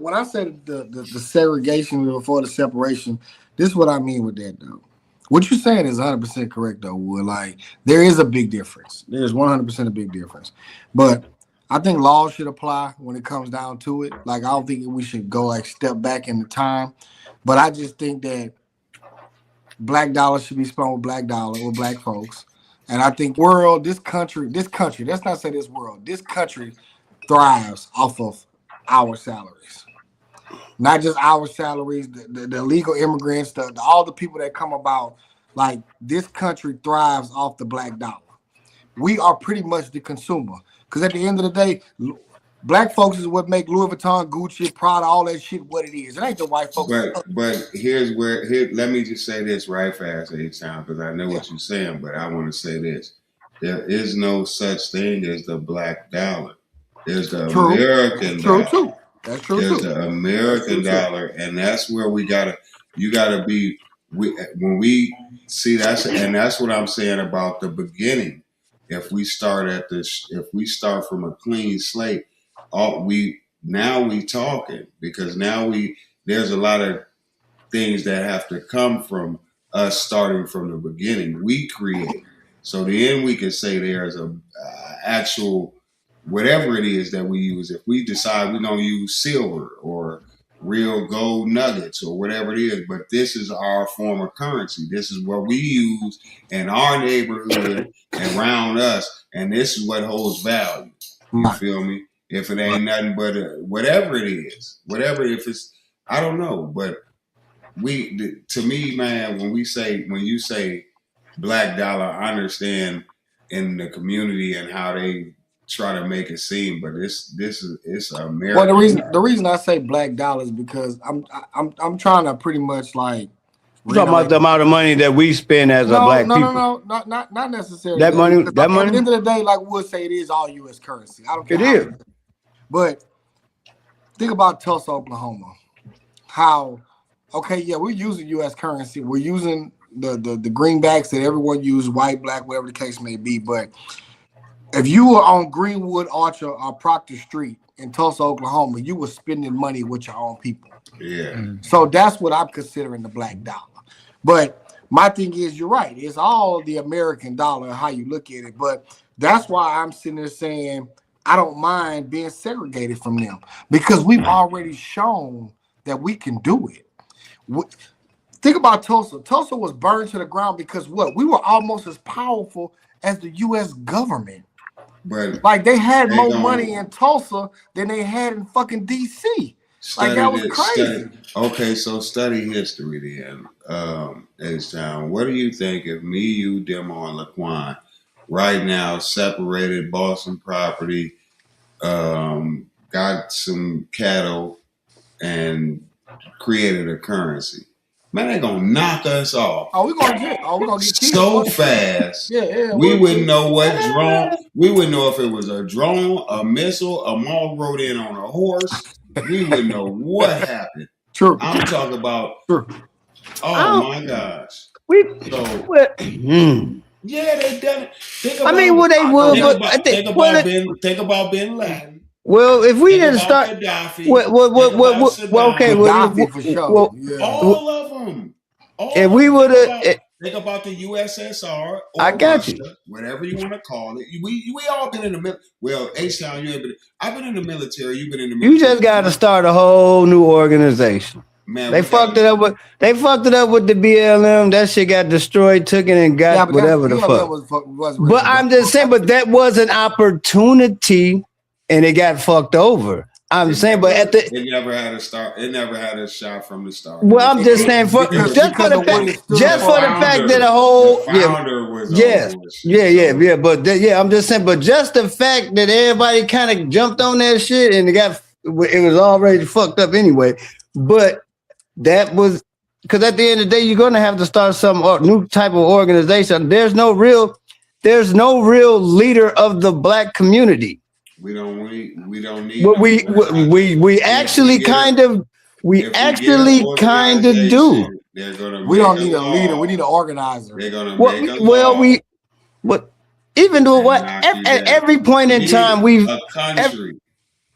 the segregation before the separation, this is what I mean with that though. What you're saying is 100% correct though, Wood. Like there is a big difference. There's 100% a big difference. But I think laws should apply when it comes down to it. Like I don't think we should go like step back in the time. But I just think that black dollar should be spent with black dollar with black folks. And I think this country, let's not say this world, this country thrives off of our salaries. Not just our salaries, the illegal immigrants, all the people that come about. Like this country thrives off the black dollar. We are pretty much the consumer. Because at the end of the day, black folks is what make Louis Vuitton, Gucci, Prada, all that shit what it is. It ain't the white folks. But let me just say this right fast, H-Town, because I know what you're saying, but I want to say this. There is no such thing as the black dollar. There's the American dollar. True. That's true. There's the American dollar, and that's where you gotta be. When we see that's what I'm saying about the beginning. If we start from a clean slate, we talking, because there's a lot of things that have to come from us starting from the beginning. We create, so then we can say there's a actual whatever it is that we use. If we decide we're gonna use silver or real gold nuggets or whatever it is, but this is our form of currency. This is what we use in our neighborhood and around us, and this is what holds value. You feel me? If it ain't nothing but whatever it is, if it's, I don't know, but to me, man, when you say black dollar, I understand in the community and how they try to make it seem, but it's American. Well, the reason I say black dollar is because I'm trying to pretty much like. You're talking about the amount of money that we spend as a black people. No, not necessarily. That money. At the end of the day, like Wood say, it is all U.S. currency. I don't care. It is. But think about Tulsa, Oklahoma. We're using U.S. currency. We're using the greenbacks that everyone uses, white, black, whatever the case may be. But if you were on Greenwood, Archer, or Proctor Street in Tulsa, Oklahoma, you were spending money with your own people. Yeah. So that's what I'm considering the black dollar. But my thing is, you're right. It's all the American dollar, how you look at it. But that's why I'm sitting there saying I don't mind being segregated from them, because we've already shown that we can do it. Think about Tulsa. Tulsa was burned to the ground because what? We were almost as powerful as the U.S. government. But like they had more money in Tulsa than they had in fucking D.C. Like that was crazy. Okay, so study history then. H-Town, what do you think if me, you, Demo, and Laquan right now separated, bought some property, got some cattle, and created a currency? Man, they're gonna knock us off. We're gonna get so fast. Yeah. We wouldn't know what drone. We wouldn't know if it was a drone, a missile, a mall rode in on a horse. We wouldn't know what happened. True. I'm talking about. True. Oh my gosh. Yeah, they done it. Think about Bin Laden. Well, if we didn't start, Gaddafi, okay, Gaddafi for sure. All of them. If we would have, think about the USSR. Or I got Russia, you. Whatever you want to call it. We all been in the military. Well, H-Town, you ain't been. I've been in the military. You've been in the military. You just got to start a whole new organization. Man, they fucked it up with the BLM. That shit got destroyed, took it, and got whatever the fuck. But I'm just saying, but that was an opportunity, and it got fucked over. I'm saying, but at it never had a start. It never had a shot from the start. Well, I'm just saying because of what it stood just for the fact that the founder was yes, on bullshit, yeah, but I'm just saying, but just the fact that everybody kind of jumped on that shit and it was already fucked up anyway. But that was because at the end of the day, you're gonna have to start some new type of organization. There's no real leader of the black community. We don't need. We actually kind of do. They're gonna. We don't need a leader. We need an organizer. They're gonna make a law. Even though at every point in time a country.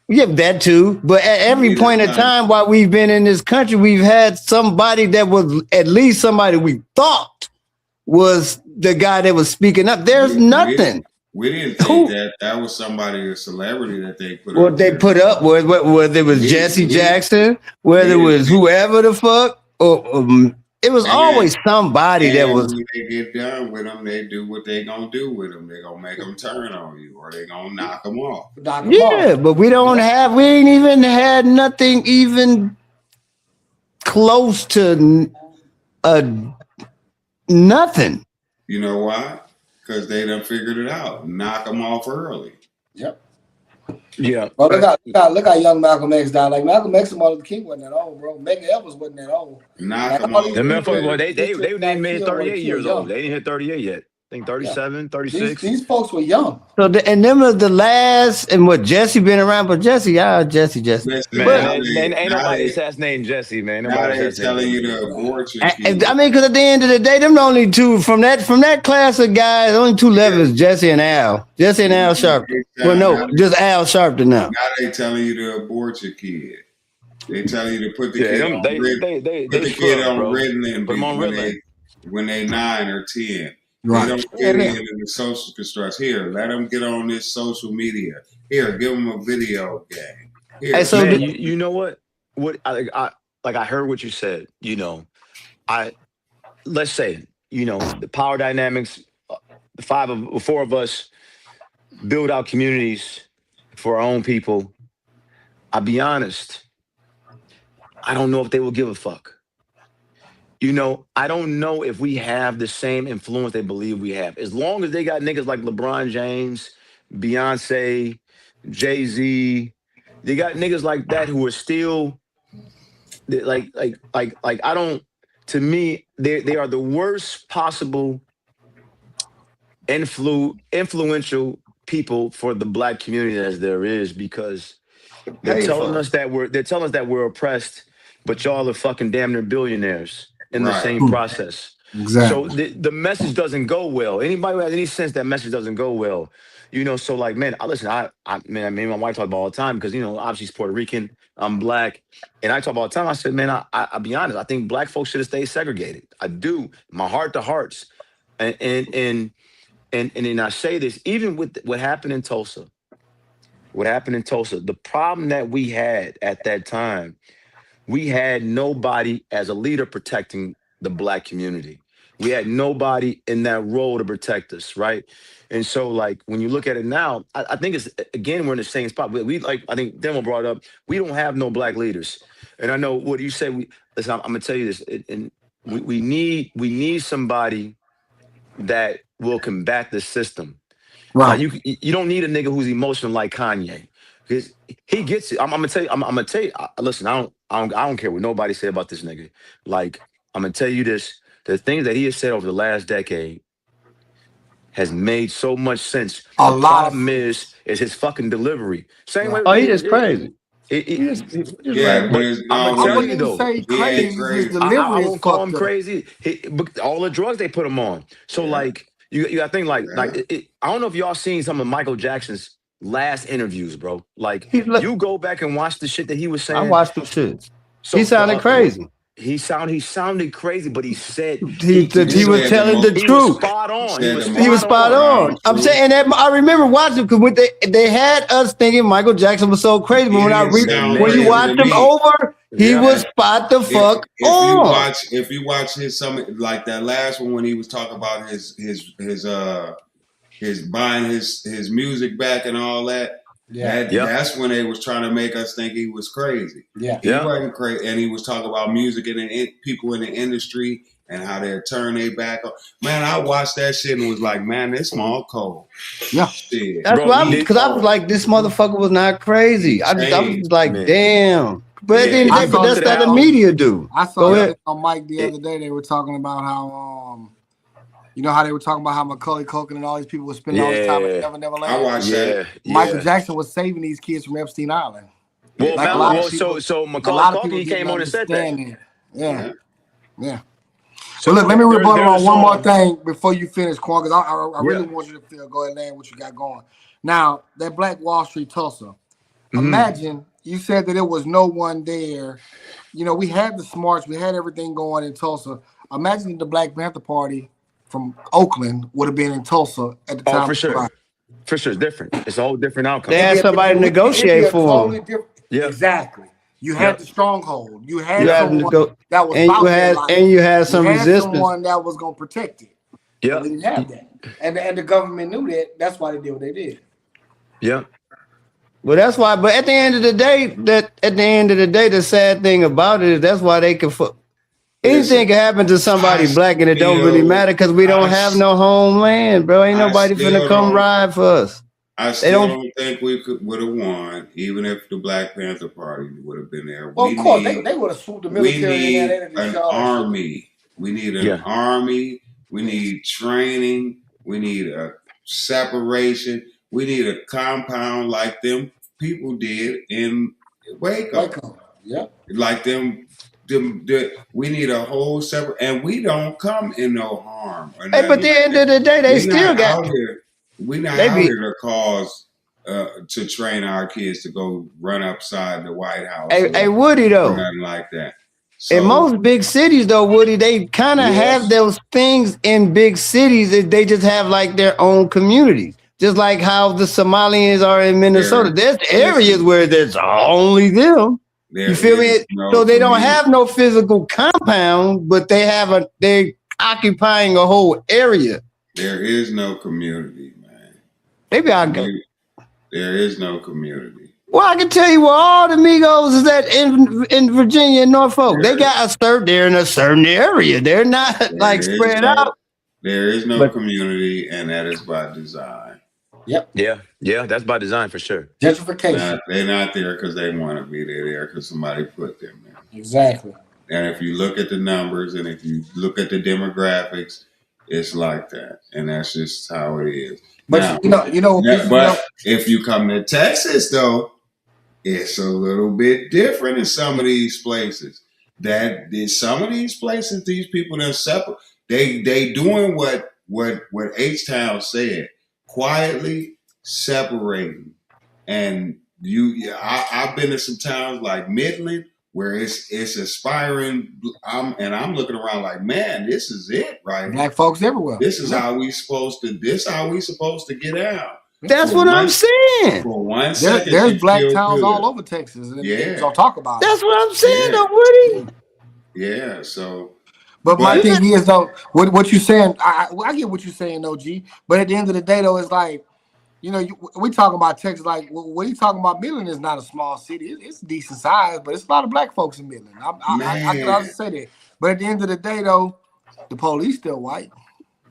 That too. But at every point in time while we've been in this country, we've had somebody that was at least somebody we thought was the guy that was speaking up. There's nothing. We didn't think that was somebody, a celebrity that they put up. Well, they put up whether it was Jesse Jackson, whether it was whoever the fuck, or it was always somebody that was. When they get done with them, they do what they gonna do with them. They gonna make them turn on you, or they gonna knock them off. But we ain't even had nothing even close to nothing. You know why? Because they done figured it out. Knock them off early. Yep. Yeah. Well, look how young Malcolm X died. Like Malcolm X and Martin Luther King wasn't that old, bro. Medgar Evers wasn't that old. Knock them off. The motherfuckers, they made 38 years old. They didn't hit 38 yet. I think 37, 36. These folks were young. So and them are the last, and what Jesse been around, but Jesse. Man, ain't nobody assassinating Jesse, man. Nobody telling you to abort your kids. I mean, because at the end of the day, them the only two from that class of guys, only two left is Jesse and Al. Jesse and Al Sharpton. Well, no, just Al Sharpton now. Now they telling you to abort your kid. They tell you to put the kid on Ritalin when they 9 or 10. Right. They don't get into the social constructs. Here, let them get on this social media. Here, give them a video game. Here, hey, so man, you know what? I heard what you said. Let's say the power dynamics. The 4 of us build out communities for our own people. I'll be honest. I don't know if they will give a fuck. I don't know if we have the same influence they believe we have. As long as they got niggas like LeBron James, Beyonce, Jay-Z, they got niggas like that who are still like I don't. To me, they are the worst possible influential people for the black community as there is, because they're telling us that we're oppressed, but y'all are fucking damn near billionaires in the same process. Exactly. So the message doesn't go well. Anybody who has any sense that message doesn't go well, so like, man, me and my wife talk about all the time, because, obviously she's Puerto Rican, I'm black. And I talk about all the time. I said, man, I'll be honest. I think black folks should have stayed segregated. I do, my heart to hearts. And I say this, even with what happened in Tulsa, the problem that we had at that time, we had nobody as a leader protecting the black community. We had nobody in that role to protect us, right? And so, like, when you look at it now, I think it's, again, we're in the same spot. I think Demo brought up, we don't have no black leaders. And I know what you say. Listen, I'm gonna tell you this, and we need somebody that will combat the system. Right. You don't need a nigga who's emotional like Kanye, because he gets it. I'm gonna tell you. Listen, I don't care what nobody say about this nigga. Like, I'm gonna tell you this: the things that he has said over the last decade has made so much sense. The problem is his fucking delivery. Same way. Oh, he is crazy. But I'm gonna tell you though, I won't call him crazy. But all the drugs they put him on. So like, you got to think like I don't know if y'all seen some of Michael Jackson's last interviews, bro. Like, you go back and watch the shit that he was saying. I watched those shit. So he sounded crazy. He sounded crazy, but he said he was telling the truth. He was spot on. He was spot on. I'm saying that I remember watching, because they had us thinking Michael Jackson was so crazy, but when you watched him over, he was spot the fuck on. If you watch his summit, like that last one when he was talking about his buying his music back and all that, That's when they was trying to make us think he was crazy. He wasn't crazy, and he was talking about music and people in the industry and how they'll turn their back on. Man, I watched that shit and was like, man, this small cold. Yeah, shit. That's why, because I was like, this motherfucker was not crazy. I was like, damn. But at the end of the day, but that's what the media do. I saw that on Mike the other day. They were talking about how you know how they were talking about how Macaulay Culkin and all these people were spending all this time at Never Never Land. I watched that. Michael Jackson was saving these kids from Epstein Island. Well, like so Macaulay Culkin, he came on and said that. Yeah. So look, let me rebuttal on one more thing before you finish, Quan, because I really want you to go ahead and land what you got going. Now, that Black Wall Street Tulsa, imagine you said that there was no one there. You know, we had the smarts, we had everything going in Tulsa. Imagine the Black Panther Party from Oakland would have been in Tulsa at the time. Oh, for sure. For sure, it's different. It's a whole different outcome. They had somebody to negotiate for them. Yeah, exactly. You had the stronghold. You had someone that was you had some resistance. Someone that was going to protect it. Yeah, we didn't have that, and the government knew that. That's why they did what they did. Yeah. Well, that's why. But at the end of the day, the sad thing about it is that's why they can. Anything can happen to somebody black, and it don't really matter because we don't have no homeland, bro. Ain't nobody finna come ride for us. I still don't think we would have won, even if the Black Panther Party would have been there. Well, of course, they would have swooped the military. We need an army. We need an army. We need training. We need a separation. We need a compound like them people did in Waco. Yeah, like them. We need a whole separate, and we don't come in no harm. Hey, but at the end of the day, they still got. We're not out here to cause to train our kids to go run upside the White House. Hey, Woody, though, nothing like that. So, in most big cities, though, Woody, they kind of have those things in big cities that they just have like their own communities. Just like how the Somalians are in Minnesota. There's areas where there's only them. You feel me? So they don't have no physical compound, but they're occupying a whole area. There is no community, man. Maybe I'll go. There is no community. Well, I can tell you where all the Migos is at in Virginia and Norfolk. They got they're in a certain area. They're not spread out. There is no community, and that is by design. Yep. Yeah, that's by design for sure. Gentrification. They're not there because they want to be there. They're there because somebody put them there. Exactly. And if you look at the numbers and if you look at the demographics, it's like that, and that's just how it is. But now, if you come to Texas, though, it's a little bit different in some of these places. Some of these places, these people that separate, they doing what H-Town said. Quietly separating, and I've been to some towns like Midland where it's aspiring. I'm looking around like, man, this is it, right? Black folks everywhere. This is how we supposed to get out. That's what I'm saying. For 1 second, there's black towns all over Texas, and don't talk about it. That's what I'm saying, though, Woody. Yeah. So. But my thing is, though, what you're saying, I get what you're saying, OG. But at the end of the day, though, it's like, we talking about Texas. Like, what you talking about? Midland is not a small city. It's decent size, but it's a lot of black folks in Midland. I can also say that. But at the end of the day, though, the police still white.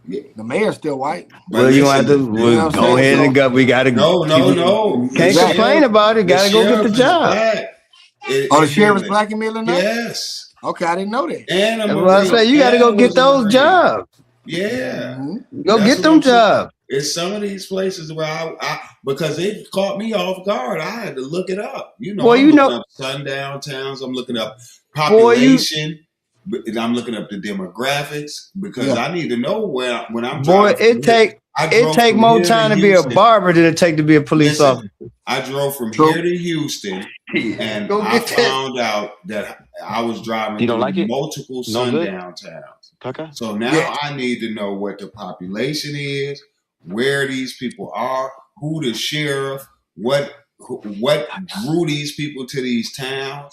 The mayor's still white. Well, you have to go ahead and go. We got to go. No. Can't complain about it. Got to go get the job. The sheriff is black in Midland now? Yes. Okay, I didn't know that. And I say you got to go get those jobs. Yeah, go get them jobs. It's some of these places where I because it caught me off guard. I had to look it up. I'm looking up sundown towns. I'm looking up population. I'm looking up the demographics because I need to know when I'm. It take more time to be a barber than it take to be a police officer. I drove from here to Houston, and I found out that I was driving through multiple sundown towns. Okay. So now I need to know what the population is, where these people are, who the sheriff, what drew these people to these towns.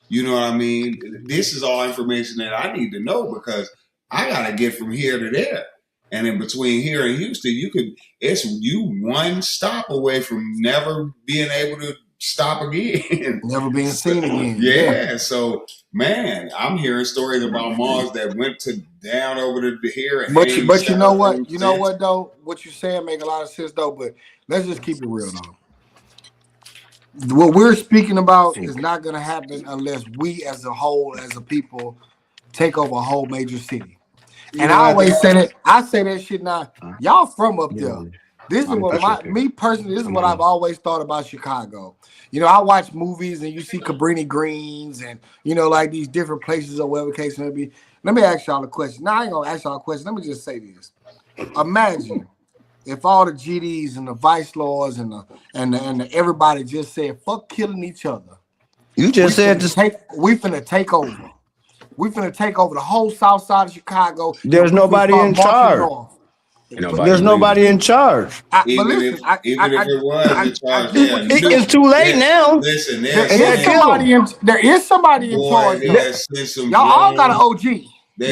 You know what I mean? This is all information that I need to know because I got to get from here to there. And in between here and Houston, you one stop away from never being able to stop again. Never being seen again. Yeah. So, man, I'm hearing stories about malls that went down over to here and but you know what? You know what though? What you're saying make a lot of sense though. But let's just keep it real though. What we're speaking about is not going to happen unless we, as a whole, as a people, take over a whole major city. And I always say that. I say that shit now. Y'all from up there. This is what me personally. This is what I've always thought about Chicago. You know, I watch movies and you see Cabrini Greens and like these different places or whatever the case may be. Let me ask y'all a question. Now I ain't gonna ask y'all a question. Let me just say this. Imagine if all the GDs and the vice lords and the everybody just said fuck killing each other. You just said we finna take over. We finna take over the whole south side of Chicago. There's nobody in charge. There's nobody in charge. Even if it was in charge, it's too late now. Listen, there is somebody in charge. Y'all all got an OG.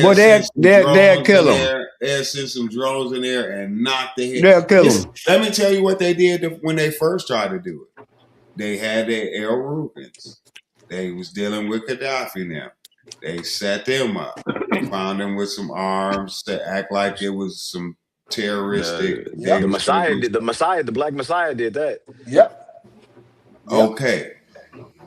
Boy, they'll kill him. They'll send some drones in there and knock the head. They'll kill him. Let me tell you what they did when they first tried to do it. They had their El Rubens. They was dealing with Gaddafi now. They set them up, found them with some arms to act like it was some terroristic. The Black Messiah did that. Yep. Okay.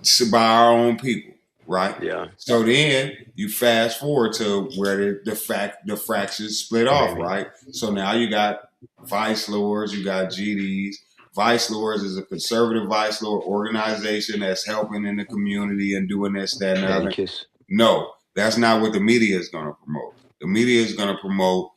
So by our own people, right? Yeah. So then you fast forward to where the fractions split off, right? So now you got vice lords, you got GDs. Vice lords is a conservative vice lord organization that's helping in the community and doing this, that, and other. No, that's not what the media is going to promote. The media is going to promote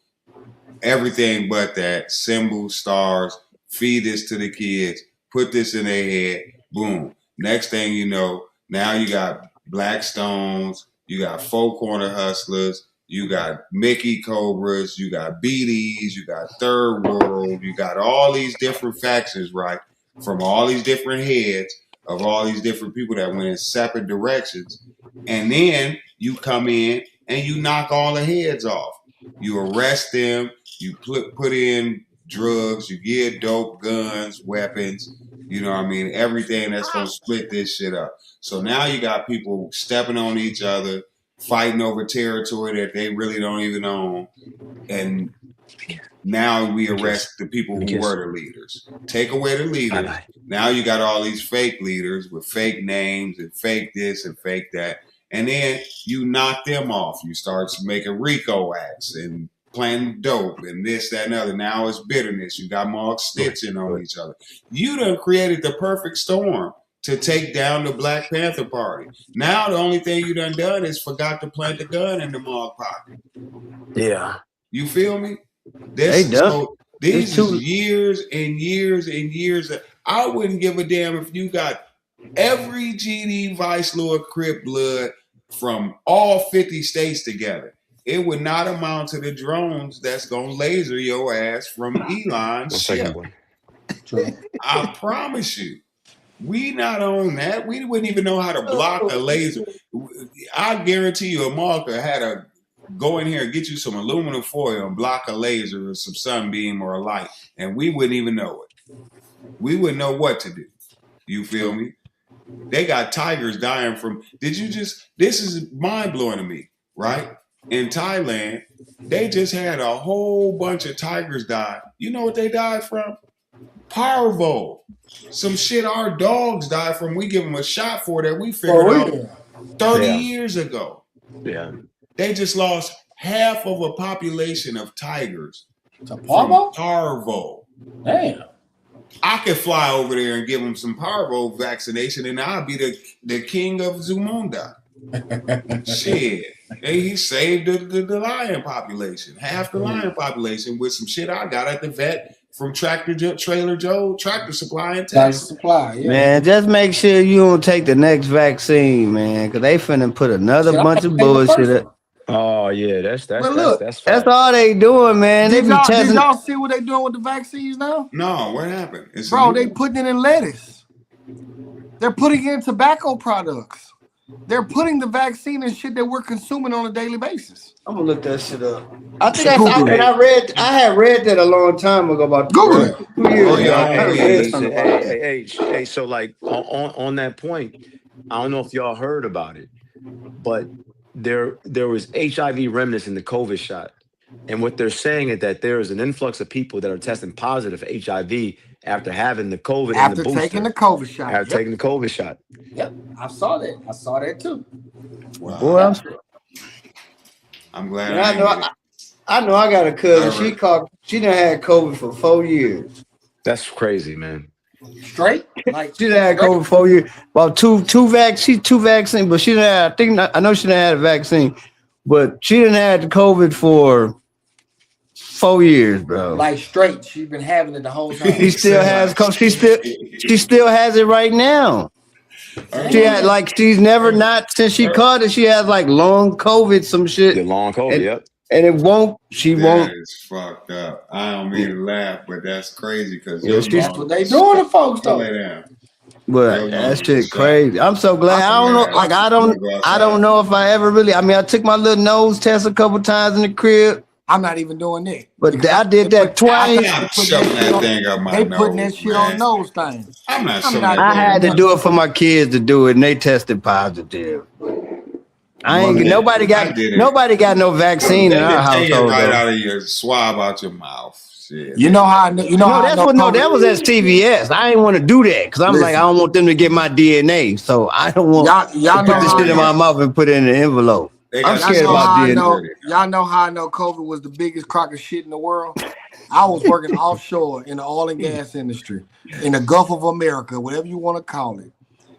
everything but that. Symbols, stars, feed this to the kids, put this in their head, boom. Next thing you know, now you got Blackstones, you got Four Corner Hustlers, you got Mickey Cobras, you got BDs, you got Third World, you got all these different factions, right? From all these different heads of all these different people that went in separate directions. And then you come in and you knock all the heads off. You arrest them, you put in drugs, you give dope, guns, weapons, you know what I mean? Everything that's going to split this shit up. So now you got people stepping on each other, fighting over territory that they really don't even own. And now we arrest the people who were the leaders. Take away the leaders. Now you got all these fake leaders with fake names and fake this and fake that. And then you knock them off. You start making RICO acts and planting dope and this, that, and other. Now it's bitterness. You got Mark stitching on each other. You done created the perfect storm to take down the Black Panther Party. Now the only thing you done is forgot to plant the gun in the Mark pocket. Yeah. You feel me? These is years and years and years. I wouldn't give a damn if you got every GD Vice Lord Crip blood from all 50 states together. It would not amount to the drones that's going to laser your ass from Elon's ship. I promise you. We not on that. We wouldn't even know how to block a laser. I guarantee you a marker had to go in here and get you some aluminum foil and block a laser or some sunbeam or a light, and we wouldn't even know it. We wouldn't know what to do. You feel me? They got tigers dying from, this is mind-blowing to me, right? In Thailand, they just had a whole bunch of tigers die. You know what they died from? Parvo. Some shit our dogs died from. We give them a shot for that we figured out 30 years ago. Yeah. They just lost half of a population of tigers. To Parvo? Parvo. Damn. I could fly over there and give them some Parvo vaccination and I'll be the king of Zamunda. Shit. He saved the lion population. Half the lion population with some shit I got at the vet from Tractor Supply in Texas. Tractor Supply, yeah. Man, just make sure you don't take the next vaccine, man, because they finna put another bunch of bullshit. Oh yeah, that's all they doing, man. Did y'all see what they doing with the vaccines now? No, what happened? Bro, they putting it in lettuce. They're putting it in tobacco products. They're putting the vaccine in shit that we're consuming on a daily basis. I'm gonna look that shit up. I think I had read that a long time ago about Google it. 2 years Oh, ago. y'all, I hey, read listen, something about that. hey. So like on that point, I don't know if y'all heard about it, but there was HIV remnants in the COVID shot, and what they're saying is that there is an influx of people that are testing positive for HIV after having the COVID and the After taking booster. the COVID shot. After taking the COVID shot. Yep, I saw that. I saw that too. Wow. Boy, I'm glad I I know. ain't get it. I know. I got a cousin. Alright. She done had COVID for 4 years. That's crazy, man. Straight? Like She done had COVID for 4 years. About two vaccines, but she done had. I know she done had a vaccine, but she done had the COVID for 4 years, bro. Like straight. She's been having it the whole time. She still has COVID. She still has it right now. She had she's never not since she caught it. She has like long COVID, some shit. The long COVID, yep. And it won't. She won't. That is fucked up. I don't mean to laugh, but that's crazy because that's what they doing to folks though. But that shit crazy. I'm so glad. I don't know. Like I don't know if I ever really. I mean, I took my little nose test a couple times in the crib. I'm not even doing that. But I did that twice. I'm shoving that thing up my nose. They putting that shit on nose thing. I'm not. I had to do it for my kids to do it, and they tested positive. Nobody got no vaccine in our household. Take it right out of your swab out your mouth. Shit. You know how? That was at CVS. I didn't want to do that because I'm like, I don't want them to get my DNA, so I don't want y'all to put this shit in my mouth and put it in an envelope. I'm scared about DNA. Y'all know how I know COVID was the biggest crock of shit in the world? I was working offshore in the oil and gas industry, in the Gulf of America, whatever you want to call it.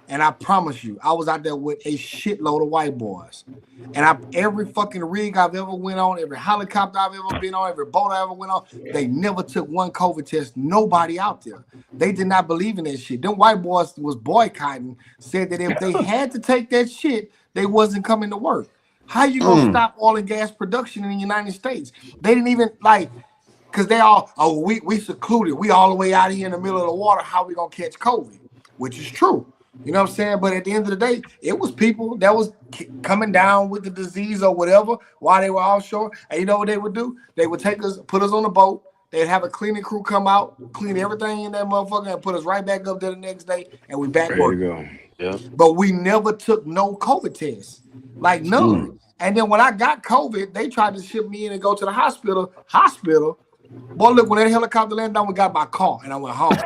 And I promise you, I was out there with a shitload of white boys. And every fucking rig I've ever went on, every helicopter I've ever been on, every boat I ever went on, they never took one COVID test. Nobody out there. They did not believe in that shit. Them white boys was boycotting, said that if they had to take that shit, they wasn't coming to work. How you gonna stop oil and gas production in the United States? They didn't even because they all, we secluded. We all the way out here in the middle of the water. How we gonna catch COVID? Which is true. You know what I'm saying? But at the end of the day, it was people that was coming down with the disease or whatever while they were offshore. And you know what they would do? They would take us, put us on a boat. They'd have a cleaning crew come out, clean everything in that motherfucker, and put us right back up there the next day, and we back working. There you go. Yeah. But we never took no COVID tests, like none. And then when I got COVID, they tried to ship me in and go to the hospital. Boy, look, when that helicopter landed down, we got my car, and I went home.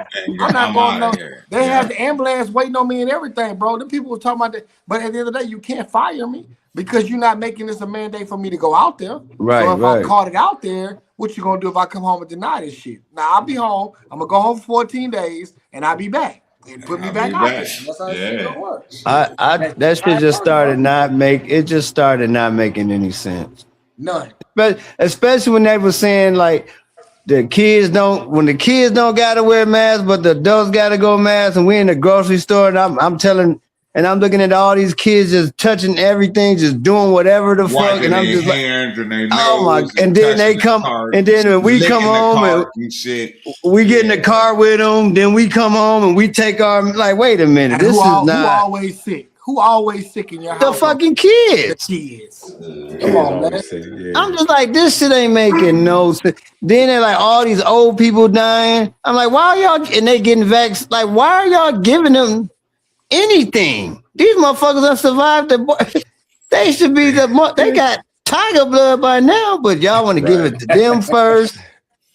I'm not going no. They had the ambulance waiting on me and everything, bro. The people were talking about that. But at the end of the day, you can't fire me because you're not making this a mandate for me to go out there. Right, so if I caught it out there, what you gonna do if I come home and deny this shit? Now I'll be home. I'm gonna go home for 14 days, and I'll be back. And put me back out there. That's how it's gonna work. That shit just started not making any sense. None. But especially when they were saying like when the kids don't gotta wear masks, but the adults gotta go masks, and we in the grocery store, and I'm looking at all these kids just touching everything, just doing whatever the fuck, and I'm just like, oh my! And then they come, and then when we come home and we get in the car with them, then we come home and we take our wait a minute, who always sick? Who always sick in your house? The fucking kids. The kids. Come on, man. I'm just like, this shit ain't making no sense. Then they're like, all these old people dying. I'm like, why are y'all, and they getting vaxxed? Like, why are y'all giving them anything? These motherfuckers have survived they should be they got tiger blood by now, but y'all want to give it to them first.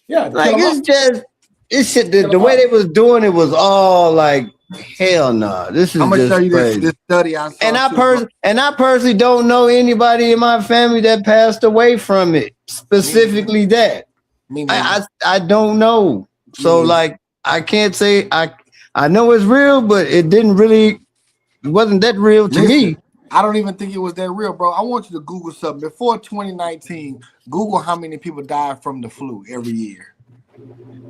Yeah. Like, it's shit, the way they was doing it was all like, hell no. Nah. This is I'm gonna show you this study I saw. And I personally don't know anybody in my family that passed away from it. Specifically that. I don't know. So like I can't say I know it's real, but it wasn't that real to me. I don't even think it was that real, bro. I want you to Google something. Before 2019, Google how many people died from the flu every year.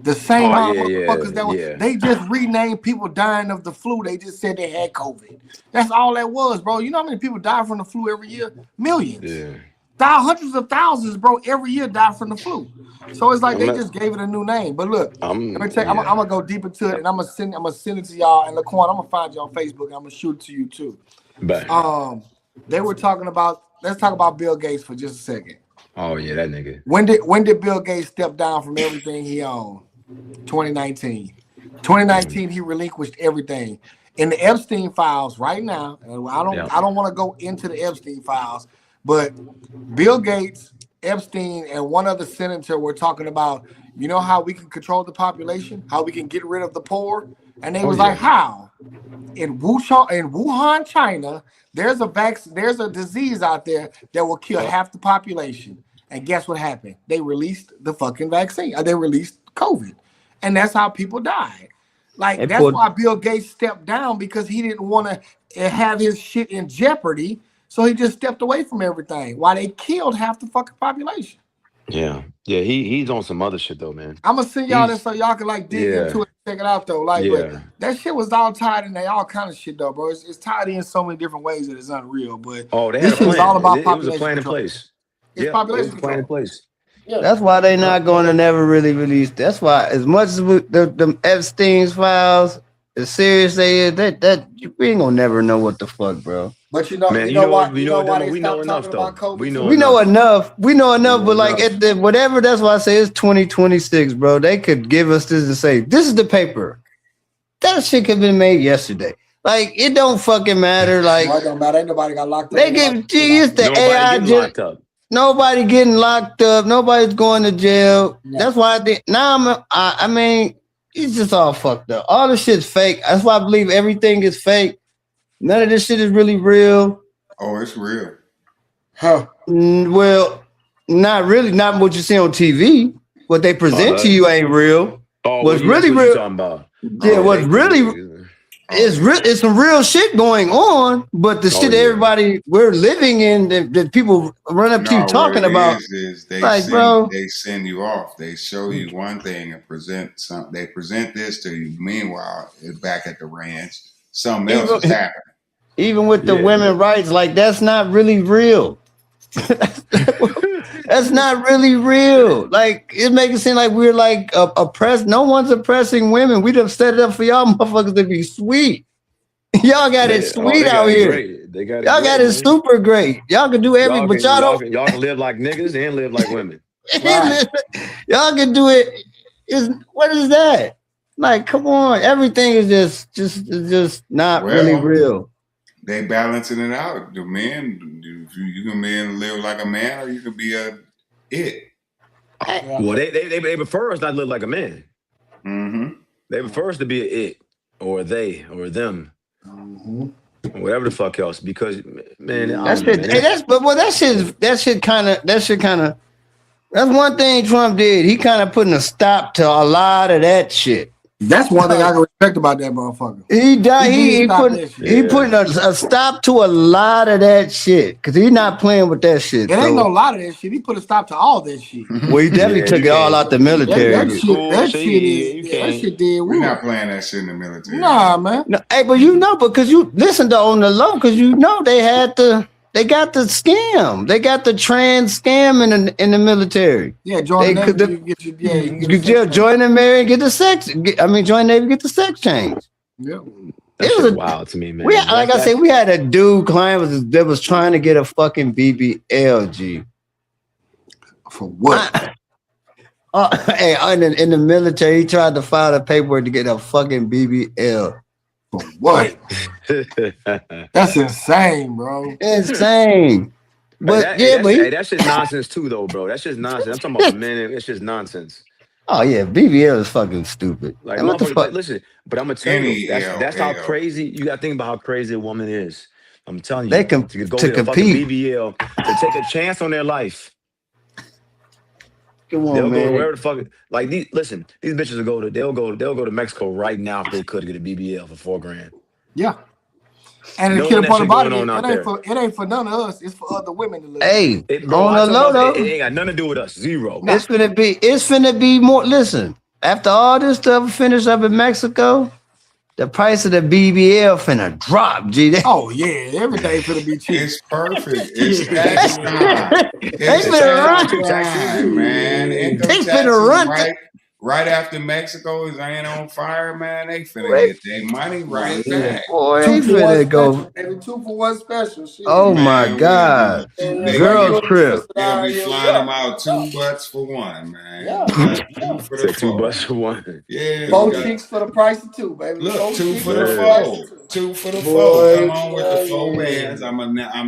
The same motherfuckers they just renamed people dying of the flu. They just said they had COVID. That's all that was, bro. You know how many people die from the flu every year? Millions. Yeah. Hundreds of thousands, bro, every year die from the flu. So it's like they just gave it a new name. But look, I'm gonna go deep into it, and I'm gonna send it to y'all. And Laquan, I'm gonna find you on Facebook, and I'm gonna shoot it to you too. But They were talking about. Let's talk about Bill Gates for just a second. oh yeah, that nigga. When did Bill Gates step down from everything he owned? 2019. 2019, he relinquished everything. In the Epstein files right now, and I don't want to go into the Epstein files, but Bill Gates, Epstein, and one other senator were talking about, you know how we can control the population, how we can get rid of the poor, and they was like, how? In Wuhan, China, there's a disease out there that will kill half the population. And guess what happened? They released the fucking vaccine. They released COVID, and that's how people died. Like that's why Bill Gates stepped down, because he didn't want to have his shit in jeopardy. So he just stepped away from everything while they killed half the fucking population. Yeah. He's on some other shit though, man. I'm gonna send y'all this so y'all can like dig into it, and check it out though. Like, but that shit was all tied in all kind of shit though, bro. It's tied in so many different ways that it's unreal. But they had a plan. Was all about it was a plan in place. It's population it was a plan in place. Yeah. That's why they not going to never really release. That's why, as much as the Epstein's files, as serious they is, that we ain't gonna never know what the fuck, bro. But you know why they stopped talking about COVID? We know enough. But like at the whatever, that's why I say it's 2026, bro. They could give us this and say, this is the paper. That shit could have been made yesterday. Like, it don't fucking matter. Like, it don't matter. Ain't nobody got locked up. They give it's the AI locked up. Nobody getting locked up. Nobody's going to jail. No. That's why I think now I mean, it's just all fucked up. All the shit's fake. That's why I believe everything is fake. None of this shit is really real. Oh, it's real. Huh? Well, not really. Not what you see on TV. What they present to you ain't real. What's really real? Talking about? Yeah, what's really it's real. It's some real shit going on, but the shit everybody we're living in that people run up to you talking about. They send you off. They show you one thing and present something. They present this to you. Meanwhile, back at the ranch, something else is happening. Even with the women's rights, like that's not really real. That's not really real. Like it makes it seem like we're like oppressed. No one's oppressing women. We just set it up for y'all motherfuckers to be sweet. Y'all got it sweet out here. Y'all got it super great. Y'all can do everything, but y'all can live like niggas and live like women. Y'all can do it. What is that? Like, come on. Everything is just not really real. They balancing it out. The men, you can live like a man, or you can be it. Well, they prefer us not to live like a man. Mm-hmm. They prefer us to be an it, or they, or them, whatever the fuck else. Because man, that shit kind of. That's one thing Trump did. He kind of putting a stop to a lot of that shit. That's one thing I can respect about that motherfucker. He putting a stop to a lot of that shit because he's not playing with that shit. It ain't no lot of that shit. He put a stop to all that shit. Well, he definitely took it all out the military. That shit did. We're not playing that shit in the military. Nah, man. No, hey, but because you listen to on the low, because they got the scam. They got the trans scam in the military. Yeah, join the Navy, join the Navy and get the sex. Join the Navy, get the sex change. Yeah, it was wild to me, man. We had a dude client that was trying to get a fucking BBL. For what? In the military, he tried to file the paperwork to get a fucking BBL. For what? That's insane, bro. Insane. But that's just nonsense too, though, bro. That's just nonsense. I'm talking about men. It's just nonsense. Oh yeah, BBL is fucking stupid. Like what the fuck? Listen, but I'm gonna tell you, that's how crazy. You gotta think about how crazy a woman is. I'm telling you, they can to go to get compete. A BBL to take a chance on their life. Come on, they'll man. go wherever the fuck. Like these bitches they'll go to Mexico right now if they could get a BBL for $4,000. Yeah. And the kid part about it ain't for none of us. It's for other women to live. Hey, on the low though, it ain't got nothing to do with us. Zero. It's finna be more. Listen, after all this stuff finished up in Mexico, the price of the BBL finna drop, G. Oh yeah, everything finna be cheap. It's perfect. It's tax time. They finna run, man. They finna run. right after Mexico is ain't on fire, man, they finna get their money right back. Boy, Two they for one finna special, go. baby. 2 for 1 special. Shit. Oh my Man, God. they Girl be trip. they'll be flying them out 2 butts for one, man. Yeah. You got 2 for the Said 2 4. bucks for one. Yeah, we 4 got chicks for the price of 2, baby. look 2 chicks for the the price of 4. 2 for the 4. Boy, Come on with the 4 yeah. bands. I'm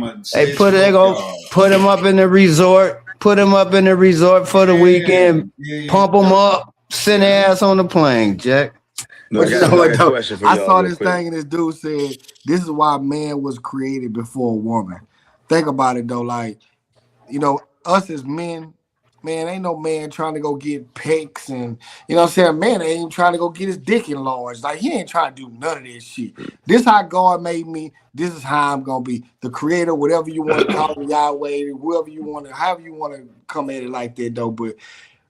a They stitch they both gonna y'all. put them up in the resort. Put them up in the resort for the weekend. Yeah. Pump them up. Send their ass on the plane, Jack. No, But you I know got what a though? question for I y'all saw real this quick. thing and this dude said, this is why man was created before a woman. Think about it though, like, you know, us as men, man, ain't no man trying to go get pecs and you know what I'm saying? Man ain't even trying to go get his dick enlarged. Like he ain't trying to do none of this shit. This how God made me. This is how I'm gonna be. The creator, whatever you want to call it, Yahweh, whoever you want to, however you want to come at it like that though. But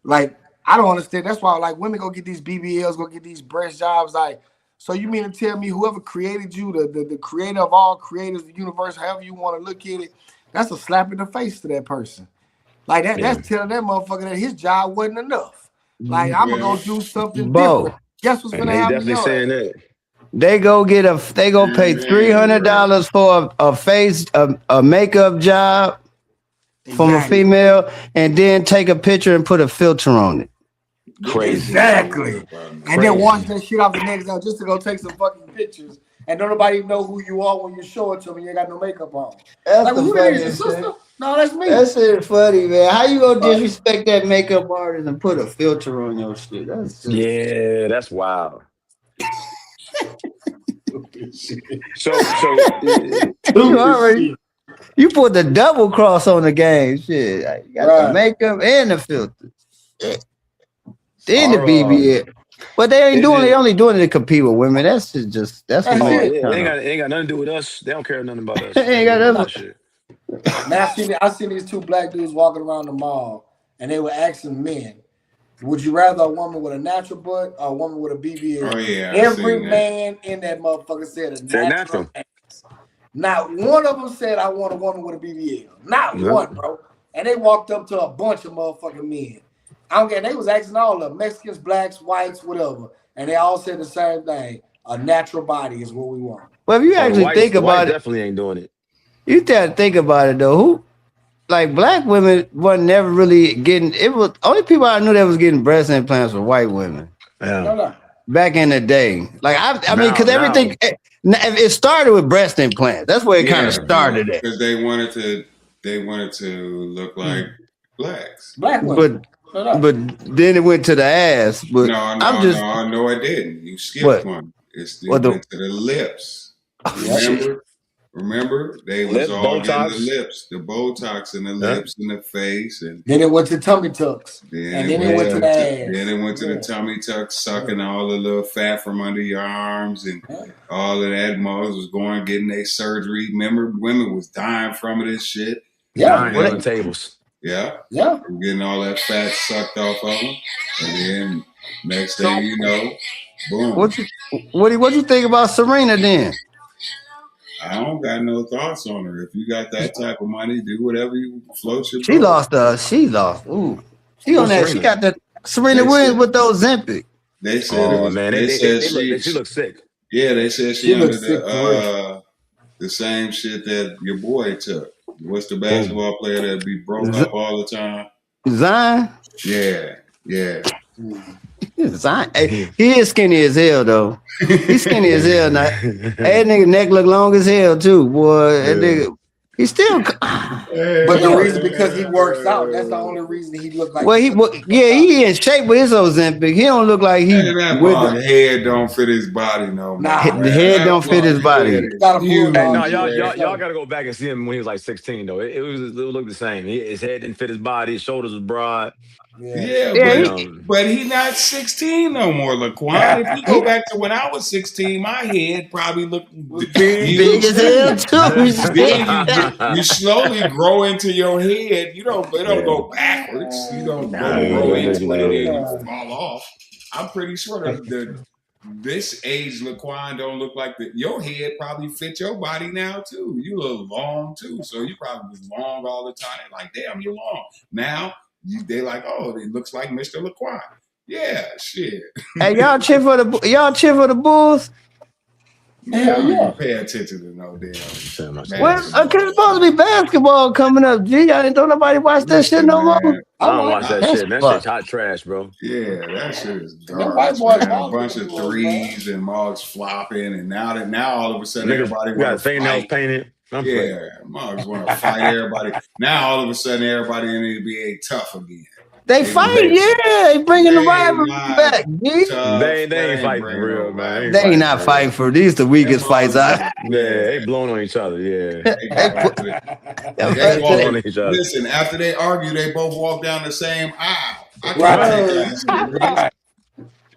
like I don't understand. That's why like women go get these BBLs, go get these breast jobs. Like, so you mean to tell me whoever created you, the creator of all creators, the universe, however you want to look at it, that's a slap in the face to that person. Like that's telling that motherfucker that his job wasn't enough. Like I'm gonna go do something different. Bo, Guess what's And gonna they happen to definitely your saying ass? that. they go pay $300 for a face a makeup job from a Exactly. female, and then take a picture and put a filter on it. Crazy. Exactly. And then wash Crazy. that shit off the next out just to go take some fucking pictures. And don't nobody know who you are when you show it to them. You ain't got no makeup on. That's Like, the well, who that is? Your funniest sister? shit. No, that's me. That shit funny, man. How you gonna disrespect that makeup artist and put a filter on your shit? That's just Yeah, that's wild. So you already you put the double cross on the game. Shit, you got the makeup and the filter, then the our BBL. But they ain't is doing. They it? only doing it to compete with women. That's just that's what That's makes Oh it it. yeah, kind of. it ain't got nothing to do with us. They don't care nothing about us. They ain't ain't got worried about nothing. that shit. Man, I seen these 2 black dudes walking around the mall, and they were asking men, "Would you rather a woman with a natural butt or a woman with a BBL?" Oh yeah, I Every seen that. man in that motherfucker said a They're natural natural. ass. Not one of them said, "I want a woman with a BBL." Not No. one, bro. And they walked up to a bunch of motherfucking men. I don't care. They was asking all of them, Mexicans, blacks, whites, whatever, and they all said the same thing: a natural body is what we want. Well, if you Oh, actually think the whites about it, definitely ain't doing it. you got to think about it though. Who like black women wasn't never really getting. It was only people I knew that was getting breast implants were white women. Yeah. No. Back in the day. Like I mean, because Now, everything it started with breast implants. That's where it kind of Yeah, started at. because they wanted to look like blacks. Black women. But No. but then it went to the ass. But I'm just No, it didn't. You skipped what one. what It the went to the lips. shit. Remember, they was lips, all getting the Botox. lips, the Botox in the Yeah. lips and the face, and Then it went to tummy tucks, then and it then it went went to to Yeah. the then ass. it went to the tummy tuck, sucking all the little fat from under your arms and all of that. Mothers was going getting their surgery. Remember, women was dying from it and shit. Yeah, Dying And on then, the tables. yeah, yeah. getting all that fat sucked off of them, and then next thing So you know, boom. what you think about Serena then? I don't got no thoughts on her. If you got that type of money, do whatever you float your She boat. lost she lost. Ooh. She on Who's that. She Serena? got the Serena They Williams said with those Ozempic. they said it Oh was. man, They said she looks sick. yeah. They said she She under looks sick for real. the same shit that your boy took. What's the Who? basketball player that be broke up all the time? Zion. Yeah. Zion. Hey, he is skinny as hell though. He's skinny as hell now. That nigga neck look long as hell too, boy. That nigga, he still. But the reason because he works out, that's the only reason he looked like Well, he could work yeah, out. he in shape with his Ozempic. He don't look like he And that with bald the, head don't fit his body no more, Nah, the man. head That don't fit bald his head body. he is got a full Hey, no, dog. huge, He y'all man. y'all got to go back and see him when he was like 16 though. It looked the same. His head didn't fit his body. His shoulders was broad. Yeah. Yeah, Yeah, You but know, he not 16 no more, Laquan. If you go back to when I was 16, my head probably looked Was big. big huge as hell too. too. Then you slowly grow into your head. You don't it don't yeah. go backwards. You don't go grow into it and then you Nah. fall off. I'm pretty sure that this age Laquan don't look like that. Your head probably fit your body now too. You look long too, so you probably was long all the time. Like damn, you long now. They like, oh, it looks like Mr. Laquan. Yeah, shit. Hey, y'all cheer for the Bulls? Man, I don't even pay attention to no damn Well, basketball. cause it's supposed to be basketball coming up. Gee, I ain't don't nobody watch that shit Listen, no more. man. I don't watch that shit, man. That shit's hot trash, bro. Yeah, that shit is garbage, man. A bunch of threes and mugs flopping, and now all of a sudden Niggas everybody got want to fingernails fight. painted. Yeah, mugs want to fight everybody. Now all of a sudden everybody in the NBA tough again. They fight, yeah. They bringing the rivalry back. They ain't fighting for real, man. They ain't not fighting for these. The weakest fights out. Yeah, they blowing on each other. Yeah, they blowing on each other. Listen, after they argue, they both walk down the same aisle. I can't take that serious.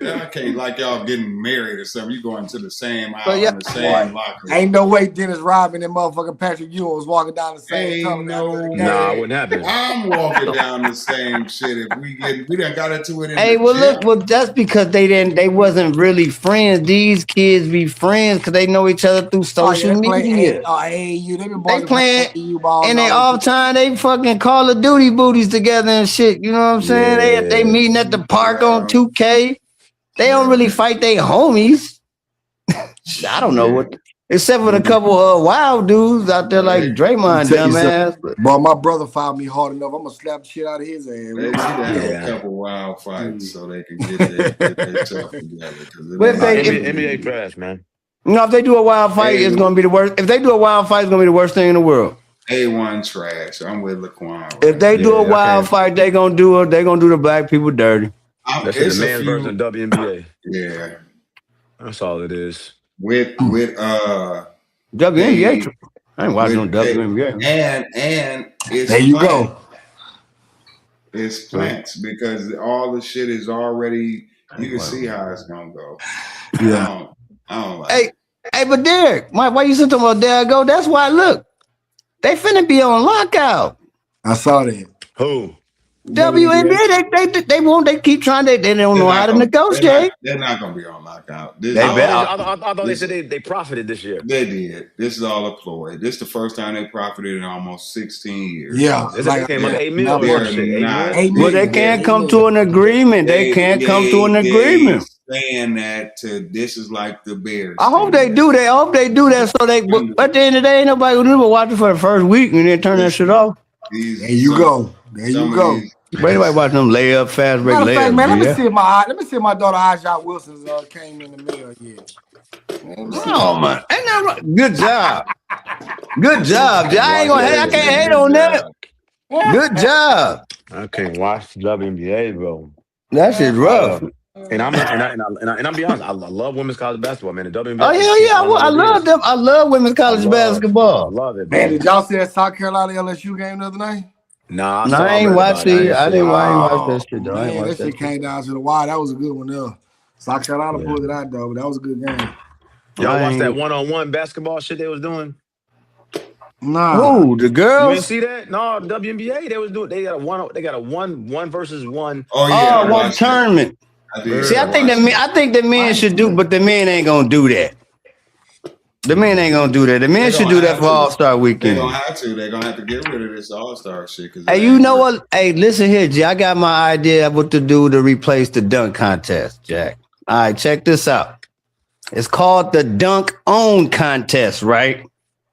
I can't like y'all getting married or something. You going to the same aisle in the same locker room. Ain't no way Dennis Rodman and motherfucking Patrick Ewing was walking down the same tunnel. Nah, it wouldn't happen. I'm walking down the same shit. If we done got into it in Hey, the well, gym. look, well, that's because they wasn't really friends. These kids be friends because they know each other through social media. They playing, and they all the time they fucking Call of Duty booties together and shit. You know what I'm saying? They meeting at the park on 2K. They don't really fight their homies. I don't know what, except for a couple of wild dudes out there like Draymond, dumbass. But my brother found me hard enough. I'm gonna slap the shit out of his ass. They need to have a couple wild fights so they can get their stuff together. NBA trash, man. You know, if they do a wild fight, it's gonna be the worst. If they do a wild fight, it's gonna be the worst thing in the world. A1 trash. I'm with Laquan. If they do a wild fight, they gonna do the black people dirty. That's the man's version of WNBA. Yeah, that's all it is. With WNBA. I ain't watching no WNBA. And it's there you go. It's plants because all the shit is already. You can see how it's gonna go. Yeah. I don't like. Hey, but Derek, why you sitting about there? Go. That's why. Look, they finna be on lockout. I saw that. Who? WNBA, they keep trying. They don't know how to negotiate. They're not gonna be on lockout. I thought they said they profited this year. They did. This is all a ploy. This is the first time they profited in almost 16 years. Yeah, they came up $8 million. Well, they can't come to an agreement. They can't come to an agreement. Saying that this is like the Bears. I hope they do that. I hope they do that. So they, at the end of the day, ain't nobody gonna do but watch it for the first week and then turn that shit off. There you go. There you go. But anybody watch them layup, fast break layup. Man, let me see if my daughter Aja Wilson's came in the mail yet. Oh man, ain't that right? Good job. Good job. I can't hate on that. Good job. I can't watch the WNBA, bro. That shit's rough. And I'm be honest, I love women's college basketball, man. The WNBA. Oh yeah, I love them. I love women's college basketball. I love it, man. Did y'all see that South Carolina LSU game the other night? Nah, I ain't watched it. I didn't watch that shit though. Man, that shit came down to the wire. That was a good one though. South Carolina pulled it out though, but that was a good game. Y'all watched that one-on-one basketball shit they was doing? Nah. Who, the girls? You didn't see that? No, WNBA they was doing. They got a one versus one. Oh yeah, one tournament. See, I think the men should do, but the men ain't gonna do that. The men ain't gonna do that. The men should do that for All-Star Weekend. They're gonna have to. They're gonna have to get rid of this All-Star shit. Hey, you know what? Hey, listen here, G. I got my idea of what to do to replace the dunk contest, Jack. All right, check this out. It's called the Dunk On Contest, right?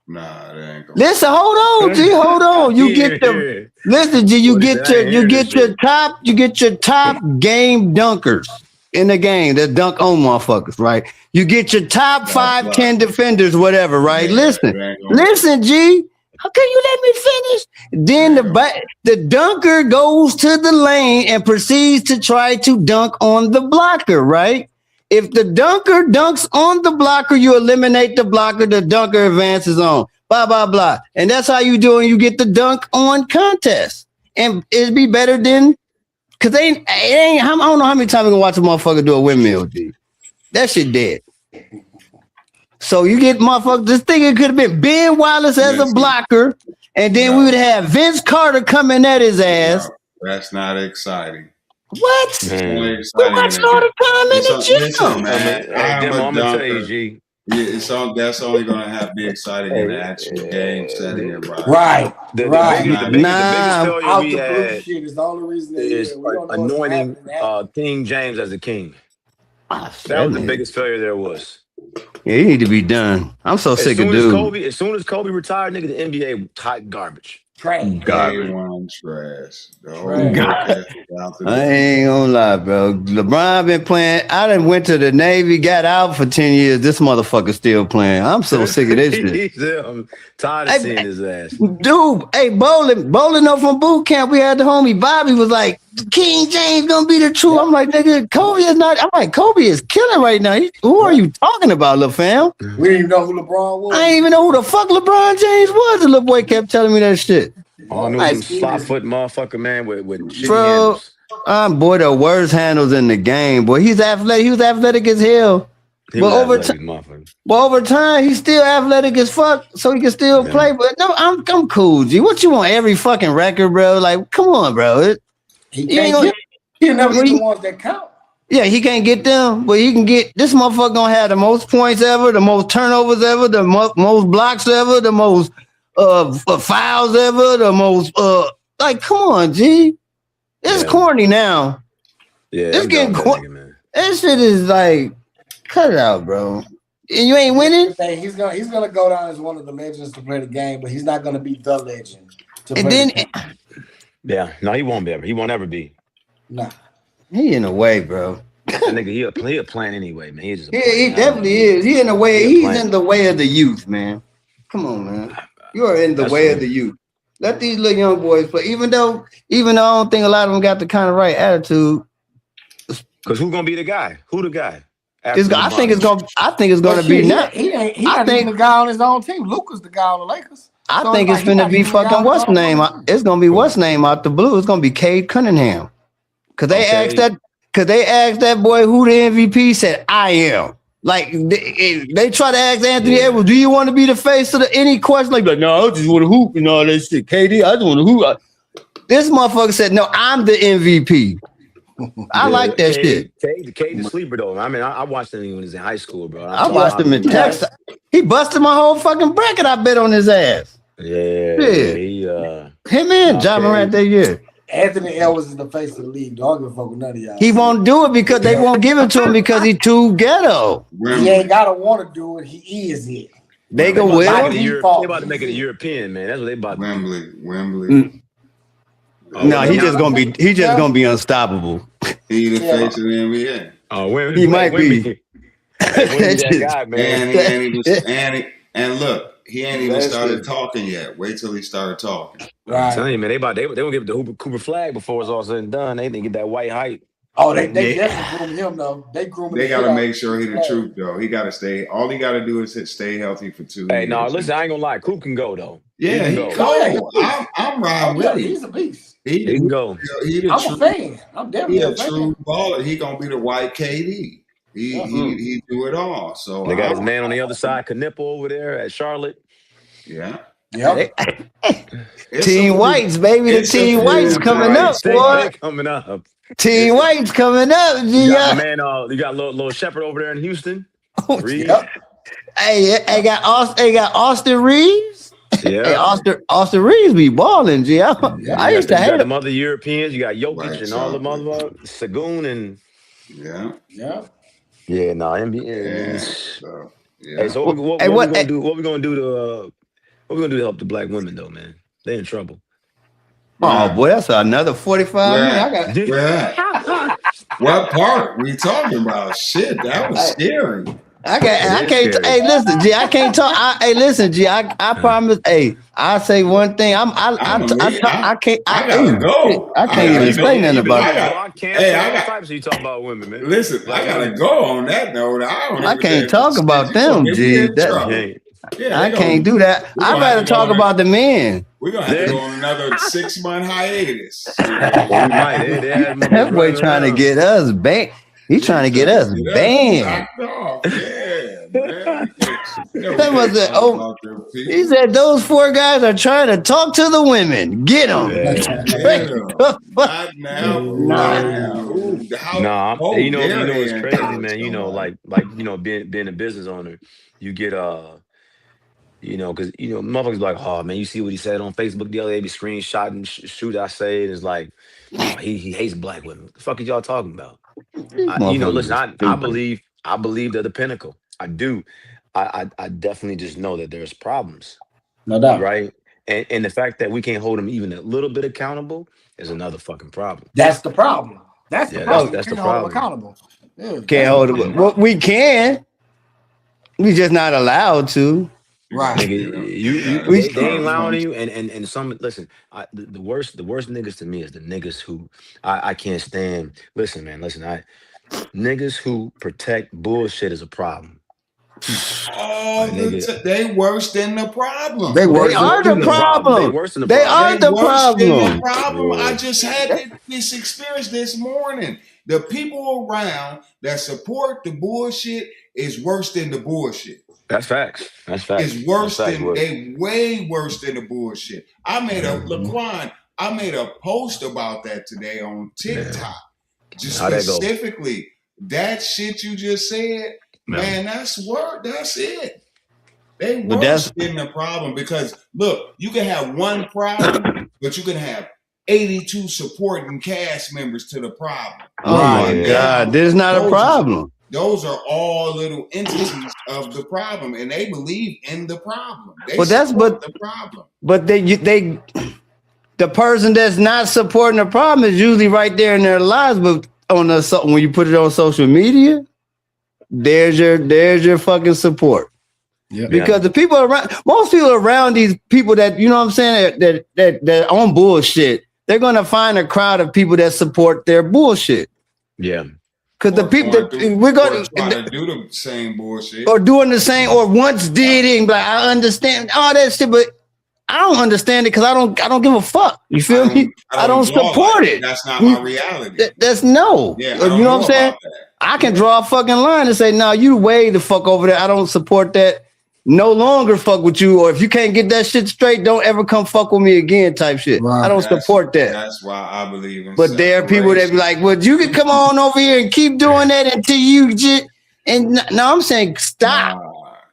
Nah, that ain't gonna. Listen, hold on, G. Hold on. You get the listen, G. You get your top game dunkers in the game that dunk on motherfuckers, right? You get your top 5, 10 defenders, whatever, right? Yeah, listen, G. How can you let me finish? Then the dunker goes to the lane and proceeds to try to dunk on the blocker, right? If the dunker dunks on the blocker, you eliminate the blocker, the dunker advances on. Blah, blah, blah. And that's how you do it. You get the dunk on contest. And it'd be better than, because it ain't, I don't know how many times we can watch a motherfucker do a windmill, G. That shit dead. So you get motherfuckers, this thing, it could have been Ben Wallace as a blocker, and then we would have Vince Carter coming at his ass. No, that's not exciting. What? We watch all the time in the gym. Listen, man, I'm gonna tell you, G. Yeah, that's only going to have be exciting in the actual game setting and Right. The Right. biggest failure Out we the blue had shit is the only reason that we don't know what's gonna anointing happen. King James as a king. Ah, That was the biggest failure there was. Yeah, he need to be done. I'm so sick of dude. As soon as Kobe retired, nigga, the NBA hot garbage. Trash. Garbage. A1 trash. The whole work ethic out the I door. ain't gonna lie, bro. LeBron been playing. I done went to the Navy, got out for 10 years. This motherfucker still playing. I'm so sick of this shit. I'm tired of seeing his ass. Dude, hey, bowling up from boot camp. We had the homie Bobby was like, King James gonna be the truth. I'm like, nigga, Kobe is not. I'm like, Kobe is killing right now. Who are you talking about, little fam? We didn't even know who LeBron was. I didn't even know who the fuck LeBron James was. The little boy kept telling me that shit. Oh, no, some slot foot motherfucker, man, with shitty Bro, handles. Boy, the worst handles in the game. Boy, he's athletic. He was athletic as hell. But over time, he's still athletic as fuck, so he can still play. But no, I'm cool, G. What you want? Every fucking record, bro? Like, come on, bro. He'll never get the ones that count. Yeah, he can't get them, but he can get this motherfucker gonna have the most points ever, the most turnovers ever, the most blocks ever, the most fouls ever, the most like, come on, G. It's corny now. Yeah, it's getting corny, man. That shit is like, cut it out, bro. And you ain't winning. He's gonna go down as one of the legends to play the game, but he's not gonna be the legend. No, he won't be ever. He won't ever be. Nah, he in the way, bro. That nigga, he a plan anyway, man. He's just he definitely is. He in the way. He's in the way of the youth, man. Come on, man. You are in the way of the youth. Let these little young boys play. Even though I don't think a lot of them got the kind of right attitude. Because who's gonna be the guy? Who the guy? I think it's gonna be now. He not even the guy on his own team. Luka's the guy on the Lakers. I think it's gonna be fucking what's name. It's gonna be what's name out the blue. It's gonna be Cade Cunningham. Cause they asked that boy who the MVP said, I am. Like they try to ask Anthony Edwards, do you want to be the face of any question? Like, no, I just want to hoop and all that shit. KD, I just want to hoop. This motherfucker said, no, I'm the MVP. I like that shit. Cade the sleeper though. I mean, I watched him when he was in high school, bro. I watched him in Texas. He busted my whole fucking bracket. I bet on his ass. Yeah. Him and John Morant that year. Anthony Edwards is the face of the league. Don't give a fuck with none of y'all. He won't do it because they won't give it to him because he's too ghetto. He ain't gotta want to do it. He is it. They go with him. They about to make it a European, man. That's what they about to do. Wembley. No, he's just gonna be unstoppable. He the face of the NBA. Oh, he might be. That guy, man. And look, he ain't even started talking yet. Wait till he started talking. Right. I'm telling you, man, they gonna give the Cooper flag before it's all said and done. They didn't get that white hype. Oh, they definitely groom him though. They gotta make sure he's the truth though. He gotta stay. All he gotta do is stay healthy for 2 years. Hey, no, listen, I ain't gonna lie. Coop can go though. Yeah, he can go. I'm riding with him. He's a beast. He can go. I'm a fan. I'm definitely a fan. True baller. He gonna be the white KD. He do it all. So they got his man on the other side, Knipple over there at Charlotte. Yeah. Yep. Team Whites, baby. The Team Whites coming up, boy. Coming up. Team White's coming up, G. You got, man, you got little Shepherd over there in Houston. Yep. Hey, I got Austin Reeves. Yeah. Hey, Austin Reeves be balling, G. I used to hate them other Europeans. You got Jokic and all the mother Sagoon and yeah. Yeah, no, NBA. Yeah. Hey, so what we gonna do? What we gonna do to help the black women though, man? They in trouble. Oh boy, that's another 45 minutes. What part we talking about? Shit, that was scary. I can't. Hey, listen, G. I can't talk. Hey, listen, G. I promise. Hey, I say one thing. I can't. I gotta go. I can't even say nothing about it. I can't. So you talk about women, man. Listen, I gotta go on that note. I can't talk about them, G. I can't do that. I'd rather talk about the men. We're gonna have to go on another 6-month hiatus. That boy trying to get us banned. He's trying to get us banned. Yeah. man. That was it. Oh, he said those 4 guys are trying to talk to the women. Get them. Not now. Nah. You know it's dare crazy, they man. You know, somebody. being a business owner, you get because motherfuckers be like, oh man, you see what he said on Facebook the other day? Be screenshotting shoot I say it is like, oh he hates black women. What the fuck are y'all talking about? Listen, I believe they're the pinnacle. I do. I definitely just know that there's problems, No doubt. right? And the fact that we can't hold them even a little bit accountable is another fucking problem. That's the problem. That's the Yeah, problem. that's You the can't hold them problem. accountable. Yeah, Can't hold it. Well, we can. We just not allowed to. Right. Nigga, they ain't allowing you. And some listen. The worst niggas to me is the niggas who I can't stand. Listen, man. Listen, niggas who protect bullshit is a problem. They worse than the problem. They are the problem. They worse than the They problem. are the problem. Yeah. I just had this experience this morning. The people around that support the bullshit is worse than the bullshit. That's facts. It's worse they way worse than the bullshit. I made a post about that today on TikTok. Just specifically that shit you just said, man, that's it. They worse than the problem because look, you can have one problem, but you can have 82 supporting cast members to the problem. Oh my God, this is not a problem. Those are all little entities of the problem, and they believe in the problem. The problem. But the person that's not supporting the problem is usually right there in their lives. But when you put it on social media, there's your fucking support. Yeah. Because the people around, most people around these people that you know what I'm saying that on bullshit, they're gonna find a crowd of people that support their bullshit. Yeah. Because the people we're going to do the same bullshit or doing the same or once did it and be like, I understand all that shit, but I don't understand it because I don't give a fuck. You feel me? I don't support it. That's not my reality. That's no. Yeah, you know what I'm saying? I can draw a fucking line and say, no, you way the fuck over there. I don't support that. No longer fuck with you, or if you can't get that shit straight, don't ever come fuck with me again type shit. Right. I don't support that. That's why I believe in But there are people that be like, well, you can come on over here and keep doing that until you get, and now I'm saying stop.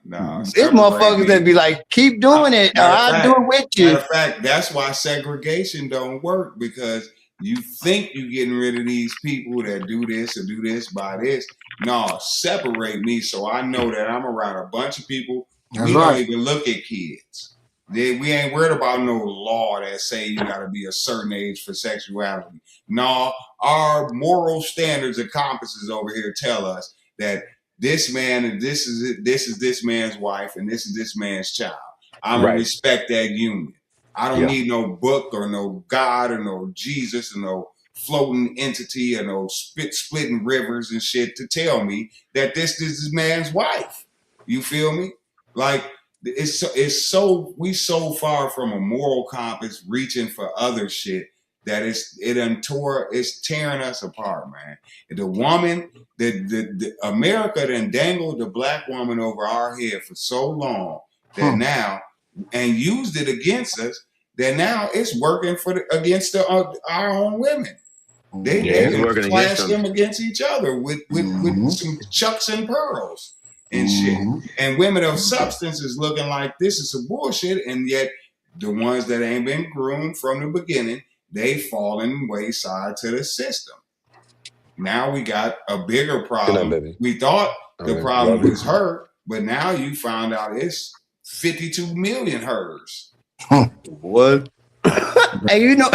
No, it's motherfuckers that be like, keep doing it, or I'll do it with you. Matter of fact, that's why segregation don't work, because you think you're getting rid of these people that do this or do this by this. No, separate me so I know that I'm around a bunch of people. We don't even look at kids. We ain't worried about no law that say you got to be a certain age for sexuality. No, our moral standards and compasses over here tell us that this man and this is this man's wife and this is this man's child. I'm gonna respect that union. I don't need no book or no God or no Jesus or no floating entity or no splitting rivers and shit to tell me that this is this man's wife. You feel me? Like we so far from a moral compass reaching for other shit that it's tearing us apart, man. The woman, the America done dangled the black woman over our head for so long that now, and used it against us, that now it's working against our own women. They can clash them against each other with some chucks and pearls and shit. And women of substance is looking like this is some bullshit, and yet the ones that ain't been groomed from the beginning, they fallen wayside to the system. Now we got a bigger problem. We thought the problem was her, but now you found out it's 52 million hers. What? Hey, you know,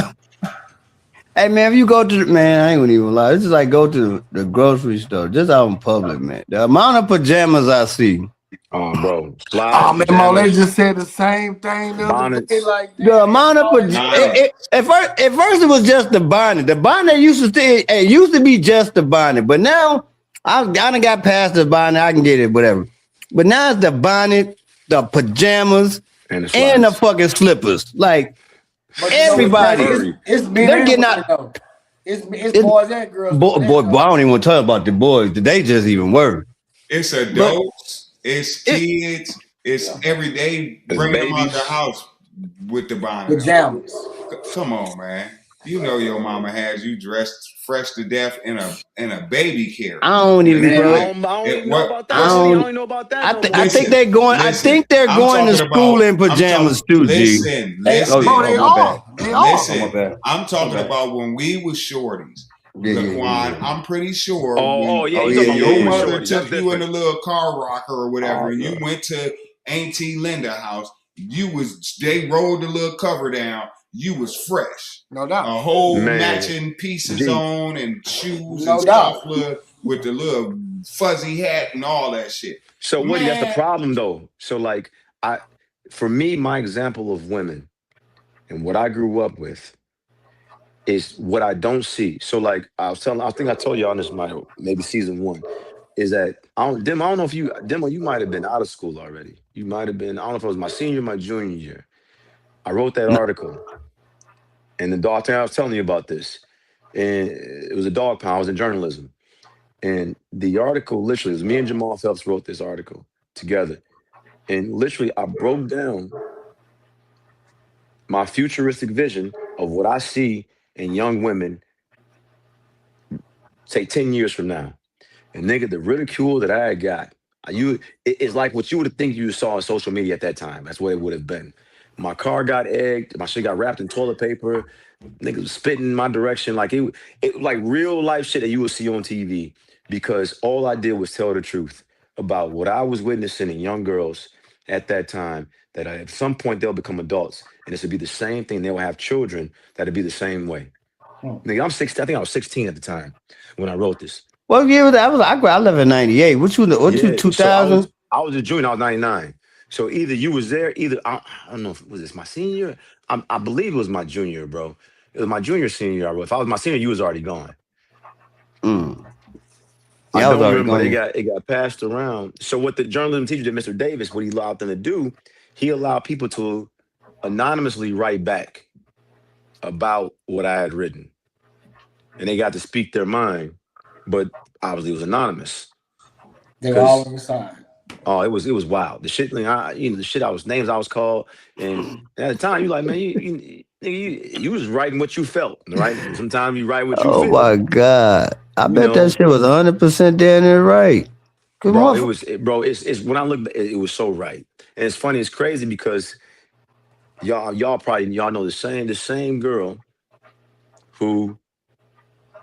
hey man, if you go to I ain't gonna even lie. This is like go to the grocery store, just out in public, man. The amount of pajamas I see. Oh, bro. Man, Mo, they just said the same thing. The amount of pajamas. At first, it was just the bonnet. The bonnet used to be just the bonnet, but now I done got past the bonnet. I can get it, whatever. But now it's the bonnet, the pajamas, and the fucking slippers. Like everybody, they're getting out. It's boys and girls. Boy, I don't even want to talk about the boys. They just even worse. It's adults. It's kids. It's every day It's bringing them out the babies. house with the bonnet on. Pajamas. Come on, man. You know your mama has you dressed fresh to death in a baby carriage. I don't even, Man, bro. I don't even know about that, I G. I don't don't. even know about that I no think I more. think Listen, they're going. I listen. think they're I'm going to talking school about. in pajamas too, G. Listen, they, listen. bro, they my bad. are. They are. Listen, I'm talking about when we was shorties. Yeah. Laquan, I'm pretty sure Oh, yeah, you when talking about your when we was mother shorties. That's took you in different. the little car rocker or whatever, Oh, and you God. went to Auntie Linda house, they rolled the little cover down, you was fresh. No doubt. A whole Man, matching pieces G. on and shoes No and doubt. stuff with the little fuzzy hat and all that shit. So, Woody, that's the Man, problem, though. So, like, for me, my example of women and what I grew up with is what I don't see. So, like, I think I told you on this, maybe season one, is that Dim, I don't know if Demo, you might have been out of school already. You might have been, I don't know if it was my senior or my junior year. I wrote that article, and the dog thing I was telling you about this, and it was a dog pound. I was in journalism. And the article literally was me and Jamal Phelps wrote this article together. And literally, I broke down my futuristic vision of what I see in young women, say 10 years from now. And nigga, the ridicule that I had got, it's like what you would think you saw on social media at that time. That's what it would have been. My car got egged. My shit got wrapped in toilet paper. Niggas was spitting in my direction. Like it like real life shit that you would see on TV. Because all I did was tell the truth about what I was witnessing in young girls at that time. That at some point they'll become adults, and this would be the same thing. They will have children that'd be the same way. Nigga, I'm 16. I think I was 16 at the time when I wrote this. What year was that? I live in '98. What you Yeah, so 2000? I was a junior. I was 99. So either you was there, I don't know if was this my senior. I believe it was my junior, bro. It was my junior senior. I wrote. If I was my senior, you was already gone. Yeah, I I was don't already remember, gone. but it got passed around. So what the journalism teacher did, Mr. Davis, what he allowed them to do, he allowed people to anonymously write back about what I had written, and they got to speak their mind, but obviously it was anonymous. They were all on the side. Oh, it was wild. The shit, the shit names I was called, and at the time you like, man, you was writing what you felt, right? And sometimes you write what you Oh feel, my God! I you bet that know, shit was 100% damn near right. Cause bro. motherfucker, It's when I look, it was so right, and it's funny, it's crazy because y'all know the same girl who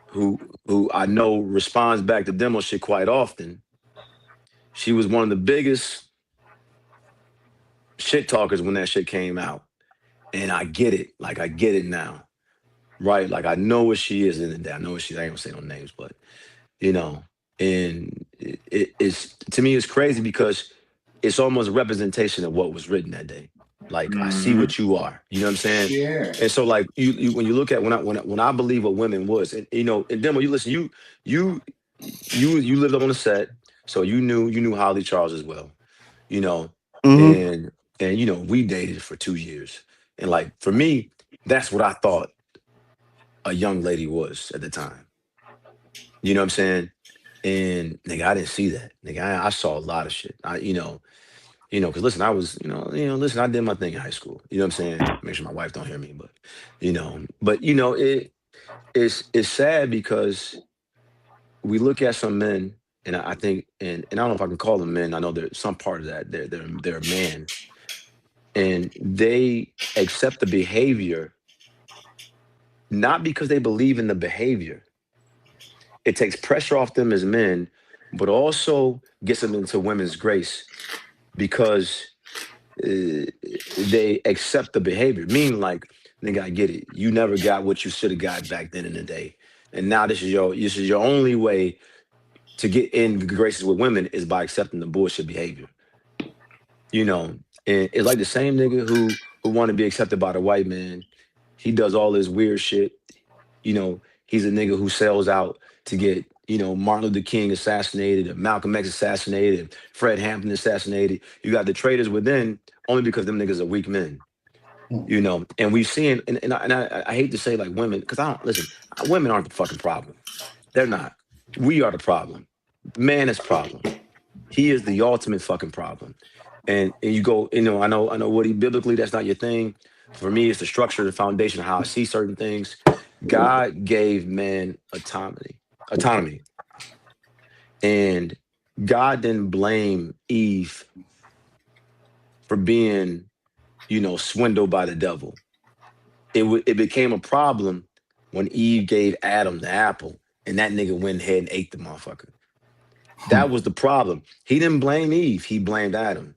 who I know responds back to demo shit quite often. She was one of the biggest shit talkers when that shit came out. And I get it. Like, I get it now. Right? Like, I know what she is in the day. I know what she is. I ain't gonna say no names, but, and it's, to me, it's crazy because it's almost a representation of what was written that day. Like, I see what you are. You know what I'm saying? yeah. And so, like, you when you look at when I believe what women was, and and then when you listen, you lived up on the set, so you knew Holly Charles as well, you know, and we dated for 2 years, and like for me, that's what I thought a young lady was at the time. You know what I'm saying? And nigga, I didn't see that. Nigga, I saw a lot of shit. Because listen, I was, listen, I did my thing in high school. You know what I'm saying? Make sure my wife don't hear me, but it's sad because we look at some men, and I think, and I don't know if I can call them men. I know there's some part of that. They're a man, and they accept the behavior not because they believe in the behavior. It takes pressure off them as men, but also gets them into women's grace because they accept the behavior. Meaning, like, nigga, I get it. You never got what you should have got back then in the day, and now this is your only way to get in good graces with women is by accepting the bullshit behavior. And it's like the same nigga who want to be accepted by the white man. He does all this weird shit. He's a nigga who sells out to get, Martin Luther King assassinated, and Malcolm X assassinated, and Fred Hampton assassinated. You got the traitors within only because them niggas are weak men. And we've seen, and I hate to say like women, because I don't listen, women aren't the fucking problem. They're not. We are the problem. Man is problem. He is the ultimate fucking problem. And you go, I know Woody, biblically that's not your thing. For me, it's the structure, the foundation of how I see certain things. God gave men autonomy. And God didn't blame Eve for being, swindled by the devil. It became a problem when Eve gave Adam the apple and that nigga went ahead and ate the motherfucker. That was the problem. He didn't blame Eve, he blamed Adam.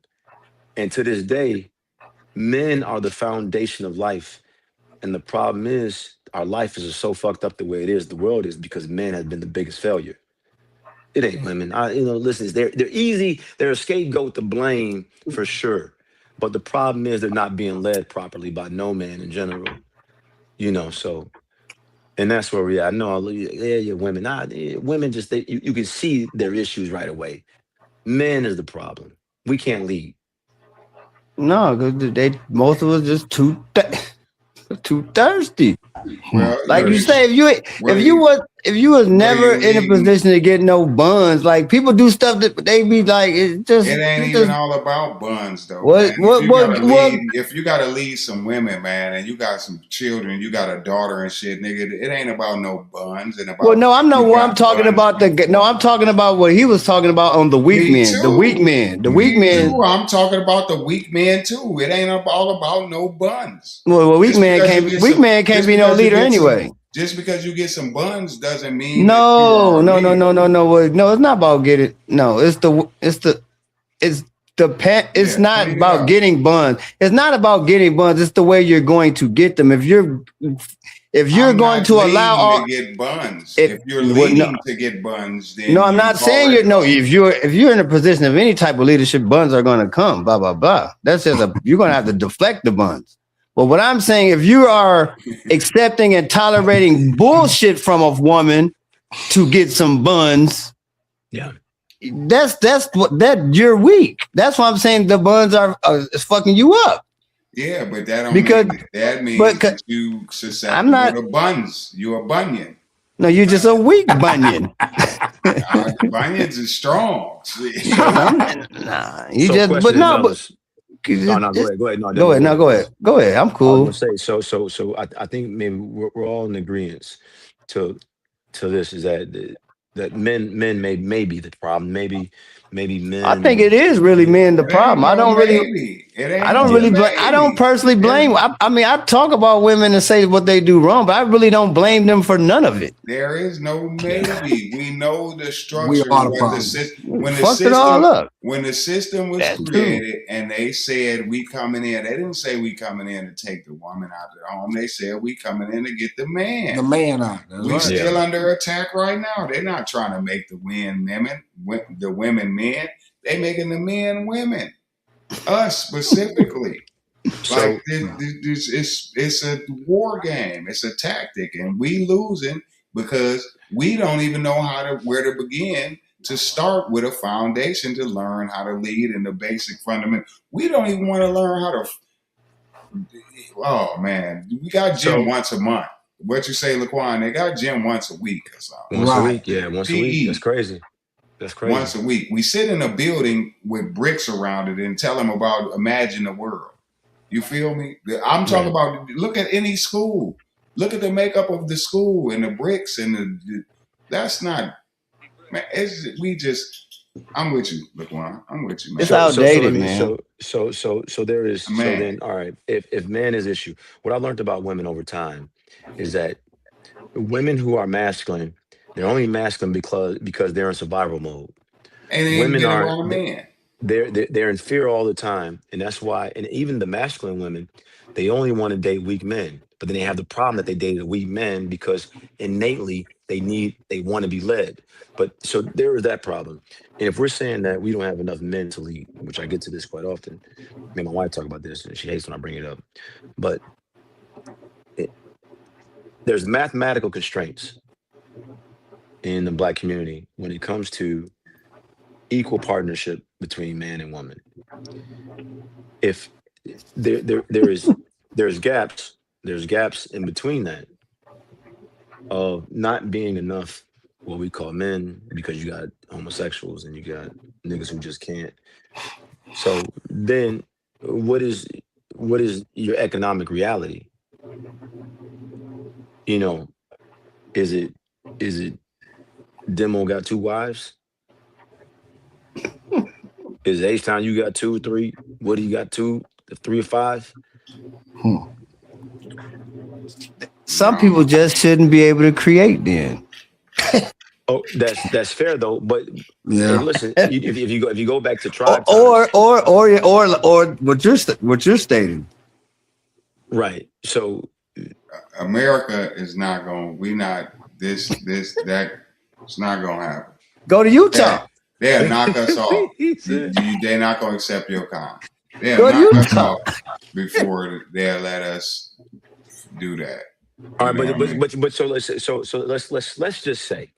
And to this day, men are the foundation of life. And the problem is our life is so fucked up the way it is, the world is, because men have been the biggest failure. It ain't women. Listen, they're easy, they're a scapegoat to blame for sure. But the problem is they're not being led properly by no man in general. So and that's where we at. I know, yeah, women. Women just you can see their issues right away. Men is the problem. We can't lead. No, because most of us just too thirsty. Well, Like you say, if you was never in a position to get no buns, like people do stuff that they be like, it ain't even all about buns though, what, man. If you gotta lead some women, man, and you got some children, you got a daughter and shit, nigga, it ain't about no buns and about. Well, no, I'm talking about I'm talking about what he was talking about on the weak men. The weak men. The weak men. I'm talking about the weak men too. It ain't all about no buns. Well, weak man can't be no leader anyway. Just because you get some buns doesn't mean no. It's not about getting. No, it's not about getting buns. It's not about getting buns. It's the way you're going to get them. If you're going to allow to get buns, if you're leading to get buns, then no, I'm not saying you're no. If you're in a position of any type of leadership, buns are going to come. Blah blah blah. That's just you're going to have to deflect the buns. But what I'm saying, if you are accepting and tolerating bullshit from a woman to get some buns, yeah, that's what you're weak. That's why I'm saying the buns are fucking you up. Yeah, but that means that you susceptible to buns. You're a bunion. No, you're just a weak bunion. Bunions are strong. Go ahead. Go ahead. I'm cool. I was gonna say, so I think maybe we're all in agreement to this, is that men may be the problem. Maybe men. I think it is really men the problem. I don't personally blame. I mean, I talk about women and say what they do wrong, but I really don't blame them for none of it. There is no maybe. We know the structure. When the system was created and they said we coming in, they didn't say we coming in to take the woman out of the home. They said we coming in to get the man. The man out. We still under attack right now. They're not trying to make the women men. They making the men women. Us specifically. Like it's a war game. It's a tactic, and we losing because we don't even know where to begin to start with a foundation to learn how to lead in the basic fundamental. We don't even want to learn how to. Oh man, we got gym once a month. What you say, Laquan? They got gym once a week or something. Once a week, yeah, once a week. That's crazy. Once a week. We sit in a building with bricks around it and tell them about imagine the world. You feel me? I'm talking about, look at any school. Look at the makeup of the school and the bricks and that's not, man, I'm with you, Laquan. I'm with you, man. It's outdated, man. So there is, so then, all right, if man is issue, what I learned about women over time is that women who are masculine, they're only masculine because they're in survival mode. And women are men. They're in fear all the time, and that's why. And even the masculine women, they only want to date weak men, but then they have the problem that they dated weak men because innately they want to be led. But so there is that problem. And if we're saying that we don't have enough men to lead, which I get to this quite often, me and my wife talk about this, and she hates when I bring it up, but there's mathematical constraints in the Black community when it comes to equal partnership between man and woman. If there's gaps in between that of not being enough what we call men, because you got homosexuals and you got niggas who just can't. So then, what is your economic reality? You know, is it Demo got 2 wives? Is H-Town you got 2 or 3? What do you got 2, 3 or 5? Some people just shouldn't be able to create then. Oh, that's fair though. But Yeah. and listen, if you go back to tribe or times, what you're stating. right? So America is not going. We not this that. It's not going to happen. Go to Utah. They'll knock us off. They're not going to accept your kind. They'll Go to knock us Utah. off before they'll let us do that. All right, but so let's just say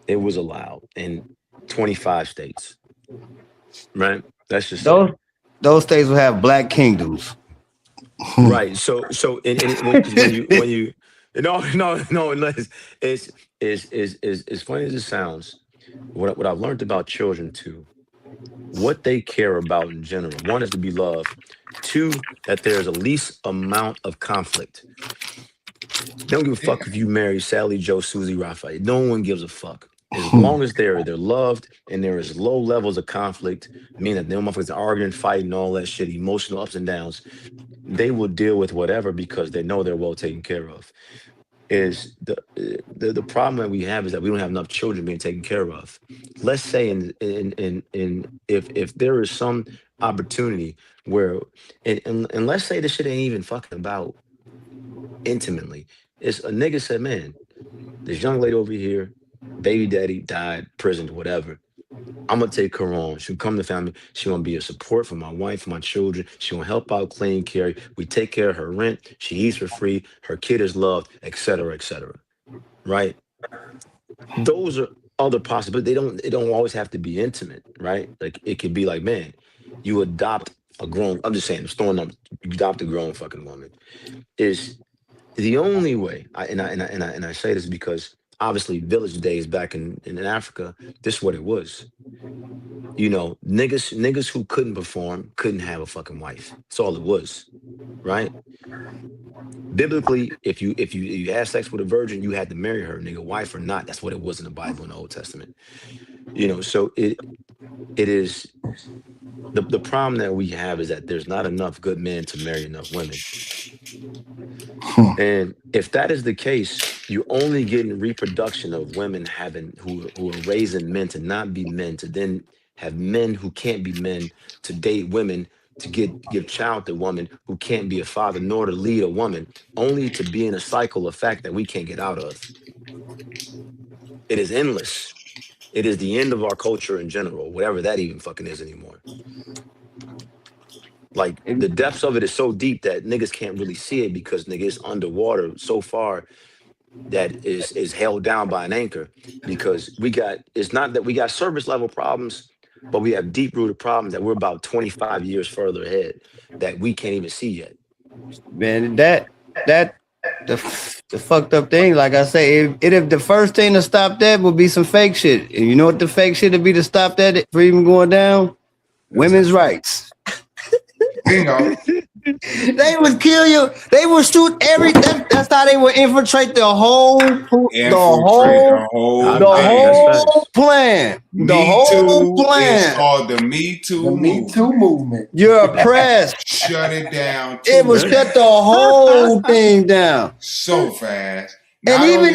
it was allowed in 25 states, right? Let's just say those states will have black kingdoms, right? So when you no, it's funny as it sounds. What I've learned about children too, what they care about in general. One is to be loved. 2, that there's a least amount of conflict. They don't give a fuck if you marry Sally, Joe, Susie, Raphael. No one gives a fuck. As long as they're loved and there is low levels of conflict, meaning that no motherfuckers are arguing, fighting, all that shit, emotional ups and downs, they will deal with whatever because they know they're well taken care of. Is the problem that we have is that we don't have enough children being taken care of. Let's say if there is some opportunity where and let's say this shit ain't even fucking about intimately. It's a nigga said, man, this young lady over here, baby daddy died, prisoned, whatever. I'm gonna take her on. She'll come to family. She's gonna be a support for my wife, for my children. She's gonna help out, clean, carry. We take care of her rent. She eats for free. Her kid is loved, etc., etc. Right? Those are other possibilities. It don't always have to be intimate, right? Like it could be like, man, you adopt a grown. I'm just saying, I'm throwing numbers. You adopt a grown fucking woman. Is the only way. I say this because obviously village days back in Africa, this is what it was. You know, niggas who couldn't perform couldn't have a fucking wife. That's all it was, right? Biblically, if you had sex with a virgin, you had to marry her, nigga, wife or not. That's what it was in the Bible in the Old Testament. You know, so it is the problem that we have is that there's not enough good men to marry enough women. And if that is the case, you're only getting reproduction of women who are raising men to not be men, to then have men who can't be men to date women, to give child to women who can't be a father nor to lead a woman, only to be in a cycle of fact that we can't get out of. It is endless. It is the end of our culture in general, whatever that even fucking is anymore. Like the depths of it is so deep that niggas can't really see it because nigga it's underwater so far that is held down by an anchor. Because it's not that we got surface level problems, but we have deep rooted problems that we're about 25 years further ahead that we can't even see yet. Man, the fucked up thing, like I say, if the first thing to stop that would be some fake shit. And you know what the fake shit would be to stop that for even going down? Women's rights. Bingo. They would kill you. They would shoot everything. That's how they would infiltrate the whole plan. The whole plan. It's called the Me Too movement. You're oppressed. Shut it down. It would shut the whole thing down so fast. Go ahead.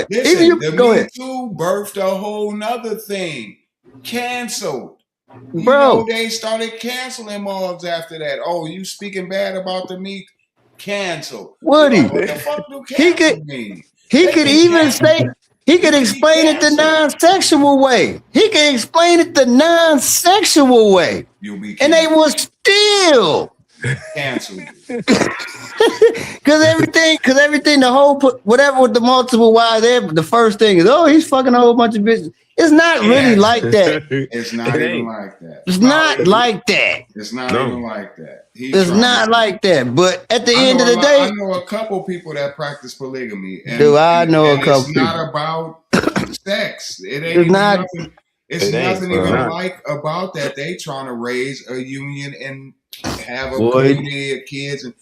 The Me Too birthed a whole nother thing. Canceled. You Bro, know, they started canceling mobs after that. Oh, you speaking bad about the meat? Cancel. Woody. Like, what the fuck do cancel mean? He could even say he could explain it the non-sexual way. He could explain it the non-sexual way. And they will still cancel. Because everything, the whole whatever with the multiple wives, the first thing is, oh, he's fucking a whole bunch of bitches. It's not really like that. It's not even like that. It's not like that. It's not even like that. It's not like that. But at the end of the day, I know a couple people that practice polygamy. I know a couple. It's not about sex. It ain't It's even not. nothing. It's It ain't. nothing It's even not. like about that. They trying to raise a union and have a Boy, community of kids, and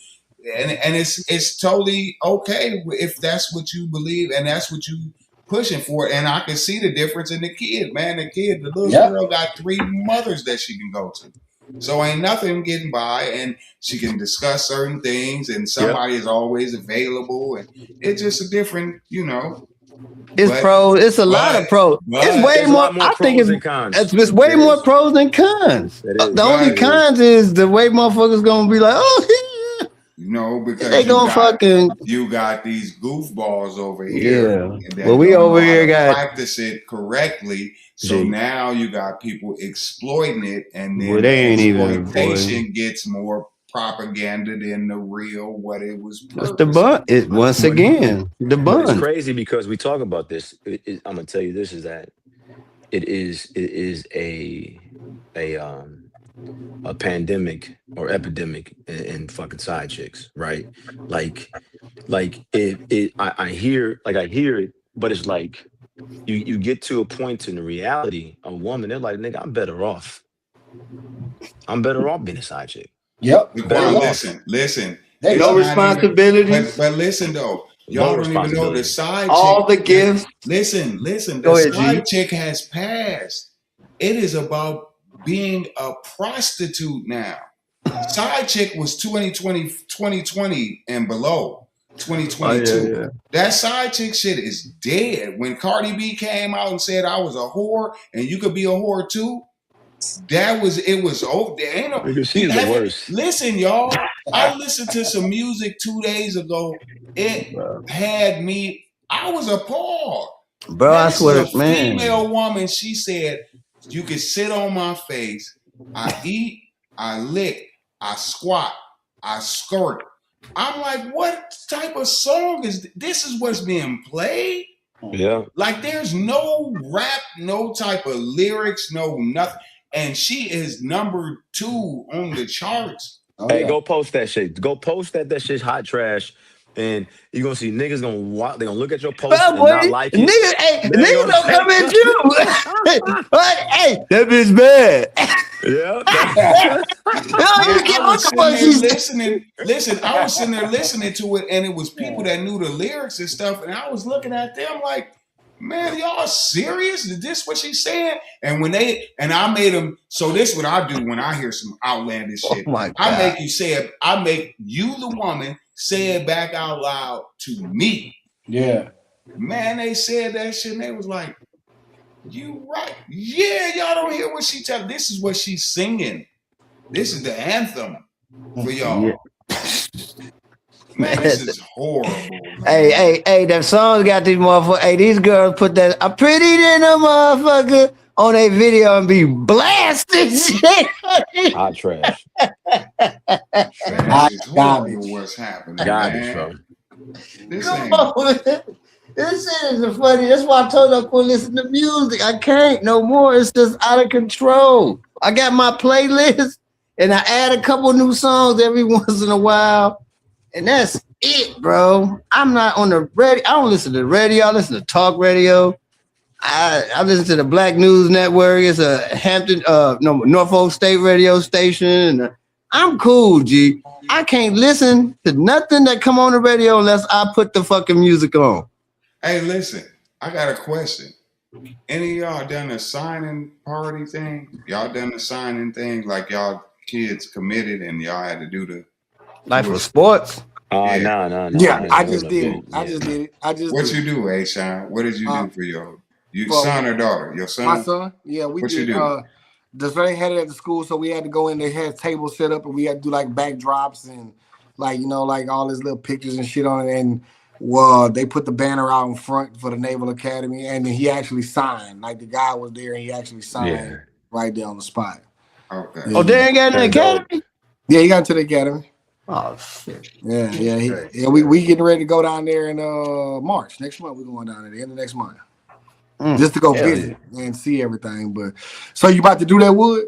it's totally okay if that's what you believe and that's what you pushing for. And I can see the difference in the kid, man. The little girl got 3 mothers that she can go to. So ain't nothing getting by, and she can discuss certain things, and somebody is always available, and it's just a different, it's But pros. It's a lot but of pros. It's but way There's a more. lot more I think pros than cons. it's way it more is. pros than cons. It The is. only But It is. cons is the way motherfuckers gonna be like, they because gonna fucking you got these goofballs over here yeah. But that we don't know over how here to got practice it correctly. So G. now you got people exploiting it, and well, then they the ain't even boy. exploitation gets more propaganda than the real what it was It's the purposed bun. It once for. again the But it's bun. crazy because we talk about this. I'm gonna tell you this is that it is a pandemic or epidemic in fucking side chicks, right? Like I hear it, but it's like you get to a point in the reality, a woman, they're like, nigga, I'm better off. I'm better off being a side chick. Yep. Better Laquan, off. listen. It's No not even. responsibilities. But listen though, No y'all don't even know the responsibility. side chick. All the gifts. Listen. The Go ahead, side G. chick has passed. It is about being a prostitute now. Side chick was 2020 and below, Oh 2022. yeah, That side chick shit is dead. When Cardi B came out and said I was a whore and you could be a whore too, it was over. There ain't no Nigga, you she's the haven't worst. listen, y'all. I listened to some music 2 days ago. It yeah. had me, I was appalled. Bro, Man, I this is swear a to man. female woman. She said, you can sit on my face. I eat, I lick, I squat, I skirt. I'm like, what type of song is this? This is what's being played? Yeah. Like, there's no rap, no type of lyrics, no nothing. And she is number 2 on the charts. Hey, go post that shit. Go post that shit's hot trash. And you're gonna see niggas gonna walk, they're gonna look at your post Bro, and boy, not like it. niggas, hey, They ain't niggas gonna don't say come at nothing. you. But, hey, that bitch bad. Yeah. No, Man, you I get what was the sitting fuck there she's. listening. Listen, I was sitting there listening to it, and it was people that knew the lyrics and stuff. And I was looking at them like, man, y'all serious? Is this what she's saying? And I made them. So this is what I do when I hear some outlandish Oh shit. my I god. make you say it. I make you, the woman, say it back out loud to me. Yeah. Man, they said that shit, and they was like, "You right? Yeah, y'all don't hear what she tell. This is what she's singing. This is the anthem for y'all." Yeah. Man, this is horrible, man. Hey, that song got these motherfuckers. Hey, these girls put that I'm pretty than a motherfucker on a video and be blasting shit. Hot trash. Man, this is horrible what's happening, Garbage, bro. man. This Come ain't. on, man. This shit is funny. That's why I told her I couldn't listen to music. I can't no more. It's just out of control. I got my playlist and I add a couple new songs every once in a while. And that's it, bro. I'm not on the radio. I don't listen to the radio. I listen to talk radio. I listen to the Black News Network. It's a Norfolk State radio station. I'm cool, G. I can't listen to nothing that come on the radio unless I put the fucking music on. Hey, listen, I got a question. Any of y'all done a signing party thing? Y'all done the signing thing like y'all kids committed and y'all had to do the Like for sports? Yeah. No. Yeah, I wouldn't just have did been- it. I just did it. What you do, A-Shine? What did you do for your for son or daughter? Your son? My son? Yeah, we What did. you do? The thing had it at the school, so we had to go in. They had tables set up, and we had to do like backdrops and like all his little pictures and shit on it. And they put the banner out in front for the Naval Academy, and then he actually signed. Like the guy was there, and he actually signed right there on the spot. Okay. Oh, they ain't got an academy? Yeah, he got into the academy. Oh shit. Yeah. We getting ready to go down there in March next month. We're going down at the end of next month. Just to go visit and see everything. But so you about to do that, Wood?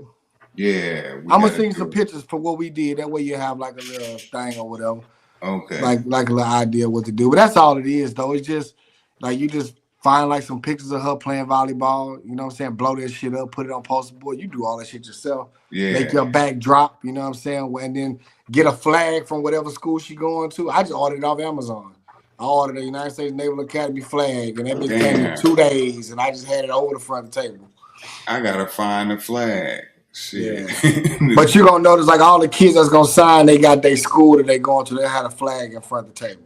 Yeah. I'm gonna send you some pictures for what we did. That way you have like a little thing or whatever. Okay. Like a little idea what to do. But that's all it is, though. It's just like you just find like some pictures of her playing volleyball. You know what I'm saying? Blow that shit up, put it on poster board. You do all that shit yourself. Yeah. Make your backdrop. You know what I'm saying? And then get a flag from whatever school she going to. I just ordered it off Amazon. I ordered a United States Naval Academy flag, and that bitch came in 2 days, and I just had it over the front of the table. I gotta find the flag. Shit. Yeah. But you're gonna notice like all the kids that's gonna sign, they got their school that they going to, they had a flag in front of the table.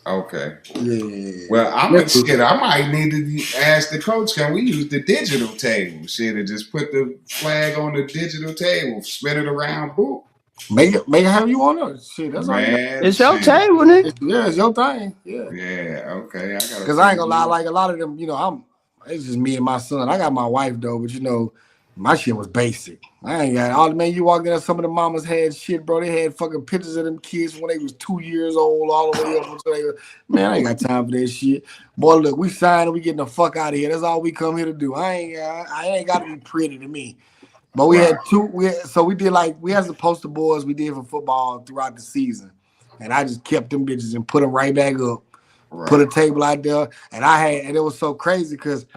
Okay. Yeah. Well, I might need to ask the coach, can we use the digital table? Shit, and just put the flag on the digital table, spin it around, boop. Make it how you want it. Shit, that's all. It's your table, nigga. Yeah, it's your thing. Yeah. Yeah. Okay. Because I ain't gonna lie, like a lot of them, you know, it's just me and my son. I got my wife though, but you know, my shit was basic. I ain't got all the man. You walked in, some of the mamas had shit, bro. They had fucking pictures of them kids when they was 2 years old, all the way up until they. Man, I ain't got time for that shit. Boy, look, we signed and we getting the fuck out of here. That's all we come here to do. I ain't got to be pretty to me. But we had we did like we had some poster boards we did for football throughout the season, and I just kept them bitches and put them right back up. Right. Put a table out there, and it was so crazy because.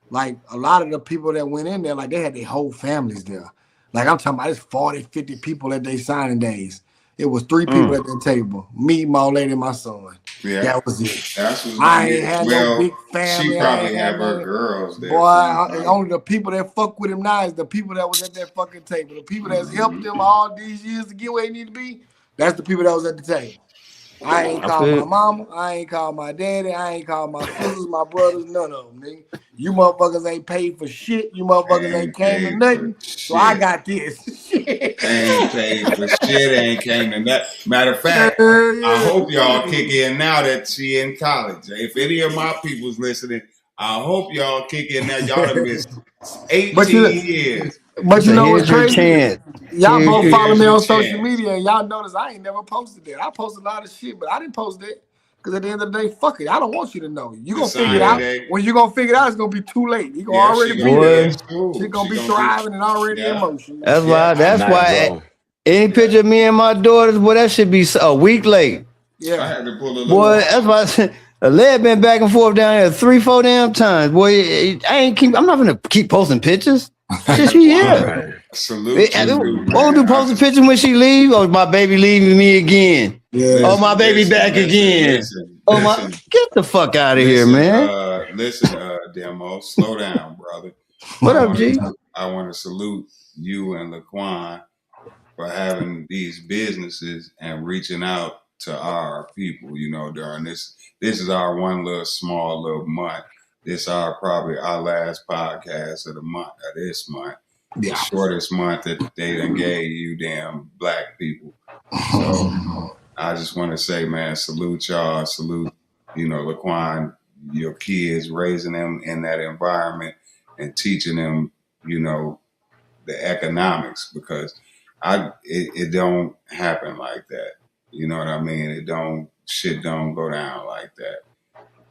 Like, a lot of the people that went in there, like, they had their whole families there. Like, I'm talking about it's 40, 50 people at their signing days. It was 3 people at the table. Me, my old lady, and my son. Yeah. That was it. I ain't had no big family. She probably had her girls there. Boy, only the people that fuck with him now is the people that was at that fucking table. The people that's helped him all these years to get where he need to be, that's the people that was at the table. I ain't called my mama. I ain't called my daddy. I ain't called my sisters, my brothers, none of them, nigga. You motherfuckers ain't paid for shit. You motherfuckers ain't came to nothing. So I got this. Ain't paid for shit. Ain't came to nothing. Matter of fact, I hope y'all kick in now that she in college. If any of my people's listening, I hope y'all kick in now. Y'all have missed 18 years. But you know what's crazy? Y'all both follow me on social media, and y'all notice I ain't never posted that. I posted a lot of shit, but I didn't post that because at the end of the day, fuck it. I don't want you to know. You gonna figure it out. When you gonna figure it out, it's gonna be too late. You gonna already be there. She gonna be thriving and already in motion. That's why. Any picture of me and my daughters, boy, that should be a week late. Yeah, I had to pull a little. Boy, that's why I said. The lead been back and forth down here 3-4 damn times. Boy, I'm not gonna keep posting pictures. Shit, she here. Salute. Won't do posting pictures when she leave. Oh, my baby leaving me again. Yeah. My baby back again. Listen. Get the fuck out of here, man. Listen, Demo, slow down, brother. What up, G? I want to salute you and Laquan for having these businesses and reaching out to our people, you know, during this is our one little small little month. This is probably our last podcast of the month, of this month. The shortest month that they done gave you damn black people. So I just want to say, man, salute y'all, salute, you know, Laquan, your kids, raising them in that environment and teaching them, you know, the economics, because it don't happen like that. You know what I mean? Shit don't go down like that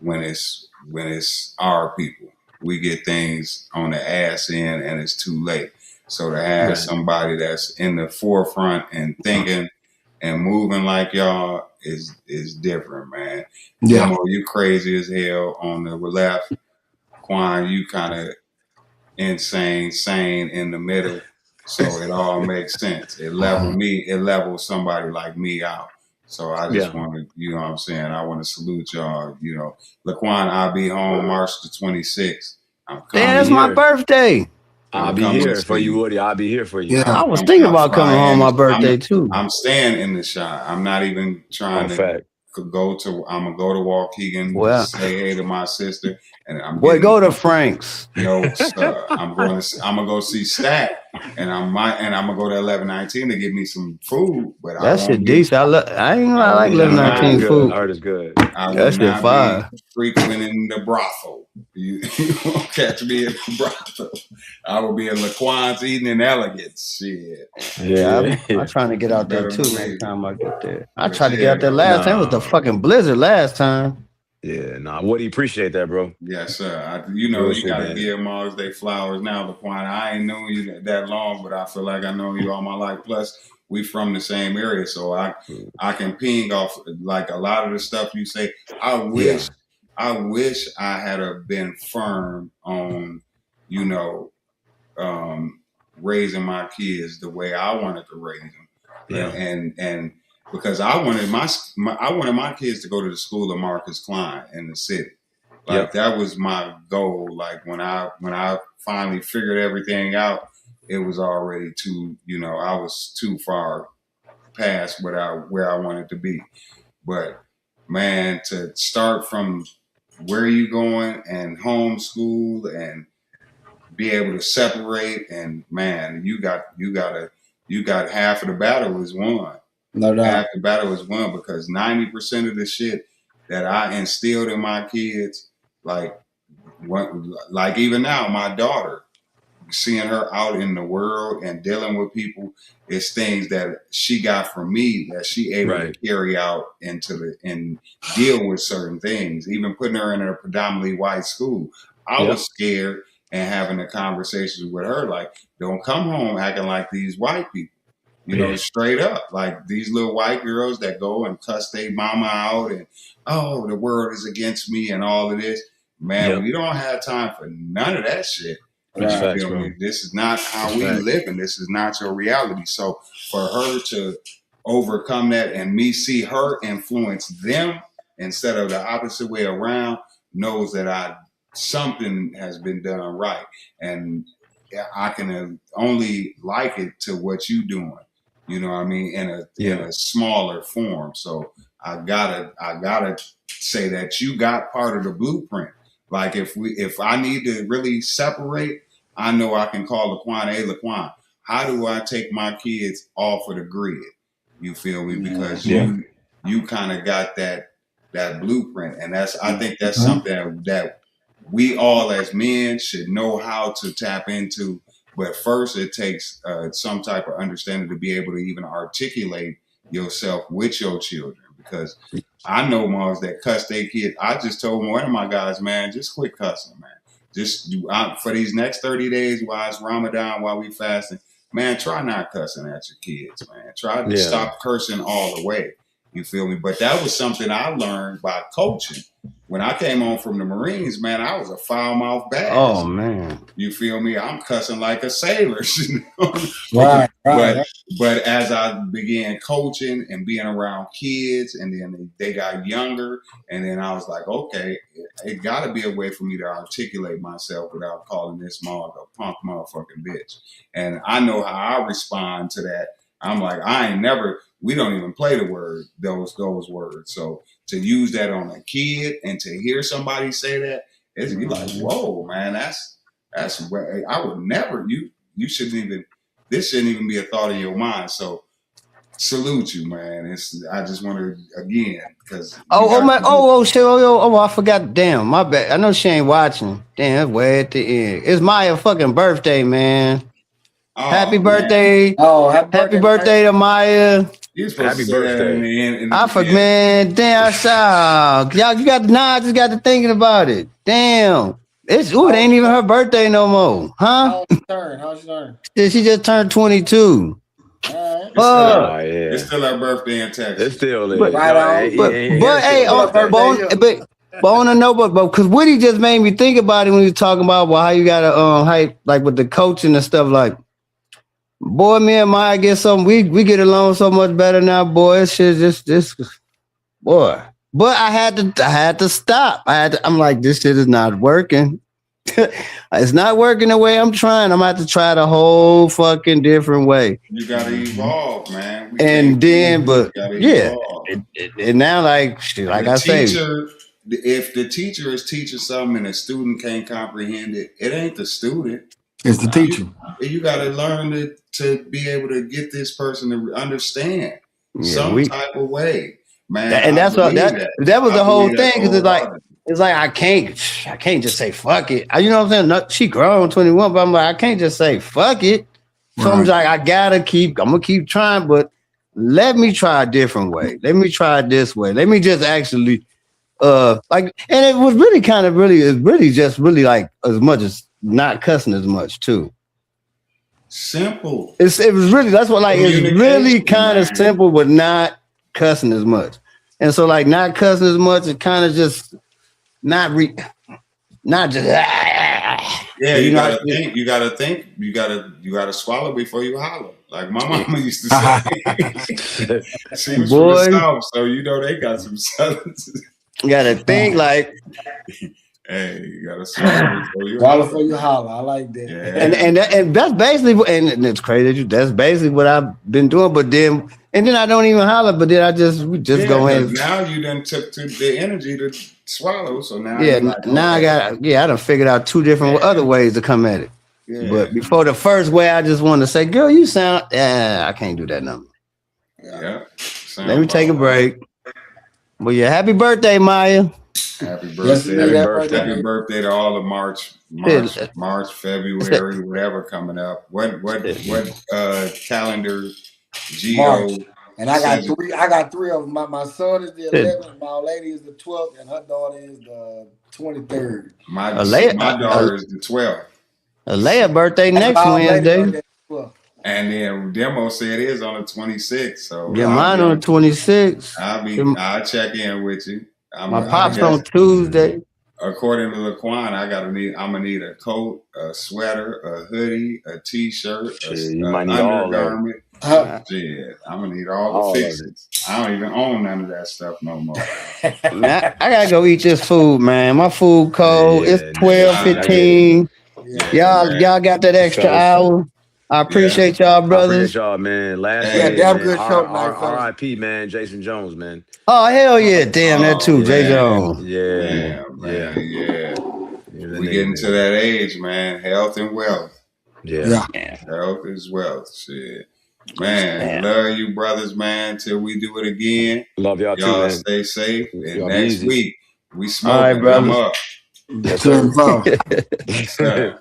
when it's our people. We get things on the ass end and it's too late. So to have somebody that's in the forefront and thinking and moving like y'all is different, man. Yeah. Demo, you crazy as hell on the left. Quan, you kind of insane, sane in the middle. So it all makes sense. It levels somebody like me out. So I just want to, you know what I'm saying? I want to salute y'all. You know, Laquan, I'll be home March the 26th. I'm coming. That's my birthday. I'll be here for you, Woody. I'll be here for you. Yeah, I was thinking about coming home my birthday too. I'm staying in the shot. I'm not even trying to go to. I'm gonna go to Waukegan, say hey to my sister, and I'm. Go to Frank's. No, sir. I'm gonna go see Stat, and I'm gonna go to 1119 to get me some food. But that shit decent. I like 1119 food. Art is good. That shit fire. Frequenting the brothel. You won't catch me in the brothel. I will be in Laquan's eating in elegance. Shit. Yeah, I'm trying to get out there too next time I get there. I tried to get out there last time. It was the fucking blizzard last time. Yeah, Woody, appreciate that, bro. Yes, sir. You gotta give Mars they flowers now, Laquan. I ain't known you that long, but I feel like I know you all my life. Plus, we from the same area, so I can ping off like a lot of the stuff you say. I wish I wish I had been firm on, you know, raising my kids the way I wanted to raise them. Yeah. And because I wanted my kids to go to the school of Marcus Klein in the city. Like that was my goal. Like when I finally figured everything out, it was already too, I was too far past where I wanted to be. But man, to start from where you going and homeschool and be able to separate, and man, you got half of the battle is won. No doubt. Half the battle is won because 90% of the shit that I instilled in my kids, like even now, my daughter, seeing her out in the world and dealing with people, is things that she got from me that she able to carry out and deal with certain things. Even putting her in a predominantly white school, I was scared and having the conversations with her like, don't come home acting like these white people. Straight up, like these little white girls that go and cuss their mama out and, oh, the world is against me and all of this. Man, we don't have time for none of that shit. Facts, this is not how we live, and this is not your reality. So for her to overcome that and me see her influence them instead of the opposite way around, knows that something has been done right. And I can only like it to what you doing. You know what I mean? In a smaller form. So I gotta say that you got part of the blueprint. Like if I need to really separate, I know I can call Laquan. Hey, Laquan, how do I take my kids off of the grid? You feel me? Because you kind of got that blueprint, and I think that's something that we all as men should know how to tap into. But first, it takes some type of understanding to be able to even articulate yourself with your children. Because I know moms that cuss their kids. I just told one of my guys, man, just quit cussing, man. Just for these next 30 days while it's Ramadan, while we fasting, man, try not cussing at your kids, man. Try to stop cursing all the way. You feel me? But that was something I learned by coaching. When I came home from the Marines, man, I was a foul-mouthed bass. Oh, man. You feel me? I'm cussing like a sailor. Right. But as I began coaching and being around kids, and then they got younger, and then I was like, okay, it got to be a way for me to articulate myself without calling this mom a punk motherfucking bitch. And I know how I respond to that. I'm like, we don't even play those words. So to use that on a kid and to hear somebody say that, it's like, whoa, man, that's where I would never, you shouldn't even, this shouldn't even be a thought of your mind. So salute you, man. I just want to, again, because. Shit. I forgot. Damn, my bad. I know she ain't watching. Damn, that's way at the end. It's Maya's fucking birthday, man. Oh, happy birthday. Oh, happy birthday to Maya. You're supposed to say that in the I forgot, man. Damn, y'all, you got I just got to thinking about it. Damn. It ain't even her birthday no more. Huh? How's she turn? She just turned 22. It's still her birthday in Texas. It's still but on a note, but because Woody just made me think about it when he was talking about how you gotta like with the coaching and stuff. Like, boy, me and Maya get something. We get along so much better now, boy. It's just boy. But I had to stop. I'm like, this shit is not working. It's not working the way I'm trying. I'm about to try the whole fucking different way. You gotta evolve, man. And now, like I say, if the teacher is teaching something and a student can't comprehend it, it ain't the student. It's the teacher. You got to learn to be able to get this person to understand some type of way, man. And that's what that was the whole thing. Because it's like I can't just say fuck it. You know what I'm saying? No, she grown 21, but I'm like, I can't just say fuck it. So I'm like, I'm gonna keep trying, but let me try a different way. Let me try it this way. Let me just actually and it was really just like as much as not cussing as much too. Simple. It was really, that's what, like, it's really kind of simple, but not cussing as much. And so, like, not cussing as much, it kind of just not just. Yeah, you gotta think. You gotta think. You gotta swallow before you holler. Like my mama used to say. She was from the South, so you know they got some Southerners. You gotta think like. Hey, you gotta swallow before you Swallow holler. before you holler. I like that. Yeah. And that's basically, and it's crazy. That's basically what I've been doing. But then I don't even holler. But then we just go in. Now you done took the energy to swallow. So now yeah, you're like, now okay. I done figured out 2 different other ways to come at it. Yeah. But before the first way, I just wanted to say, "Girl, you sound." I can't do that number. Yeah. Let me take a break. Well, yeah, happy birthday, Maya. Happy birthday. Happy birthday to all of March, February, whatever coming up. What calendar March. And I got three of them. My son is the 11th, my old lady is the 12th, and her daughter is the 23rd. My daughter is the 12th. Alea's birthday next Wednesday. And then Demo said it is on the 26th. So yeah, mine on the 26th. I'll check in with you. My pop's on Tuesday. According to Laquan, I'm gonna need a coat, a sweater, a hoodie, a t-shirt, an undergarment. Shit, I'm gonna need all the fixings. I don't even own none of that stuff no more. Man, I gotta go eat this food, man. My food cold. It's 12:15. Y'all got that extra hour. I appreciate y'all, brothers. I appreciate y'all, man. Last damn good show tonight, R.I.P. man, Jason Jones, man. Oh hell yeah, damn that too, Jay Jones. Yeah. We getting to that age, man. Health and wealth. Yeah. Health is wealth. Shit. Man, love you, brothers, man. Till we do it again. Love y'all too, man. Y'all stay safe. And y'all next week, we smoking. All right, I'm up. Yes, sir. Yes, sir.